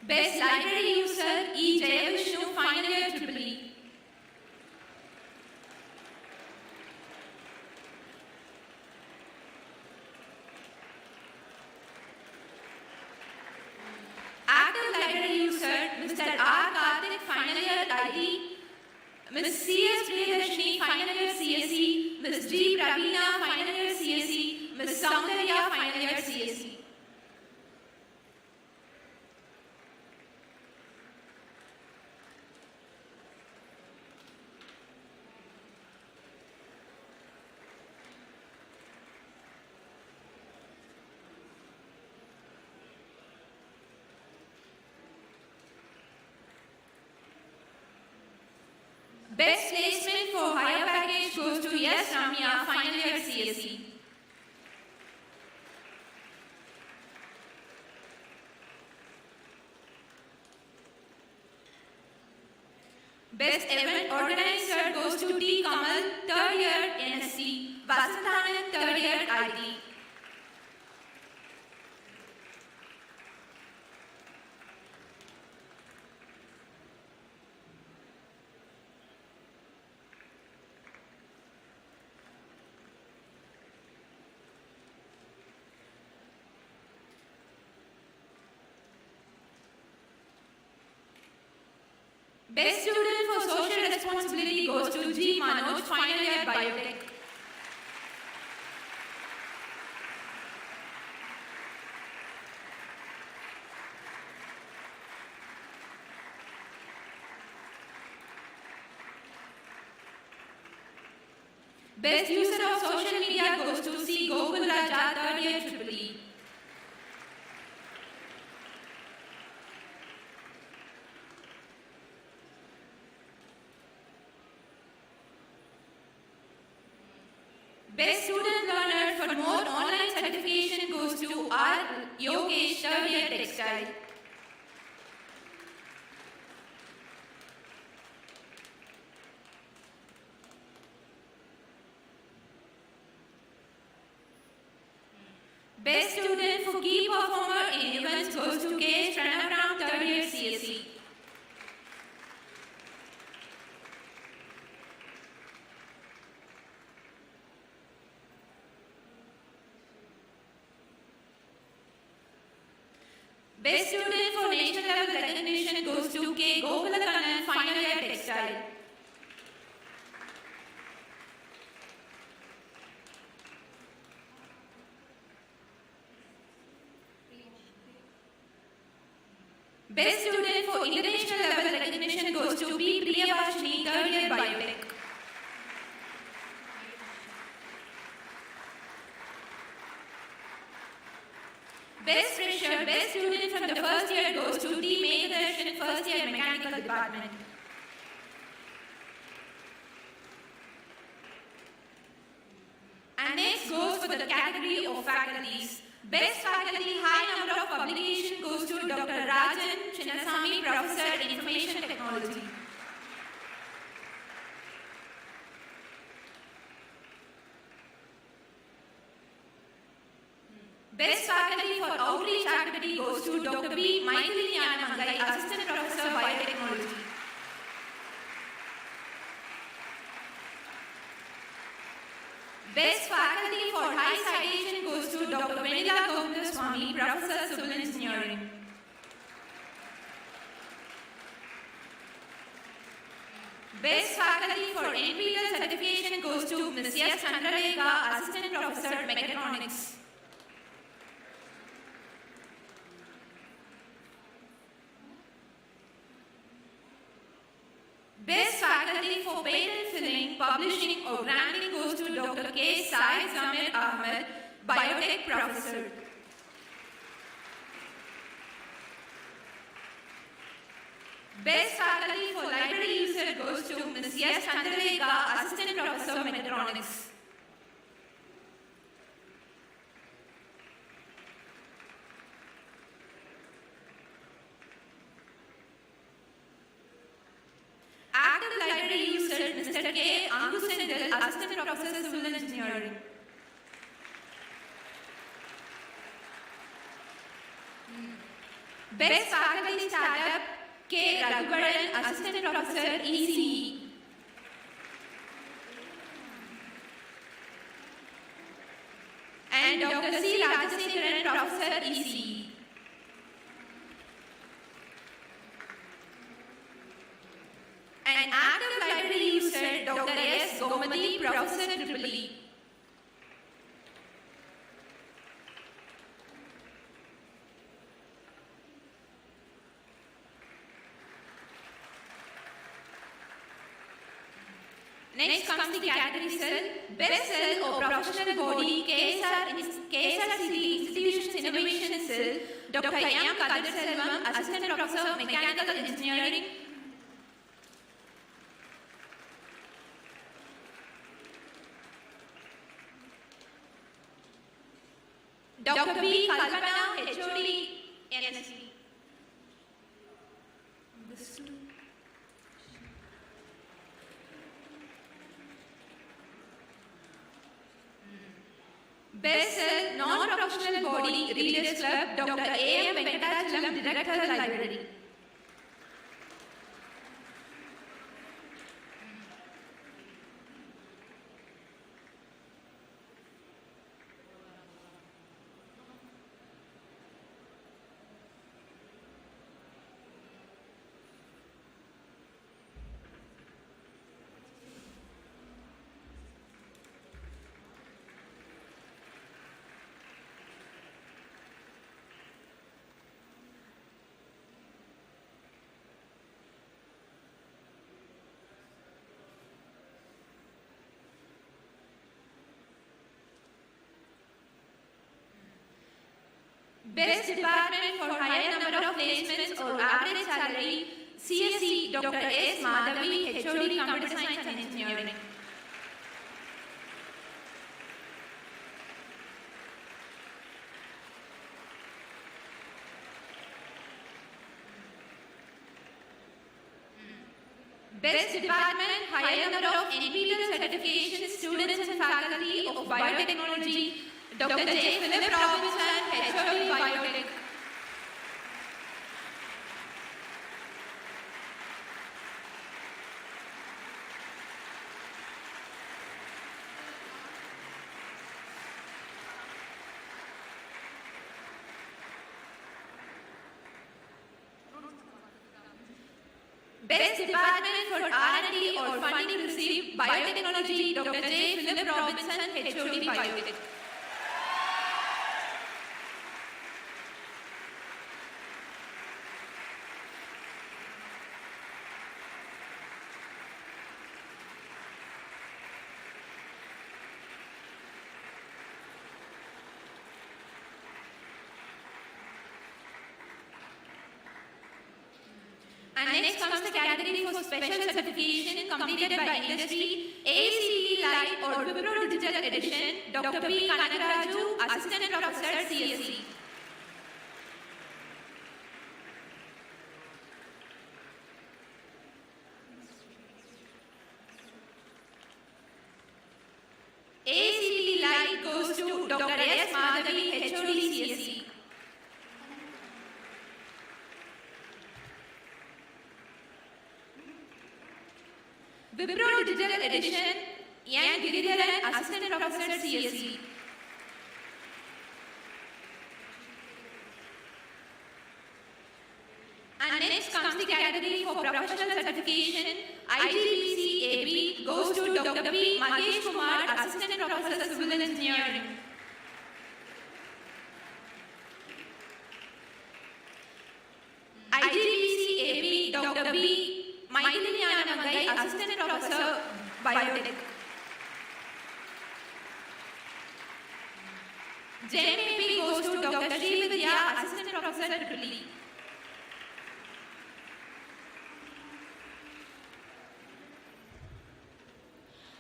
Best Library User E. Jayavishnu, Final Year EEE. Active Library User Mr. R. Karthik, Final Year ID. Ms. C.S. Priyadarshini, Final Year CSE. Ms. G. Pravina, Final Year CSE. Ms. Soundarya, Final Year CSE. Best placement for higher package goes to Yes Ramya, Final Year CSE. Best event organizer goes to T. Kamal, 3rd year NSC, Vasantanand, 3rd year IT. Best student for social responsibility goes to G. Manoj, Final Year Biotech. Best user of social media goes to C. Gokul Raja, 3rd year EEE. Best student learner for more online certification goes to R. Yogesh, 3rd year Textile. Best student for key performer in events goes to K.S.Rangasamy, 3rd year CSE. Best student for national level recognition goes to K. Gopalakannan, Final Year Textile. Best student for international level recognition goes to B. Priyavashini, 3rd year Biotech. Best fresher, best student from the first year goes to D. Megadarshan, 1st year Mechanical Department. And next goes for the category of faculties. Best faculty, high number of publication goes to Dr. Rajan Chinnasamy, Professor in Information Technology. Best faculty for outreach activity goes to Dr. B. Maithili Nyanamangai, Assistant Professor Biotechnology. Best faculty for high citation goes to Dr. Venila Govindaswamy, Professor Civil Engineering. Best faculty for NPTEL certification goes to Ms. S. Chandralekha, Assistant Professor Mechatronics. Best faculty for patent filling, publishing or granting goes to Dr. K. Zamir Ahmed, Biotech Professor. Best faculty for library user goes to Ms. S. Chandralekha, Assistant Professor Mechatronics. Active library user Mr. K. Angusendil, Assistant Professor Civil Engineering. Best Faculty Startup, K. Raghuvaran, Assistant Professor, ECE. And Dr. C. Rajasekaran, Professor, ECE. An active library user, Dr. S. Gomati, Professor, EEE. Next comes the category cell. Best cell or professional body, KSRCT Institutions Innovation Cell, Dr. M. Kadirselvam, Assistant Professor, Mechanical Engineering. Dr. B. Kalpana, HOD, NSC. Best Cell, Non-Professional Body, Readers Club, Dr. A. M. Venkatachalam, Director, Library. Best Department for higher number of placements or average salary, CSE, Dr. S. Madhavi, HOD, Computer Science and Engineering. Best Department, higher number of NPTEL certification students and faculty of biotechnology, Dr. J. Philip Robinson, HOD, Biotech. Best Department for R&D or funding received, Biotechnology, Dr. J. Philip Robinson, HOD, Biotech. And next comes the category for special certification completed by industry, ACT Live or Wipro Digital Edition, Dr. P. Kanagaraju, Assistant Professor, CSE. ACT Live goes to Dr. S. Madhavi, HOD, CSE. Wipro Digital Edition, N. Giridharan, Assistant Professor, CSE. And next comes the category for professional certification, IGBC AB goes to Dr. P. Mahesh Kumar, Assistant Professor, Civil Engineering. IGBC AB, Dr. B. Maithili, Assistant Professor, Biotech. JMAP goes to Dr. Srividya, Assistant Professor, EEE.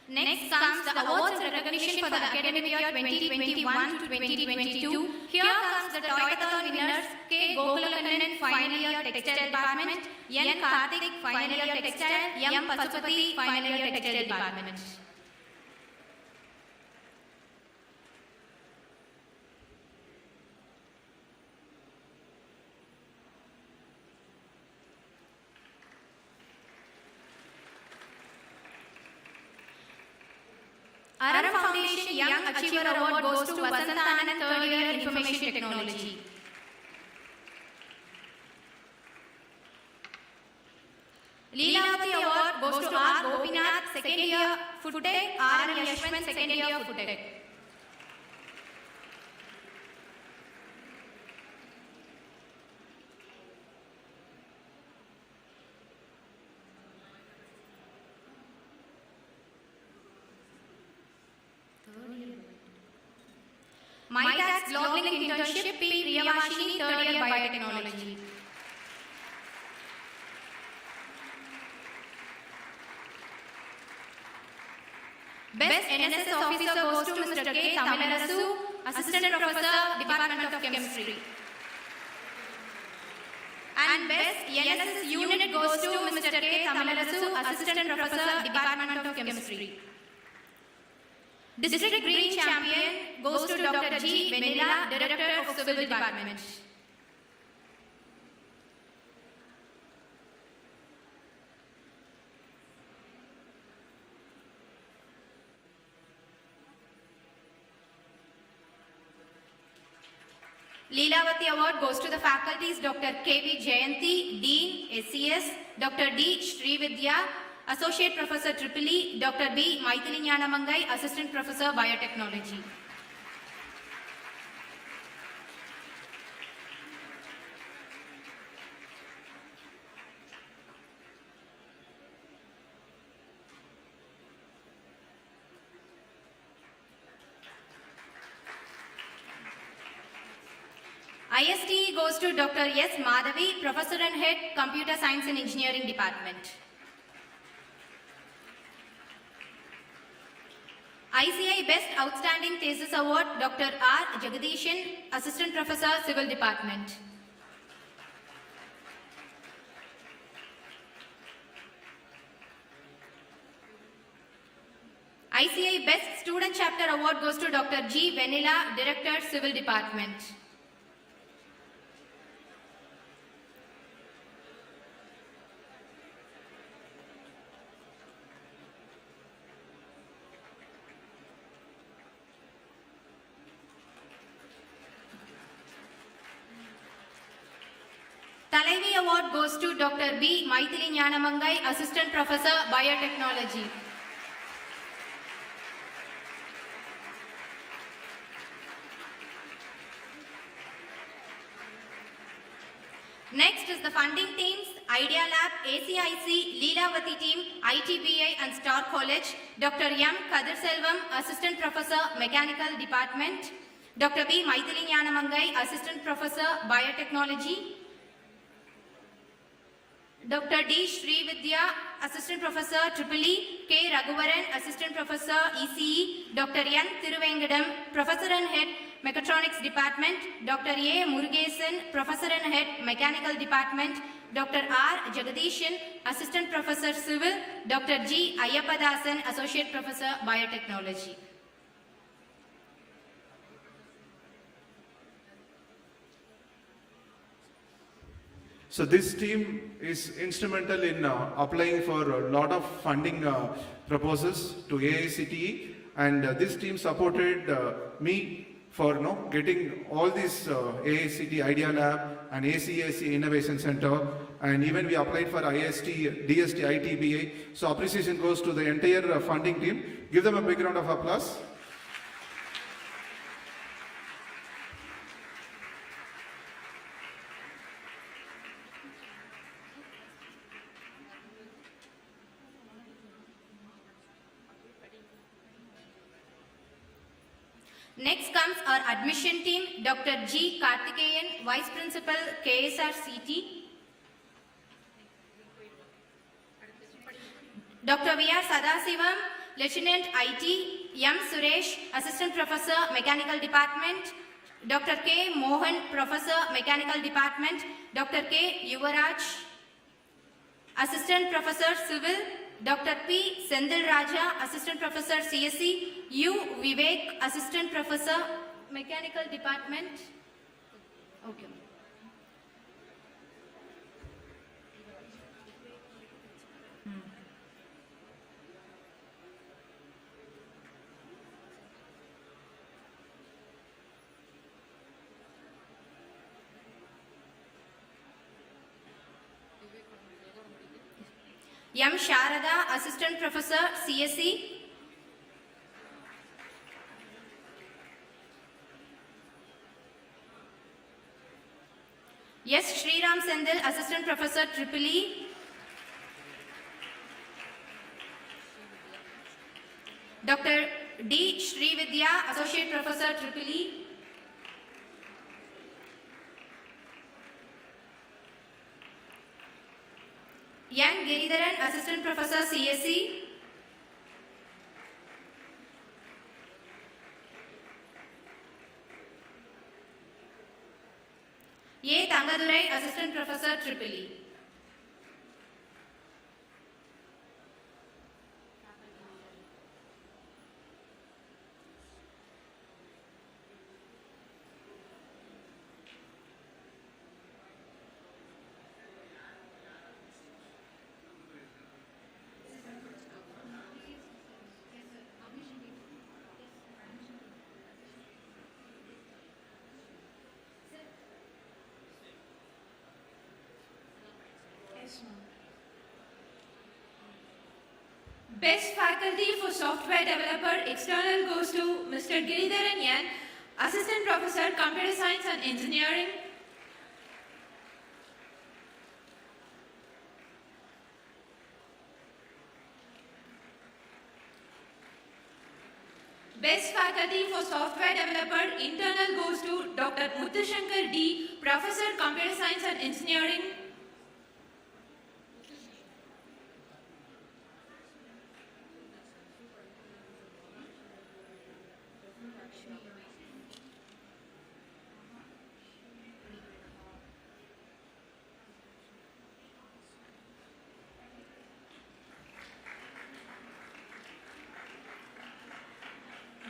Next comes the awards and recognition for the academic year 2021 to 2022. Here comes the Toyota winners: K. Gokulakannan, final year textile department; N. Karthik, final year textile; M. Pasupati, final year textile department. Aram Foundation Young Achiever Award goes to Vasantanand, third year Information Technology. Leelavati Award goes to R. Gopinath, second year Food Tech, R. M. Yashwant, second year Food Tech. MyTax Blog Link Internship, P. Priyavashini, third year Biotechnology. Best NSS Officer goes to Mr. K. Tamilarasu, Assistant Professor, Department of Chemistry. And Best NSS Unit goes to Mr. K. Tamilarasu, Assistant Professor, Department of Chemistry. District Green Champion goes to Dr. G. Venila, Director of Civil Department. Leelavati Award goes to the faculties Dr. K.V. Jayanti, Dean, SCS, Dr. D. Srividya, Associate Professor EEE, Dr. B. Maithili Nyanamangai, Assistant Professor Biotechnology. IST goes to Dr. S. Madhavi, Professor and Head, Computer Science and Engineering Department. ICI Best Outstanding Thesis Award, Dr. R. Jagadishan, Assistant Professor, Civil Department. ICI Best Student Chapter Award goes to Dr. G. Venila, Director, Civil Department. Talaivi Award goes to Dr. B. Maithili Nyanamangai, Assistant Professor, Biotechnology. Next is the funding teams, Idea Lab, ACIC, Leelavati team, ITBI and Star College, Dr. M. Kadir Selvam, Assistant Professor, Mechanical Department, Dr. B. Maithili Nyanamangai, Assistant Professor, Biotechnology, Dr. D. Srividya, Assistant Professor, EEE, K. Raghuvaran, Assistant Professor, ECE, Dr. N. Thiruvengadam, Professor and Head, Mechatronics Department, Dr. A. Murugesan, Professor and Head, Mechanical Department, Dr. R. Jagadishan, Assistant Professor, Civil, Dr. G. Ayyapadasan, Associate Professor, Biotechnology. So this team is instrumental in applying for a lot of funding proposals to AICTE, and this team supported me for getting all these AICTE Idea Lab and ACAC Innovation Center, and even we applied for IST, DST, ITBA. So appreciation goes to the entire funding team. Give them a big round of applause. Next comes our admission team, Dr. G. Karthikeyan, Vice Principal, KSRCT. Dr. V.R. Sadasivam, Lieutenant IT, M. Suresh, Assistant Professor, Mechanical Department, Dr. K. Mohan, Professor, Mechanical Department, Dr. K. Yuvaraj, Assistant Professor, Civil, Dr. P. Sendil Raja, Assistant Professor, CSE, U. Vivek, Assistant Professor, Mechanical Department. Okay. M. Sharada, Assistant Professor, CSE. S. Sriram Sendil, Assistant Professor, EEE. Dr. D. Srividya, Associate Professor, EEE. N. Giridharan, Assistant Professor, CSE. A. Tangadurai, Assistant Professor, EEE. Best faculty for software developer external goes to Mr. Giridharan N, Assistant Professor, Computer Science and Engineering. Best faculty for software developer internal goes to Dr. Muttashankar D, Professor, Computer Science and Engineering.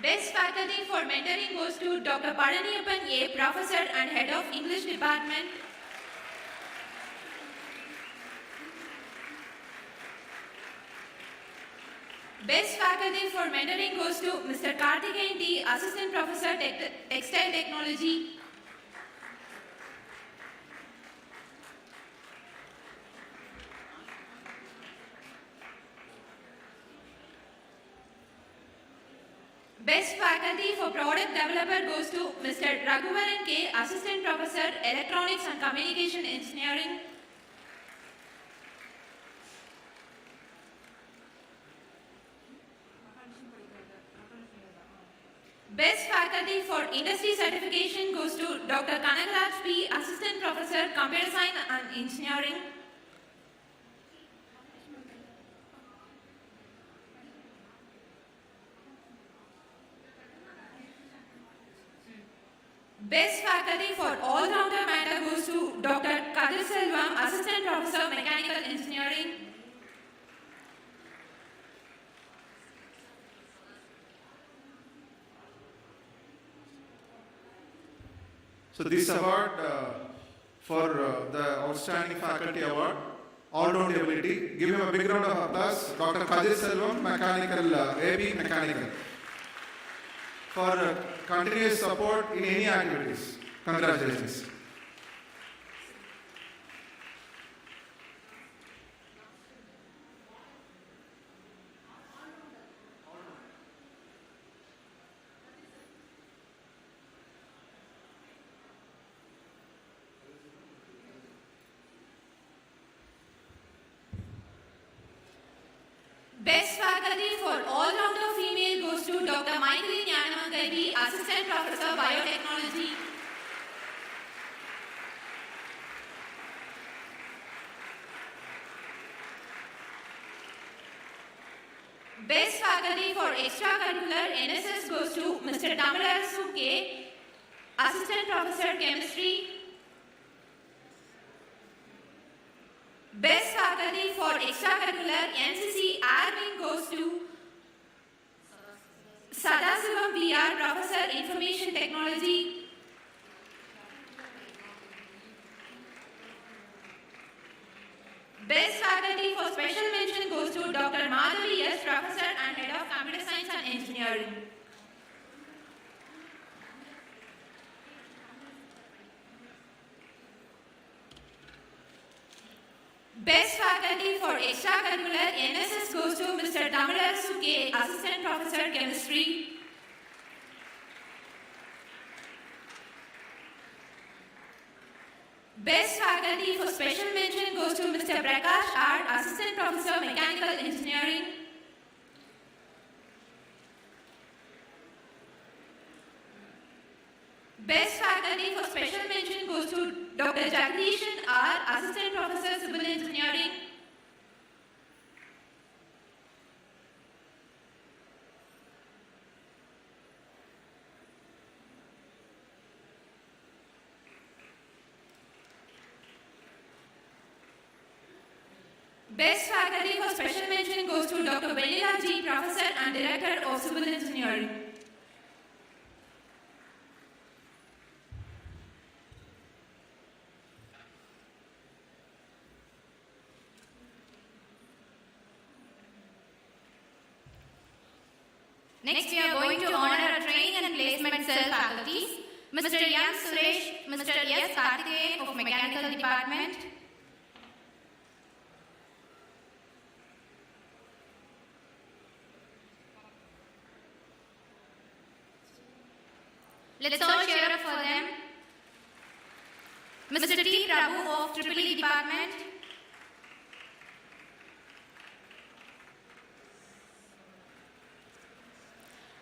Best faculty for mentoring goes to Dr. Paraniyappan A, Professor and Head of English Department. Best faculty for mentoring goes to Mr. Karthikeyan D, Assistant Professor, Textile Technology. Best faculty for product developer goes to Mr. Raghuvaran K, Assistant Professor, Electronics and Communication Engineering. Best faculty for industry certification goes to Dr. Kanagaraj P, Assistant Professor, Computer Science and Engineering. Best faculty for all-rounder matter goes to Dr. Kadir Selvam, Assistant Professor, Mechanical Engineering. So this award for the Outstanding Faculty Award, All-Round Ability, give him a big round of applause, Dr. Kadir Selvam, Mechanical, AB Mechanical, for continuous support in any activities. Congratulations. Best faculty for all-rounder female goes to Dr. Maithili Nyanamangai, Assistant Professor, Biotechnology. Best faculty for extracurricular NSS goes to Mr. Tamarasu K, Assistant Professor, Chemistry. Best faculty for extracurricular NCC Air goes to Sadasivam VR, Professor, Information Technology. Best faculty for special mention goes to Dr. Madhavi S, Professor and Head of Computer Science and Engineering. Best faculty for extracurricular NSS goes to Mr. Tamarasu K, Assistant Professor Chemistry. Best faculty for special mention goes to Mr. Prakash R, Assistant Professor Mechanical Engineering. Best faculty for special mention goes to Dr. Jagdishan R, Assistant Professor Civil Engineering. Best faculty for special mention goes to Dr. Vanilla G, Professor and Director of Civil Engineering. Next, we are going to honor our training and placement cell faculties, Mr. M. Suresh, Mr. S. Karthikeyan of Mechanical Department, let's all cheer up for them. Mr. T. Prabhu of Triple E Department,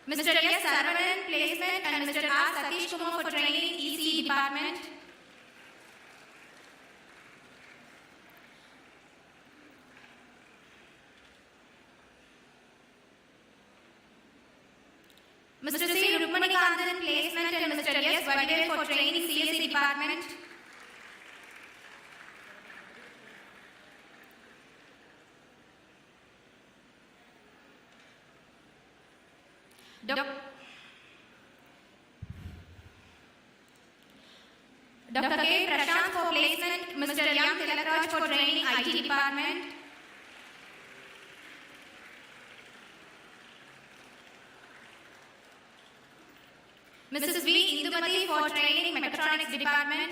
Mr. S. Saravanan, Placement, and Mr. R. Satish Kumar for Training, EC Department. Mr. C. Rukmanikandan, Placement, and Mr. S. Vadivel for Training, CSE Department. Dr. K. Prashant for Placement, Mr. M. Tilakraj for Training, IT Department. Mrs. V. Indumati for Training, Mechatronics Department.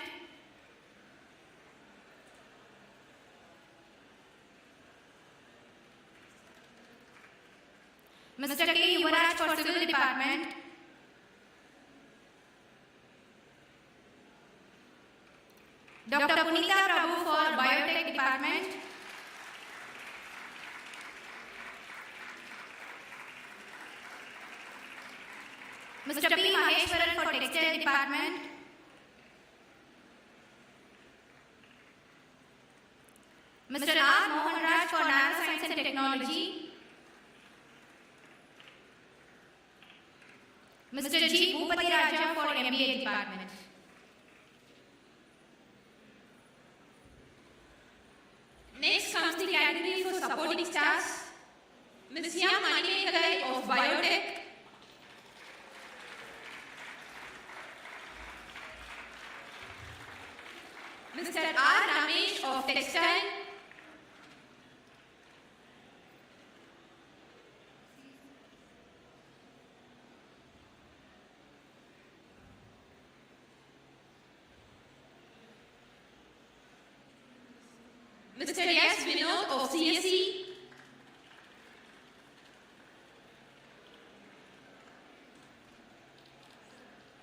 Mr. K. Yuvaraj for Civil Department. Dr. Punita Prabhu for Biotech Department. Mr. P. Maheshwaran for Textile Department. Mr. R. Mohan Raj for Nanoscience and Technology. Mr. G. Bhupati Raja for MBA Department. Next comes the category for supporting stars. Ms. M. Manimekalai of Biotech. Mr. R. Ramesh of Textile. Mr. S. Vinod of CSE.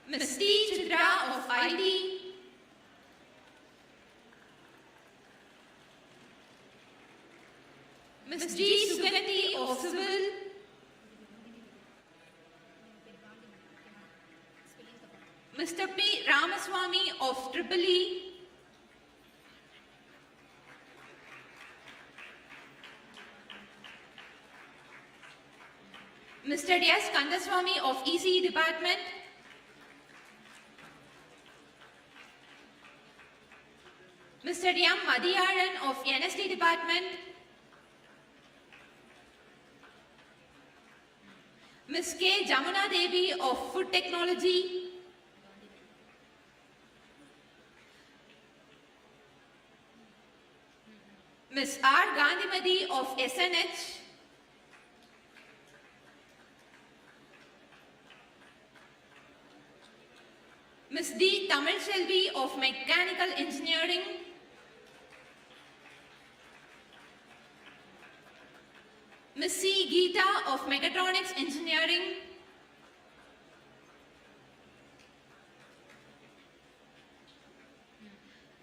Ms. T. Chitra of IT. Ms. G. Sugati of Civil. Mr. P. Ramaswamy of Triple E. Mr. S. Kandaswamy of ECE Department. Mr. M. Madhiyaran of NSD Department. Ms. K. Jamuna Devi of Food Technology. Ms. R. Gandhimadi of SNH. Ms. D. Tamil Selvi of Mechanical Engineering. Ms. C. Geeta of Mechatronics Engineering,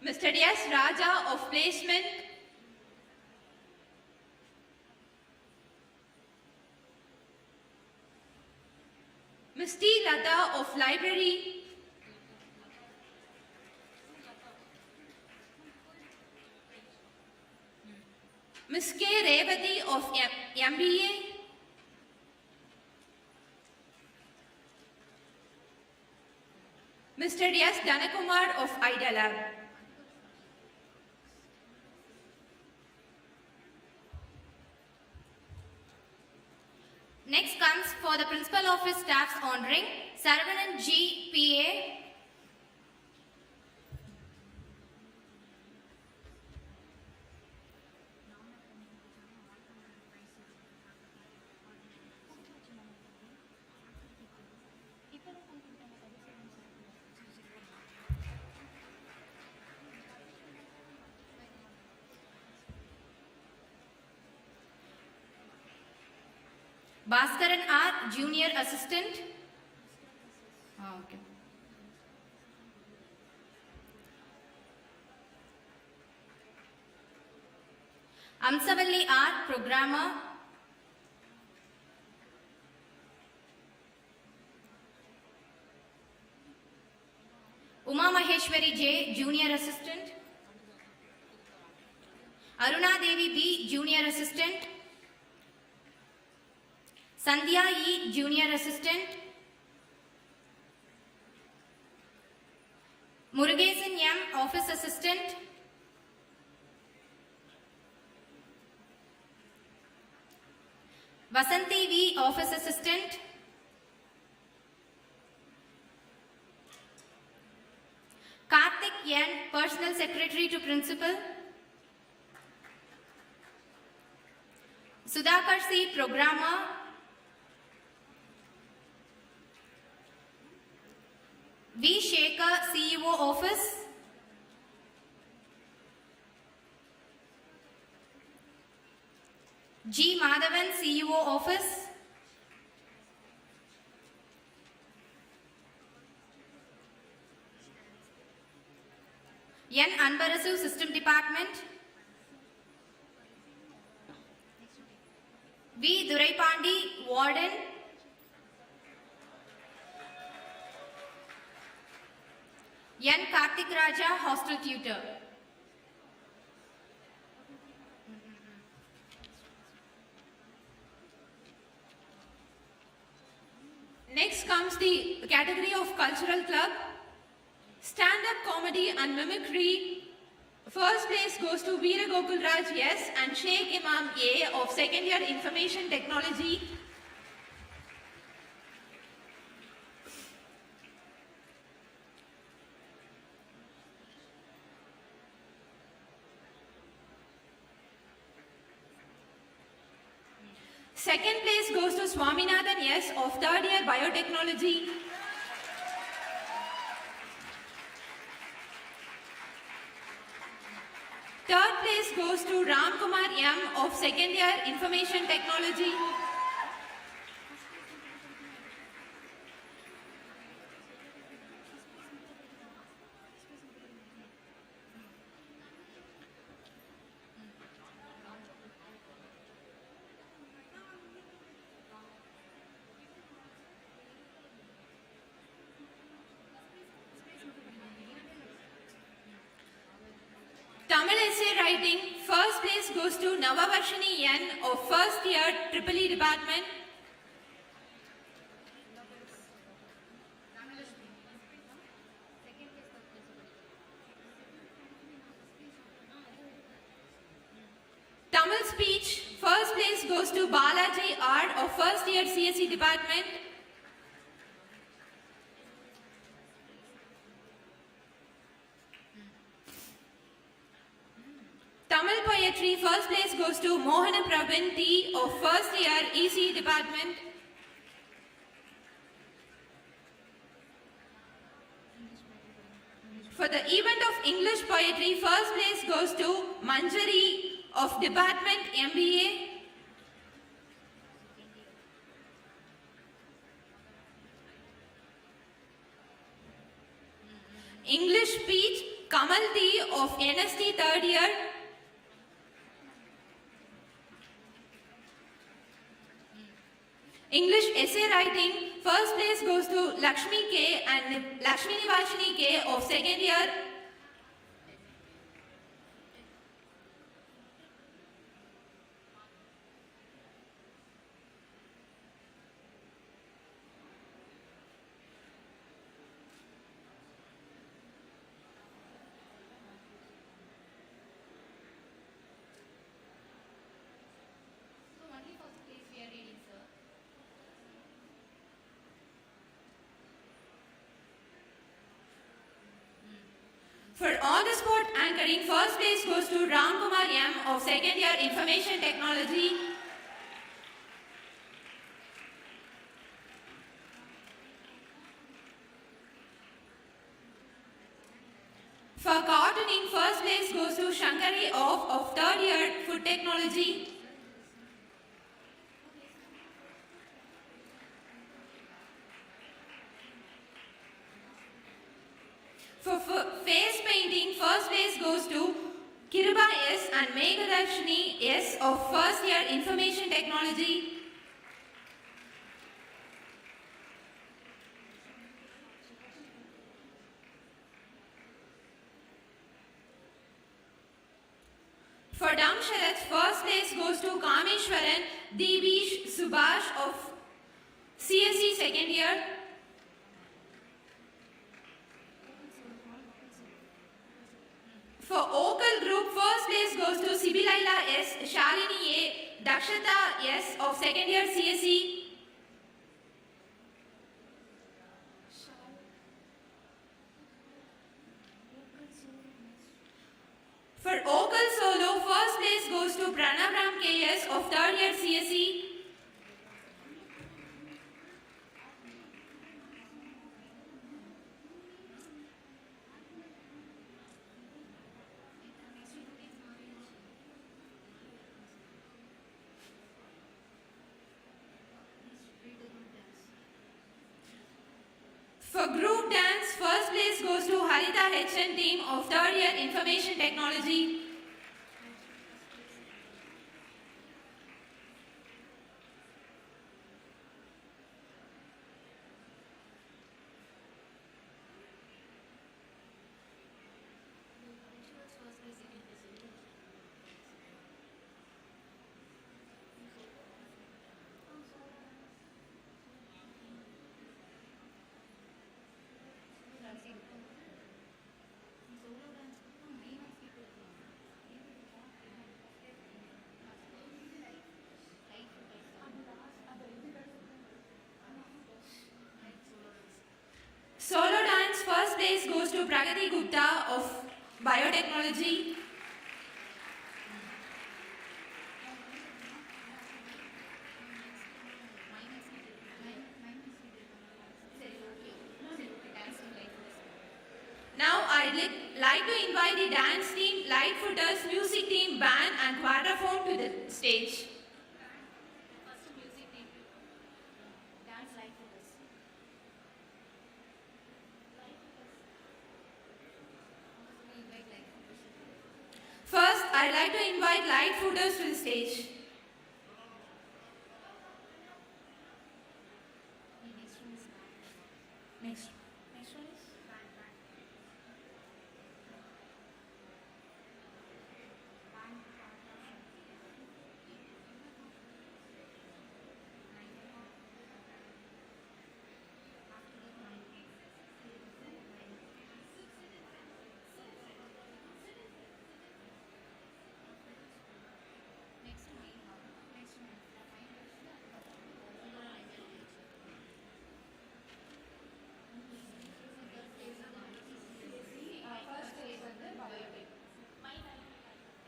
Mr. S. Raja of Placement, Ms. T. Lata of Library, Ms. K. Revati of MBA, Mr. S. Danakumar of Ida Lab. Next comes for the Principal Office Staff's honoring, Saravanan G. PA, Bhaskaran R. Junior Assistant. Okay. Amsavalli R. Programmer. Uma Maheshwari J. Junior Assistant. Aruna Devi B. Junior Assistant. Sandhya E. Junior Assistant. Murugesan M. Office Assistant. Vasanti V. Office Assistant. Karthik N. Personal Secretary to Principal. Sudhakar C. Programmer. V. Shekhar, CEO Office. G. Madhavan, CEO Office. N. Anbarasu, System Department. V. Duraipandi, Warden. N. Karthik Raja, Hostel Tutor. Next comes the category of Cultural Club, Stand-up Comedy and Mimicry. First place goes to Veera Gokul Raj S and Sheikh Imam A of Second Year Information Technology. Second place goes to Swaminathan S of Third Year Biotechnology. Third place goes to Ram Kumar M of Second Year Information Technology. Tamil essay writing, first place goes to Navavarshini N of First Year EEE Department. Tamil speech, first place goes to Balaji R of First Year CSE Department. Tamil poetry, first place goes to Mohana Prabin T of First Year ECE Department. For the event of English poetry, first place goes to Manjari of Department MBA. English speech, Kamal D of NST third year. English essay writing, first place goes to Lakshmi K and Lakshmi Nivashini K of second year. For on-the-spot anchoring, first place goes to Ram Kumar M of second year Information Technology. For cartooning, first place goes to Shankari of third year Food Technology. For face painting, first place goes to Kiruba S and Meghadarshini S of first year Information Technology. For dumb charades, first place goes to Kameshwaran Deebish Subhash of CSE second year. For Okal group, first place goes to Sibilaila S, Shalini A, Dakshata S of second year CSE. For Okal solo, first place goes to Pranabram KS of third year CSE. For group dance, first place goes to Harita HN team of third year Information Technology. Solo dance, first place goes to Pragati Gupta of Biotechnology. Now I'd like to invite the dance team, Lightfooters, music team, band and quadraphone to the stage. First, I'd like to invite Lightfooters to the stage. Next one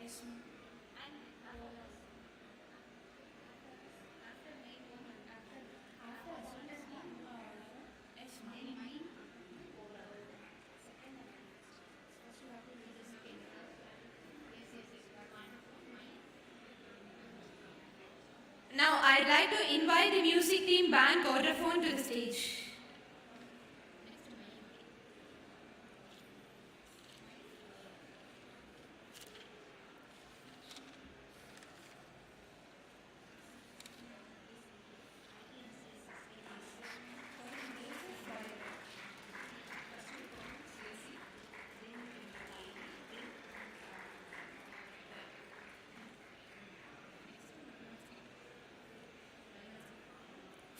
is? Now I'd like to invite the music team, band, quadraphone to the stage.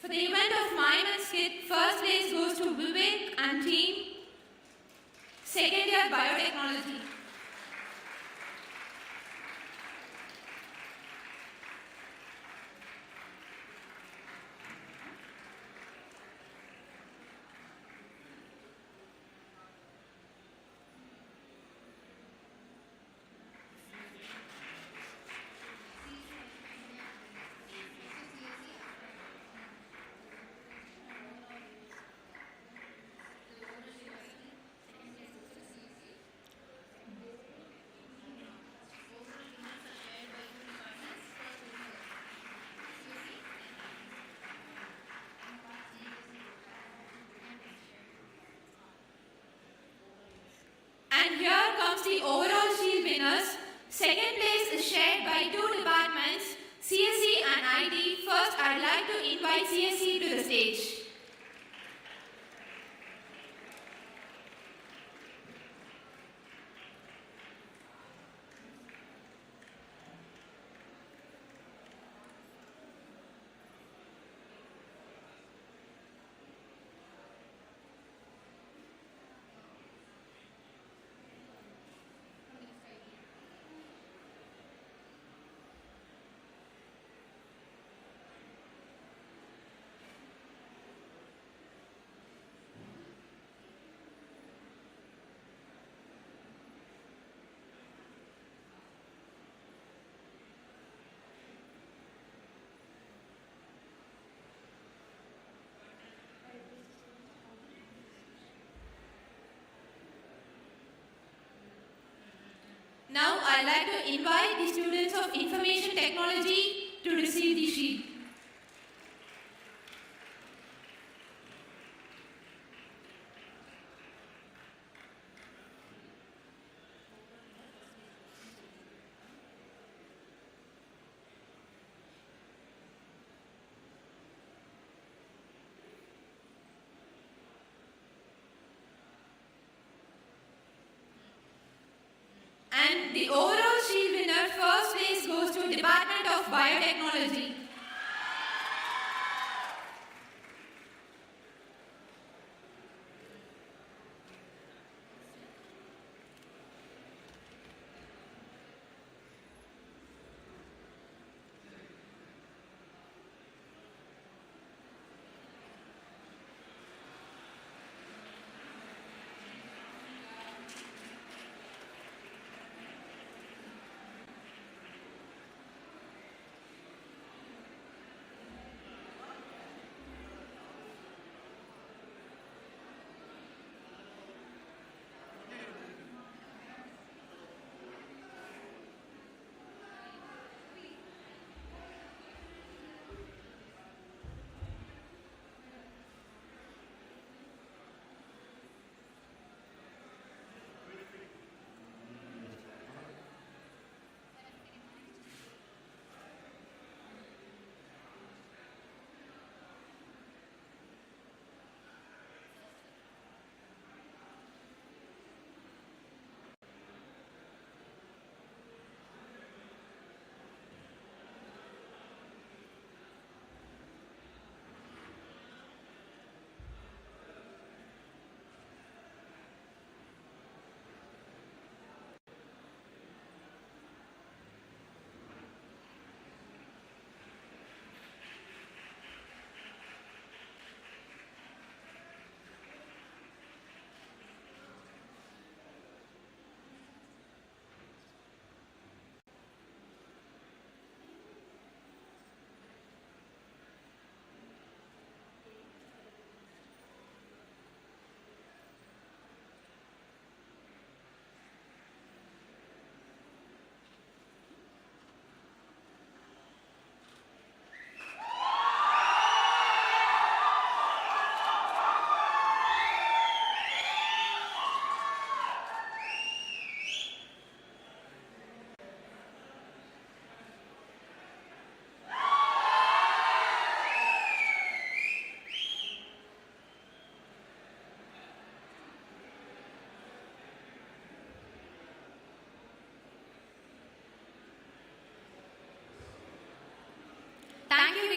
For the event of mime and skit, first place goes to Vivek and team, second year biotechnology. And here comes the overall shield winners. Second place is shared by two departments, CSE and IT. First, I'd like to invite CSE to the stage. Now I'd like to invite the students of Information Technology to receive the shield. And the overall shield winner, first place goes to Department of Biotechnology.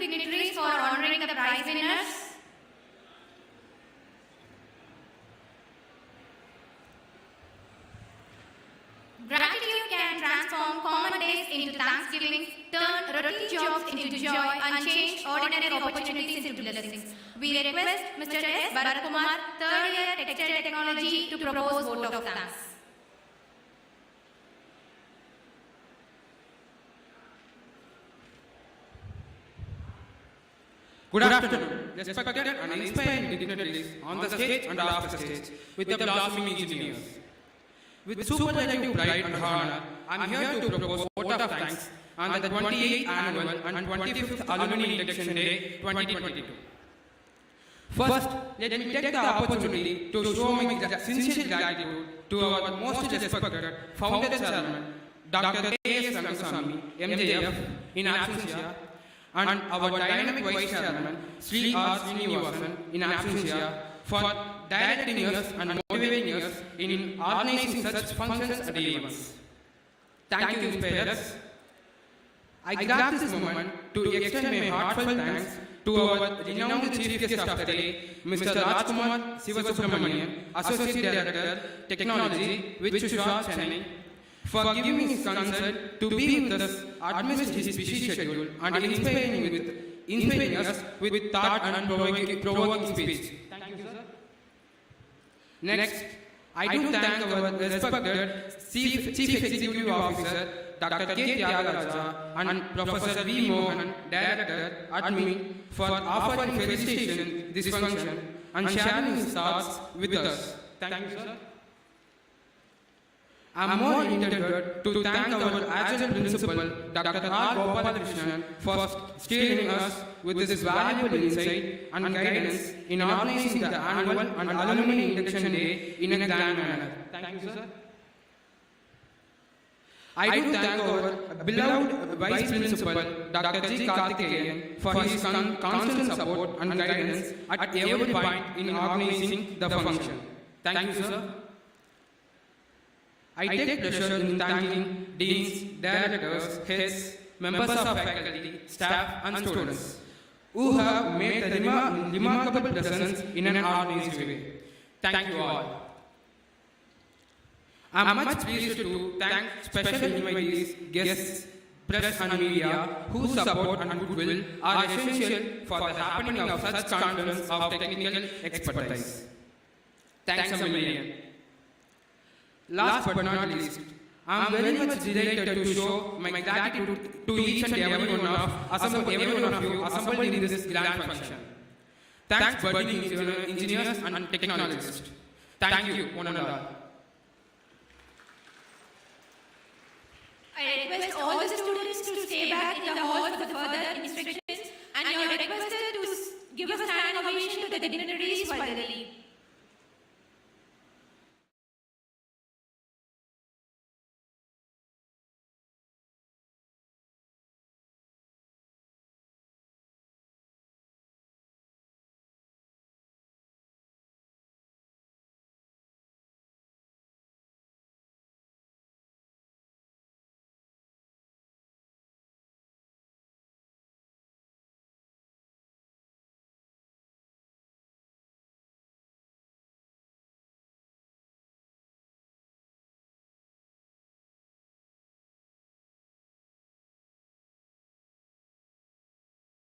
dignitaries for honoring the prize winners. Gratitude can transform common days into Thanksgiving, turn routine jobs into joy, and change ordinary opportunities into blessings. We request Mr. S. Bharatkumar, third year Textile Technology, to propose vote of thanks. Good afternoon, respected and inspiring dignitaries on the stage and off the stage with the blossoming engineers. With superlative pride and honor, I am here to propose vote of thanks on the 28th Annual and 25th Alumni Induction Day 2022. First, let me take the opportunity to show my sincere gratitude to our most respected founder chairman, Dr. K.S.Rangasamy, MJF, in absentia, and our dynamic vice chairman, Sri R. Srinivasan, in absentia, for directing us and motivating us in organizing such functions and events. Thank you, inspirers. I grab this moment to extend my heartfelt thanks to our renowned chief guest of the day, Mr. Rajkumar Sivasubramanian, Associate Director, Technology, Vichusha, Chennai, for giving his consent to be with us amidst his busy schedule and inspiring us with thought and provoking speech. Thank you, sir. Next, I do thank our respected Chief Executive Officer, Dr. K. Tyagaraja, and Professor V. Mohan, Director, Admin, for offering felicitation this function and sharing his thoughts with us. Thank you, sir. I am more indebted to thank our adjunct principal, Dr. R. Gopalakrishnan, for steering us with this valuable insight and guidance in organizing the annual and alumni induction day in a grand manner. Thank you, sir. I do thank our beloved Vice Principal, Dr. G. Karthikeyan, for his constant support and guidance at every point in organizing the function. Thank you, sir. I take pleasure in thanking deans, directors, heads, members of faculty, staff, and students who have made the remarkable presence in an organized way. Thank you all. I am much pleased to thank special invitees, guests, press and media whose support and goodwill are essential for the happening of such conference of technical expertise. Thanks a million. Last but not least, I am very much delighted to show my gratitude to each and every one of you assembled in this grand function. Thanks budding engineers and technologists. Thank you, one and all. I request all the students to stay back in the hall for the further instructions, and you are requested to give a standing ovation to the dignitaries while they leave.